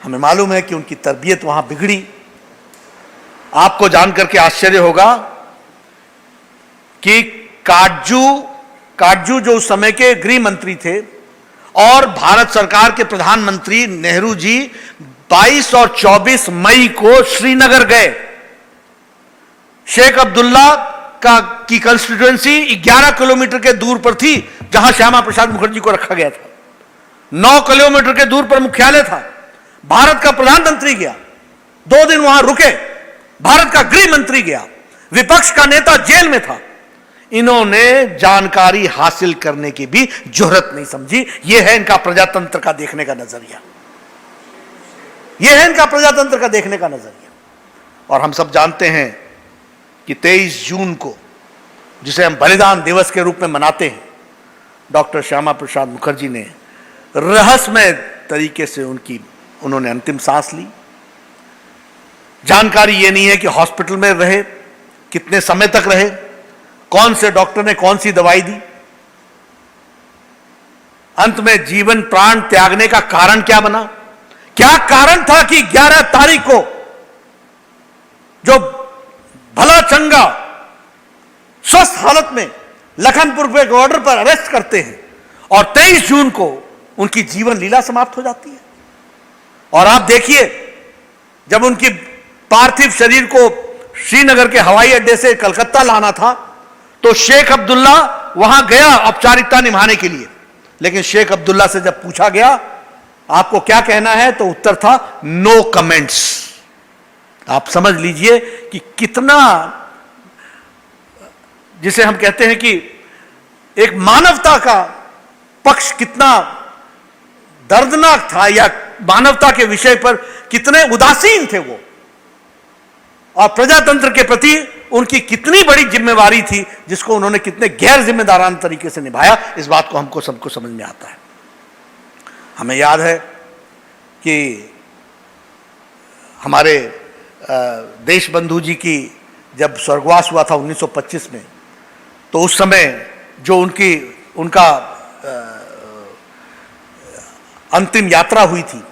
हमें मालूम है कि उनकी तरबियत वहां बिगड़ी। आपको जानकर के आश्चर्य होगा कि काटजू जो उस समय के गृह मंत्री थे और भारत सरकार के प्रधानमंत्री नेहरू जी 22 और 24 मई को श्रीनगर गए। शेख अब्दुल्ला की कंस्टिट्यूएंसी 11 किलोमीटर के दूर पर थी, जहां श्यामा प्रसाद मुखर्जी को रखा गया था। 9 किलोमीटर के दूर पर मुख्यालय था। भारत का प्रधानमंत्री गया, 2 दिन वहां रुके, भारत का गृह मंत्री गया, विपक्ष का नेता जेल में था। इन्होंने जानकारी हासिल करने की भी जुर्रत नहीं समझी। यह है इनका प्रजातंत्र का देखने का नजरिया, यह है इनका प्रजातंत्र का देखने का नजरिया। और हम सब जानते हैं कि 23 जून को, जिसे हम बलिदान दिवस के रूप में मनाते हैं, डॉक्टर श्यामा प्रसाद मुखर्जी ने रहस्यमय तरीके से उन्होंने अंतिम सांस ली। जानकारी यह नहीं है कि हॉस्पिटल में रहे, कितने समय तक रहे, कौन से डॉक्टर ने कौन सी दवाई दी, अंत में जीवन प्राण त्यागने का कारण क्या बना। क्या कारण था कि 11 तारीख को जो भला चंगा स्वस्थ हालत में लखनपुर के बॉर्डर पर अरेस्ट करते हैं और 23 जून को उनकी जीवन लीला समाप्त हो जाती है। और आप देखिए, जब उनकी पार्थिव शरीर को श्रीनगर के हवाई अड्डे से कलकत्ता लाना था तो शेख अब्दुल्ला वहां गया औपचारिकता निभाने के लिए, लेकिन शेख अब्दुल्ला से जब पूछा गया आपको क्या कहना है, तो उत्तर था नो कमेंट्स, आप समझ लीजिए कि कितना, जिसे हम कहते हैं कि एक मानवता का पक्ष कितना दर्दनाक था, या मानवता के विषय पर कितने उदासीन थे वो, और प्रजातंत्र के प्रति उनकी कितनी बड़ी जिम्मेवारी थी, जिसको उन्होंने कितने गैर जिम्मेदाराना तरीके से निभाया, इस बात को हमको सबको समझ में आता है। हमें याद है कि हमारे देश बंधु जी की जब स्वर्गवास हुआ था 1925 में, तो उस समय जो उनका अंतिम यात्रा हुई थी,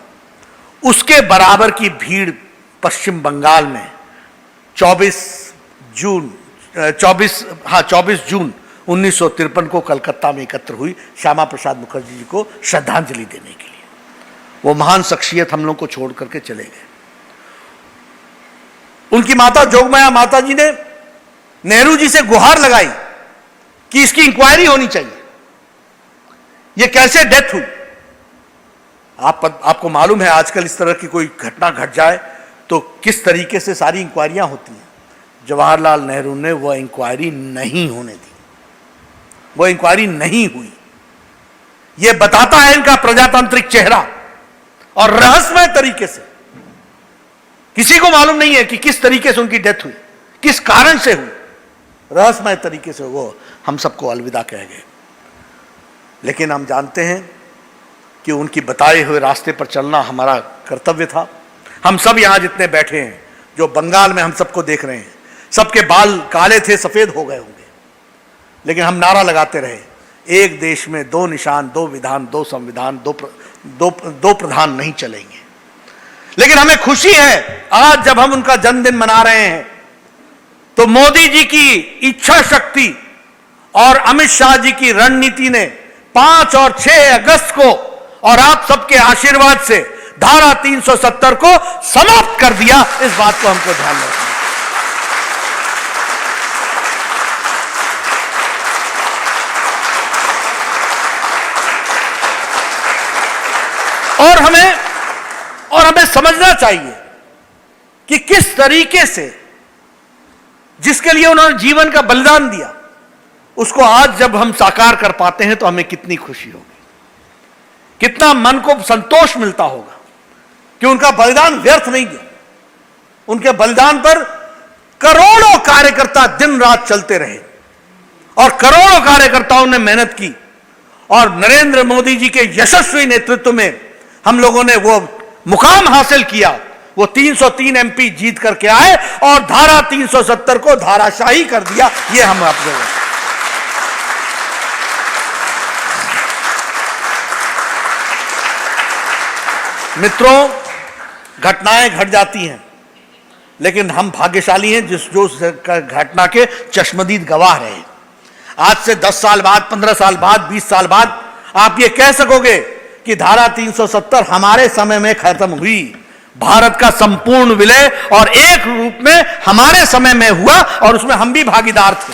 उसके बराबर की भीड़ पश्चिम बंगाल में 24 जून 1953 को कलकत्ता में एकत्र हुई श्यामा प्रसाद मुखर्जी जी को श्रद्धांजलि देने के लिए। वो महान शख्सियत हम लोग को छोड़ करके चले गए। उनकी माता जोगमाया माता जी ने नेहरू जी से गुहार लगाई कि इसकी इंक्वायरी होनी चाहिए, ये कैसे डेथ हुई। आपको मालूम है आजकल इस तरह की कोई घटना घट जाए तो किस तरीके से सारी इंक्वायरियां होती हैं। जवाहरलाल नेहरू ने वह इंक्वायरी नहीं होने दी, वह इंक्वायरी नहीं हुई। यह बताता है इनका प्रजातांत्रिक चेहरा, और रहस्यमय तरीके से किसी को मालूम नहीं है कि किस तरीके से उनकी डेथ हुई, किस कारण से हुई। रहस्यमय तरीके से वो हम सबको अलविदा कह गए। लेकिन हम जानते हैं कि उनकी बताए हुए रास्ते पर चलना हमारा कर्तव्य था। हम सब यहां जितने बैठे हैं, जो बंगाल में हम सबको देख रहे हैं, सबके बाल काले थे, सफेद हो गए होंगे, लेकिन हम नारा लगाते रहे, एक देश में दो निशान, दो विधान, दो संविधान, दो प्रधान नहीं चलेंगे। लेकिन हमें खुशी है आज जब हम उनका जन्मदिन मना रहे हैं, तो मोदी जी की इच्छा शक्ति और अमित शाह जी की रणनीति ने 5 और 6 अगस्त को और आप सबके आशीर्वाद से धारा 370 को समाप्त कर दिया। इस बात को हमको ध्यान रखना है। और हमें समझना चाहिए कि किस तरीके से, जिसके लिए उन्होंने जीवन का बलिदान दिया, उसको आज जब हम साकार कर पाते हैं तो हमें कितनी खुशी होगी, कितना मन को संतोष मिलता होगा कि उनका बलिदान व्यर्थ नहीं गया। उनके बलिदान पर करोड़ों कार्यकर्ता दिन रात चलते रहे और करोड़ों कार्यकर्ताओं ने मेहनत की, और नरेंद्र मोदी जी के यशस्वी नेतृत्व में हम लोगों ने वो मुकाम हासिल किया। वो 303 एमपी जीत करके आए और धारा 370 को धाराशाही कर दिया। ये हम आप लोगों ने, मित्रों, घटनाएं घट जाती हैं, लेकिन हम भाग्यशाली हैं जो घटना के चश्मदीद गवाह रहे। आज से 10 साल बाद, 15 साल बाद, 20 साल बाद आप ये कह सकोगे कि धारा 370 हमारे समय में खत्म हुई। भारत का संपूर्ण विलय और एक रूप में हमारे समय में हुआ, और उसमें हम भी भागीदार थे।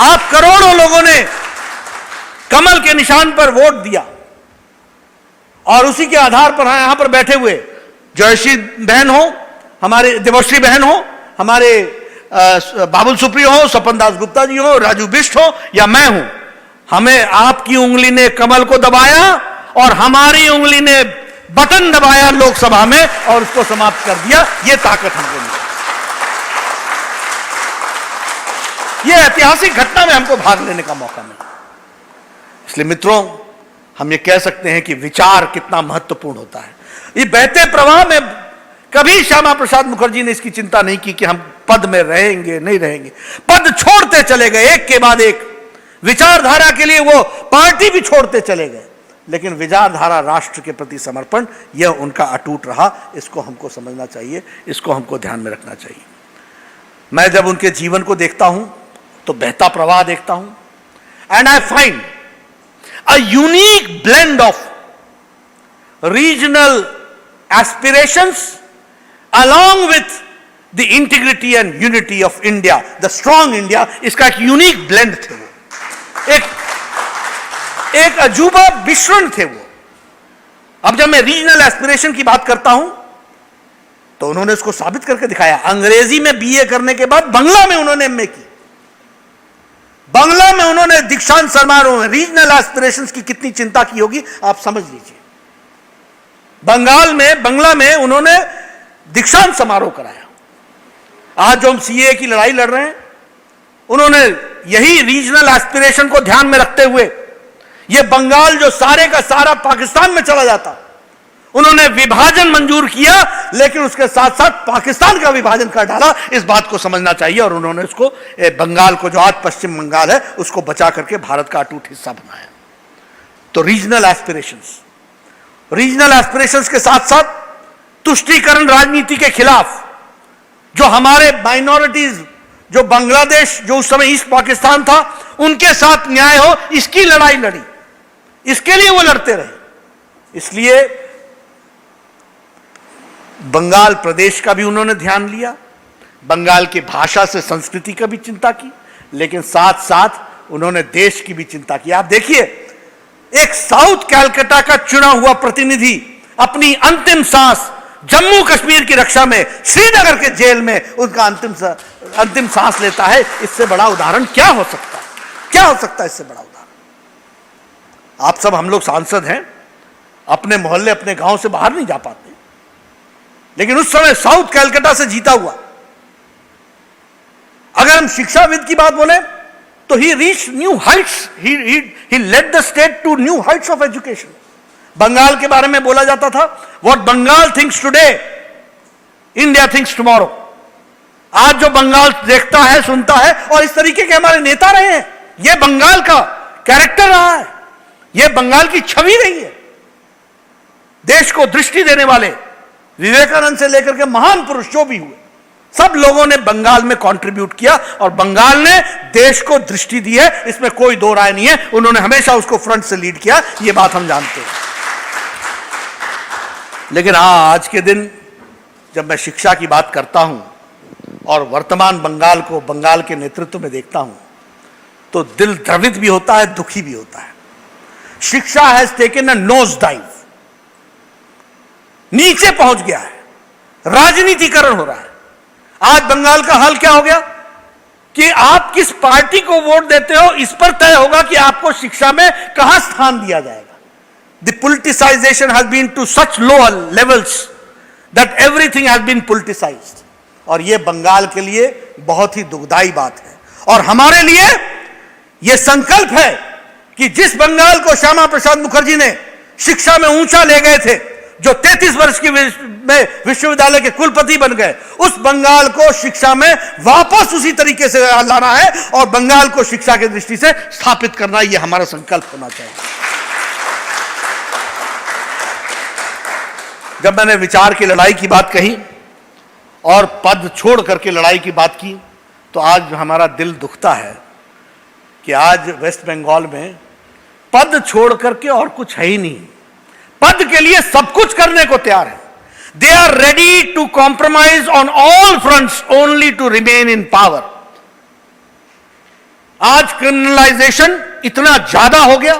आप करोड़ों लोगों ने कमल के निशान पर वोट दिया, और उसी के आधार पर यहां पर बैठे हुए जयश्री बहन हो, हमारे देवश्री बहन हो, हमारे बाबुल सुप्रियो हो, स्वपन दास गुप्ता जी हो, राजू बिष्ट हो, या मैं हूं, हमें आपकी उंगली ने कमल को दबाया और हमारी उंगली ने बटन दबाया लोकसभा में और उसको समाप्त कर दिया। यह ताकत हमको मिली। यह ऐतिहासिक घटना में हमको भाग लेने का मौका मिला। इसलिए मित्रों, हम ये कह सकते हैं कि विचार कितना महत्वपूर्ण होता है। ये बहते प्रवाह में कभी श्यामा प्रसाद मुखर्जी ने इसकी चिंता नहीं की कि हम पद में रहेंगे नहीं रहेंगे। पद छोड़ते चले गए, एक के बाद एक। विचारधारा के लिए वो पार्टी भी छोड़ते चले गए, लेकिन विचारधारा, राष्ट्र के प्रति समर्पण, यह उनका अटूट रहा। इसको हमको समझना चाहिए, इसको हमको ध्यान में रखना चाहिए। मैं जब उनके जीवन को देखता हूं तो बहता प्रवाह देखता हूं, and I find a unique blend of regional aspirations along with the integrity and unity of India, the strong India। इसका एक यूनिक ब्लेंड थे वो, एक अजूबा मिश्रण थे वो। अब जब मैं रीजनल एस्पिरेशन की बात करता हूं तो उन्होंने इसको साबित करके दिखाया। अंग्रेजी में बीए करने के बाद बांग्ला में उन्होंने एमए की। बांग्ला में उन्होंने दीक्षांत समारोह में रीजनल एस्पिरेशंस की कितनी चिंता की होगी आप समझ लीजिए। बांग्ला में उन्होंने दीक्षांत समारोह कराया। आज जो हम सीए की लड़ाई लड़ रहे हैं, उन्होंने यही रीजनल एस्पिरेशन को ध्यान में रखते हुए, यह बंगाल जो सारे का सारा पाकिस्तान में चला जाता, उन्होंने विभाजन मंजूर किया, लेकिन उसके साथ साथ पाकिस्तान का विभाजन कर डाला। इस बात को समझना चाहिए। और उन्होंने उसको बंगाल को, जो आज पश्चिम बंगाल है, उसको बचा करके भारत का अटूट हिस्सा बनाया। तो रीजनल एस्पिरेशंस के साथ साथ तुष्टीकरण राजनीति के खिलाफ जो हमारे माइनॉरिटीज, जो बांग्लादेश, जो उस समय ईस्ट पाकिस्तान था, उनके साथ न्याय हो, इसकी लड़ाई लड़ी। इसके लिए वो लड़ते रहे। इसलिए बंगाल प्रदेश का भी उन्होंने ध्यान लिया, बंगाल की भाषा से संस्कृति का भी चिंता की, लेकिन साथ साथ उन्होंने देश की भी चिंता की। आप देखिए, एक साउथ कलकत्ता का चुना हुआ प्रतिनिधि अपनी अंतिम सांस जम्मू कश्मीर की रक्षा में श्रीनगर के जेल में उनका अंतिम सांस लेता है। इससे बड़ा उदाहरण क्या हो सकता है? क्या हो सकता है इससे बड़ा उदाहरण? आप सब, हम लोग सांसद हैं, अपने मोहल्ले, अपने गांव से बाहर नहीं जा पाते, लेकिन उस समय साउथ कलकत्ता से जीता हुआ। अगर हम शिक्षाविद की बात बोले तो he reach new heights, he led the state to new heights of education. Bengal के बारे में बोला जाता था, what Bengal thinks today, India thinks tomorrow. आज जो बंगाल देखता है, सुनता है, और इस तरीके के हमारे नेता रहे हैं, यह बंगाल का कैरेक्टर रहा है, यह बंगाल की छवि रही है। देश को दृष्टि देने वाले विवेकानंद से लेकर के महान पुरुष जो भी हुए, सब लोगों ने बंगाल में कंट्रीब्यूट किया, और बंगाल ने देश को दृष्टि दी है, इसमें कोई दो राय नहीं है। उन्होंने हमेशा उसको फ्रंट से लीड किया, यह बात हम जानते हैं। लेकिन आज के दिन जब मैं शिक्षा की बात करता हूं और वर्तमान बंगाल को, बंगाल के नेतृत्व में देखता हूं, तो दिल द्रवित भी होता है, दुखी भी होता है। शिक्षा has taken a nose dive, नीचे पहुंच गया है, राजनीतिकरण हो रहा है। आज बंगाल का हाल क्या हो गया कि आप किस पार्टी को वोट देते हो, इस पर तय होगा कि आपको शिक्षा में कहां स्थान दिया जाएगा। The politicization has been to such low levels that everything has been politicized. और यह बंगाल के लिए बहुत ही दुखदाई बात है। और हमारे लिए यह संकल्प है कि जिस बंगाल को श्यामा प्रसाद मुखर्जी ने शिक्षा में ऊंचा ले गए थे, जो 33 वर्ष की में विश्वविद्यालय के कुलपति बन गए, उस बंगाल को शिक्षा में वापस उसी तरीके से लाना है और बंगाल को शिक्षा की दृष्टि से स्थापित करना, यह हमारा संकल्प होना चाहिए। जब मैंने विचार की लड़ाई की बात कही और पद छोड़ करके लड़ाई की बात की, तो आज हमारा दिल दुखता है कि आज वेस्ट बंगाल में पद छोड़ करके और कुछ है ही नहीं। पद के लिए सब कुछ करने को तैयार है। They are ready to compromise on all fronts only to remain in power. आज क्रिमिनलाइजेशन इतना ज्यादा हो गया,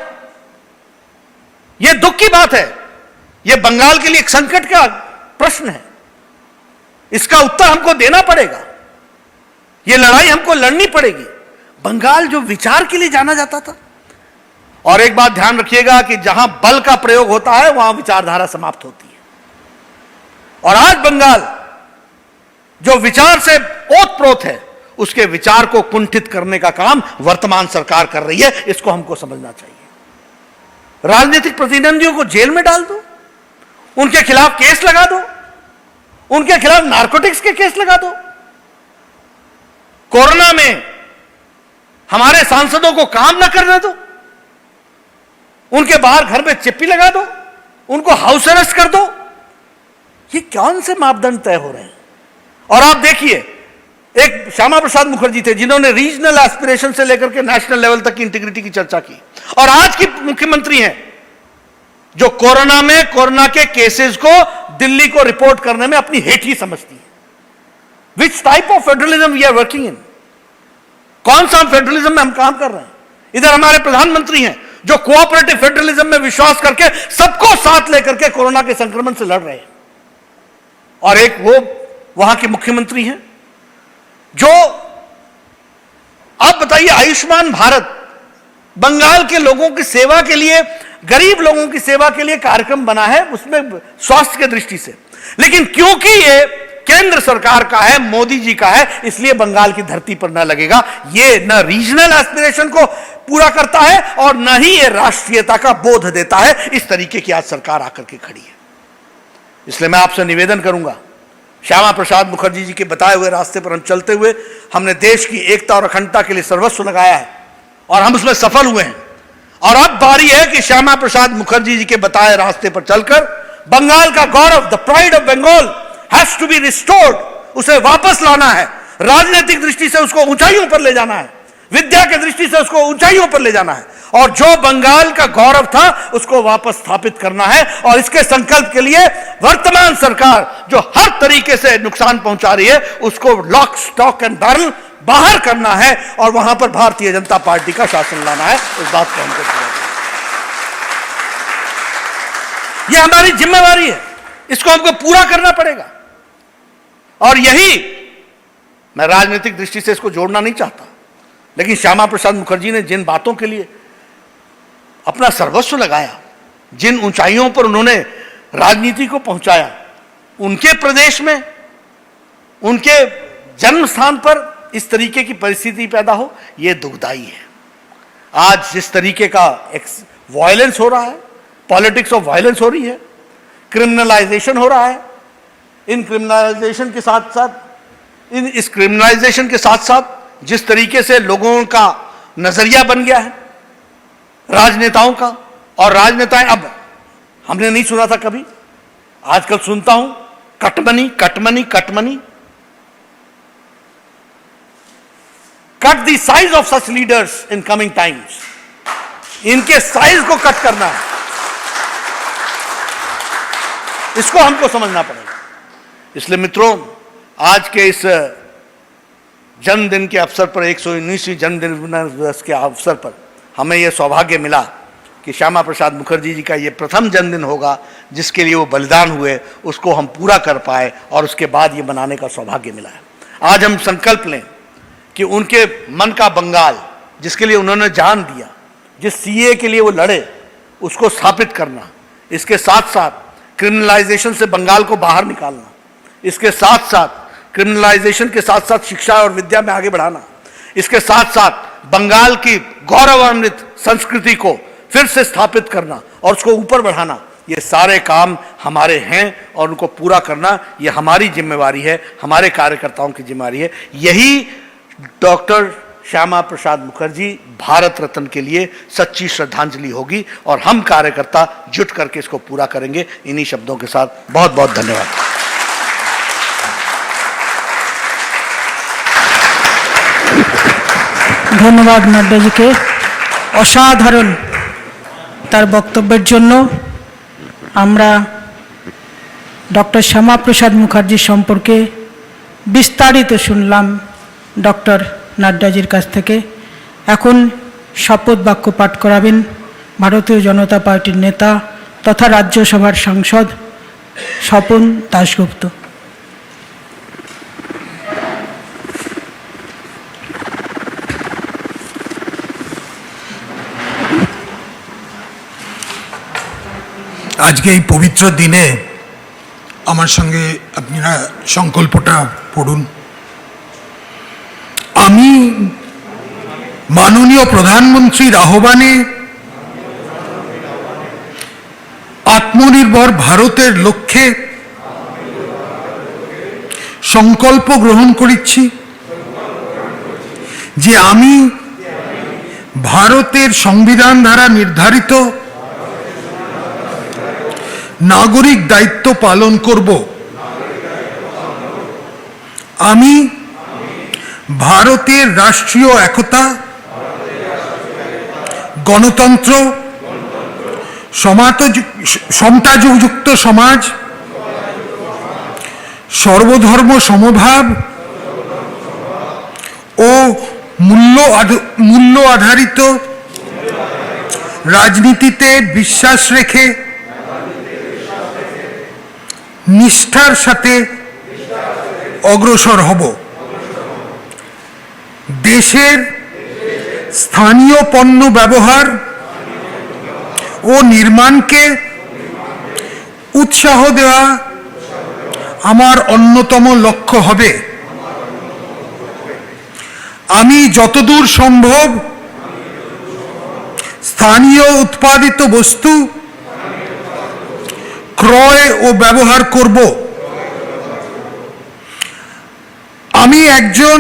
यह दुख की बात है। यह बंगाल के लिए एक संकट का प्रश्न है, इसका उत्तर हमको देना पड़ेगा, यह लड़ाई हमको लड़नी पड़ेगी। बंगाल जो विचार के लिए जाना जाता था, और एक बात ध्यान रखिएगा कि जहां बल का प्रयोग होता है वहां विचारधारा समाप्त होती है। और आज बंगाल जो विचार से ओतप्रोत है, उसके विचार को कुंठित करने का काम वर्तमान सरकार कर रही है। इसको हमको समझना चाहिए। राजनीतिक प्रतिद्वंदियों को जेल में डाल दो, उनके खिलाफ केस लगा दो, उनके खिलाफ नारकोटिक्स के केस लगा दो। कोरोना में हमारे सांसदों को काम न करने दो, उनके बाहर घर में चिप्पी लगा दो, उनको हाउस अरेस्ट कर दो। ये कौन से मापदंड तय हो रहे हैं? और आप देखिए, एक श्यामा प्रसाद मुखर्जी थे जिन्होंने रीजनल एस्पिरेशन से लेकर के नेशनल लेवल तक की इंटीग्रिटी की चर्चा की, और आज की मुख्यमंत्री हैं जो कोरोना के केसेस को दिल्ली को रिपोर्ट करने में अपनी हेठी समझती है। Which type of federalism we are working in? कौन सा फेडरलिज्म में हम काम कर रहे हैं? इधर हमारे प्रधानमंत्री हैं जो कोऑपरेटिव फेडरलिज्म में विश्वास करके सबको साथ लेकर के कोरोना के संक्रमण से लड़ रहे हैं, और एक वो वहां के मुख्यमंत्री हैं जो, आप बताइए, आयुष्मान भारत बंगाल के लोगों की सेवा के लिए, गरीब लोगों की सेवा के लिए कार्यक्रम बना है, उसमें स्वास्थ्य की दृष्टि से, लेकिन क्योंकि ये केंद्र सरकार का है, मोदी जी का है, इसलिए बंगाल की धरती पर न लगेगा। ये न रीजनल एस्पिरेशन को पूरा करता है और न ही ये राष्ट्रीयता का बोध देता है। इस तरीके की आज सरकार आकर के खड़ी है। इसलिए मैं आपसे निवेदन करूंगा, श्यामा प्रसाद मुखर्जी जी के बताए हुए रास्ते पर हम चलते हुए हमने देश की एकता और अखंडता के लिए सर्वस्व लगाया है और हम उसमें सफल हुए हैं। और अब बारी है कि श्यामा प्रसाद मुखर्जी जी के बताए रास्ते पर चलकर बंगाल का गौरव, the pride of Bengal has to be restored, उसे वापस लाना है। राजनीतिक दृष्टि से उसको ऊंचाइयों पर ले जाना है, विद्या की दृष्टि से उसको ऊंचाइयों पर ले जाना है और जो बंगाल का गौरव था उसको वापस स्थापित करना है। और इसके संकल्प के लिए वर्तमान सरकार जो हर तरीके से नुकसान पहुंचा रही है उसको लॉक स्टॉक एंड बैरल बाहर करना है और वहां पर भारतीय जनता पार्टी का शासन लाना है। इस बात को हमको पूरा करना है। यह हमारी जिम्मेवारी है, इसको हमको पूरा करना पड़ेगा। और यही, मैं राजनीतिक दृष्टि से इसको जोड़ना नहीं चाहता, लेकिन श्यामा प्रसाद मुखर्जी ने जिन बातों के लिए अपना सर्वस्व लगाया, जिन ऊंचाइयों पर उन्होंने राजनीति को पहुंचाया, उनके प्रदेश में, उनके जन्म स्थान पर इस तरीके की परिस्थिति पैदा हो, यह दुखदाई है। आज जिस तरीके का वायलेंस हो रहा है, पॉलिटिक्स ऑफ वायलेंस हो रही है, क्रिमिनलाइजेशन हो रहा है, इन क्रिमिनलाइजेशन के साथ साथ इस क्रिमिनलाइजेशन के साथ साथ जिस तरीके से लोगों का नजरिया बन गया है राजनेताओं का, और राजनेताएं, अब हमने नहीं सुना था कभी, आजकल सुनता हूं cut money cut money cut money. Cut the size of such leaders in coming times, इनके साइज को कट करना है, इसको हमको समझना पड़ेगा। इसलिए मित्रों, आज के इस जन्मदिन के अवसर पर, 119वीं जन्मदिन दिवस के अवसर पर हमें यह सौभाग्य मिला कि श्यामा प्रसाद मुखर्जी जी का ये प्रथम जन्मदिन होगा जिसके लिए वो बलिदान हुए, उसको हम पूरा कर पाए और उसके बाद ये बनाने का सौभाग्य मिला है। आज हम संकल्प लें कि उनके मन का बंगाल, जिसके लिए उन्होंने जान दिया, जिस सीए के लिए वो लड़े, उसको स्थापित करना, इसके साथ साथ क्रिमिनलाइजेशन से बंगाल को बाहर निकालना, इसके साथ साथ क्रिमिनलाइजेशन के साथ साथ शिक्षा और विद्या में आगे बढ़ाना, इसके साथ साथ बंगाल की गौरवान्वित संस्कृति को फिर से स्थापित करना और उसको ऊपर बढ़ाना, ये सारे काम हमारे हैं और उनको पूरा करना ये हमारी जिम्मेवारी है, हमारे कार्यकर्ताओं की जिम्मेवारी है। यही डॉक्टर श्यामा प्रसाद मुखर्जी भारत रत्न के लिए सच्ची श्रद्धांजलि होगी और हम कार्यकर्ता जुट करके इसको पूरा करेंगे। इन्हीं शब्दों के साथ बहुत बहुत धन्यवाद। ধন্যবাদ নাড্ডাজিকে অসাধারণ তার বক্তব্যের জন্য। আমরা ডক্টর শ্যামা প্রসাদ মুখার্জি সম্পর্কে বিস্তারিত শুনলাম ডক্টর নাড্ডাজির কাছ থেকে। এখন শপথ বাক্য পাঠ করাবেন ভারতীয় জনতা পার্টির নেতা তথা রাজ্যসভার সাংসদ স্বপন দাশগুপ্ত। আজকে এই পবিত্র দিনে আমার সঙ্গে আপনারা সংকল্পটা পড়ুন। আমি মাননীয় প্রধানমন্ত্রীর আহ্বানে আত্মনির্ভর ভারতের লক্ষ্যে সংকল্প গ্রহণ করেছি যে আমি ভারতের সংবিধান দ্বারা নির্ধারিত নাগরিক দায়িত্ব পালন করব। আমি ভারতের রাষ্ট্রীয় একতা, গণতন্ত্র, সমতাযুক্ত সমাজ, সর্বধর্ম সমভাব ও মূল্য আধারিত রাজনীতিতে বিশ্বাস রেখে নিষ্ঠার সাথে অগ্রসর হব। দেশের স্থানীয় পণ্য ব্যবহার ও নির্মাণকে উৎসাহ দেওয়া আমার অন্যতম লক্ষ্য হবে। আমি যতদূর সম্ভব স্থানীয় উৎপাদিত বস্তু ক্রয় ও ব্যবহার করব। আমি একজন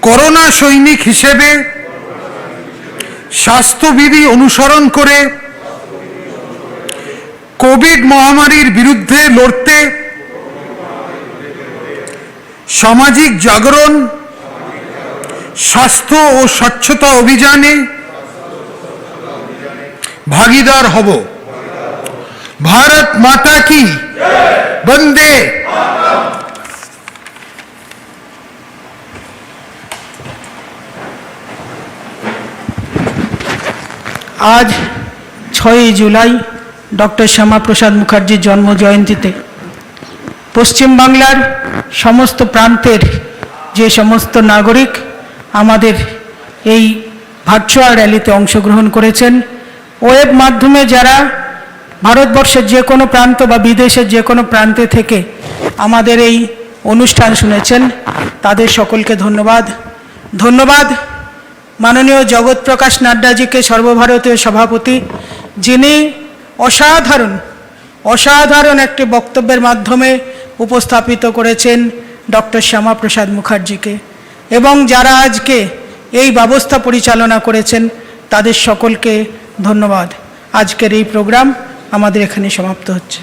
করোনা সৈনিক হিসেবে স্বাস্থ্যবিধি অনুসরণ করে কোভিড মহামারীর বিরুদ্ধে লড়তে সামাজিক জাগরণ, স্বাস্থ্য ও স্বচ্ছতা অভিযানে ভাগীদার হব। ভারত মাতা কি বন্দে। আজ 6ই জুলাই ডক্টর শ্যামাপ্রসাদ মুখার্জির জন্ম জয়ন্তীতে পশ্চিমবাংলার সমস্ত প্রান্তের যে সমস্ত নাগরিক আমাদের এই ভার্চুয়াল র্যালিতে অংশগ্রহণ করেছেন, ওয়েব মাধ্যমে যারা ভারতবর্ষের যে কোনো প্রান্ত বা বিদেশের যে কোনো প্রান্তে থেকে আমাদের এই অনুষ্ঠান শুনেছেন, তাদের সকলকে ধন্যবাদ। ধন্যবাদ মাননীয় জগৎপ্রকাশ নাড্ডাজিকে, সর্বভারতীয় সভাপতি, যিনি অসাধারণ একটি বক্তব্যের মাধ্যমে উপস্থাপিত করেছেন ডক্টর শ্যামাপ্রসাদ মুখার্জিকে, এবং যারা আজকে এই ব্যবস্থা পরিচালনা করেছেন তাদের সকলকে ধন্যবাদ। আজকের এই প্রোগ্রাম আমাদের এখানে সমাপ্ত হচ্ছে।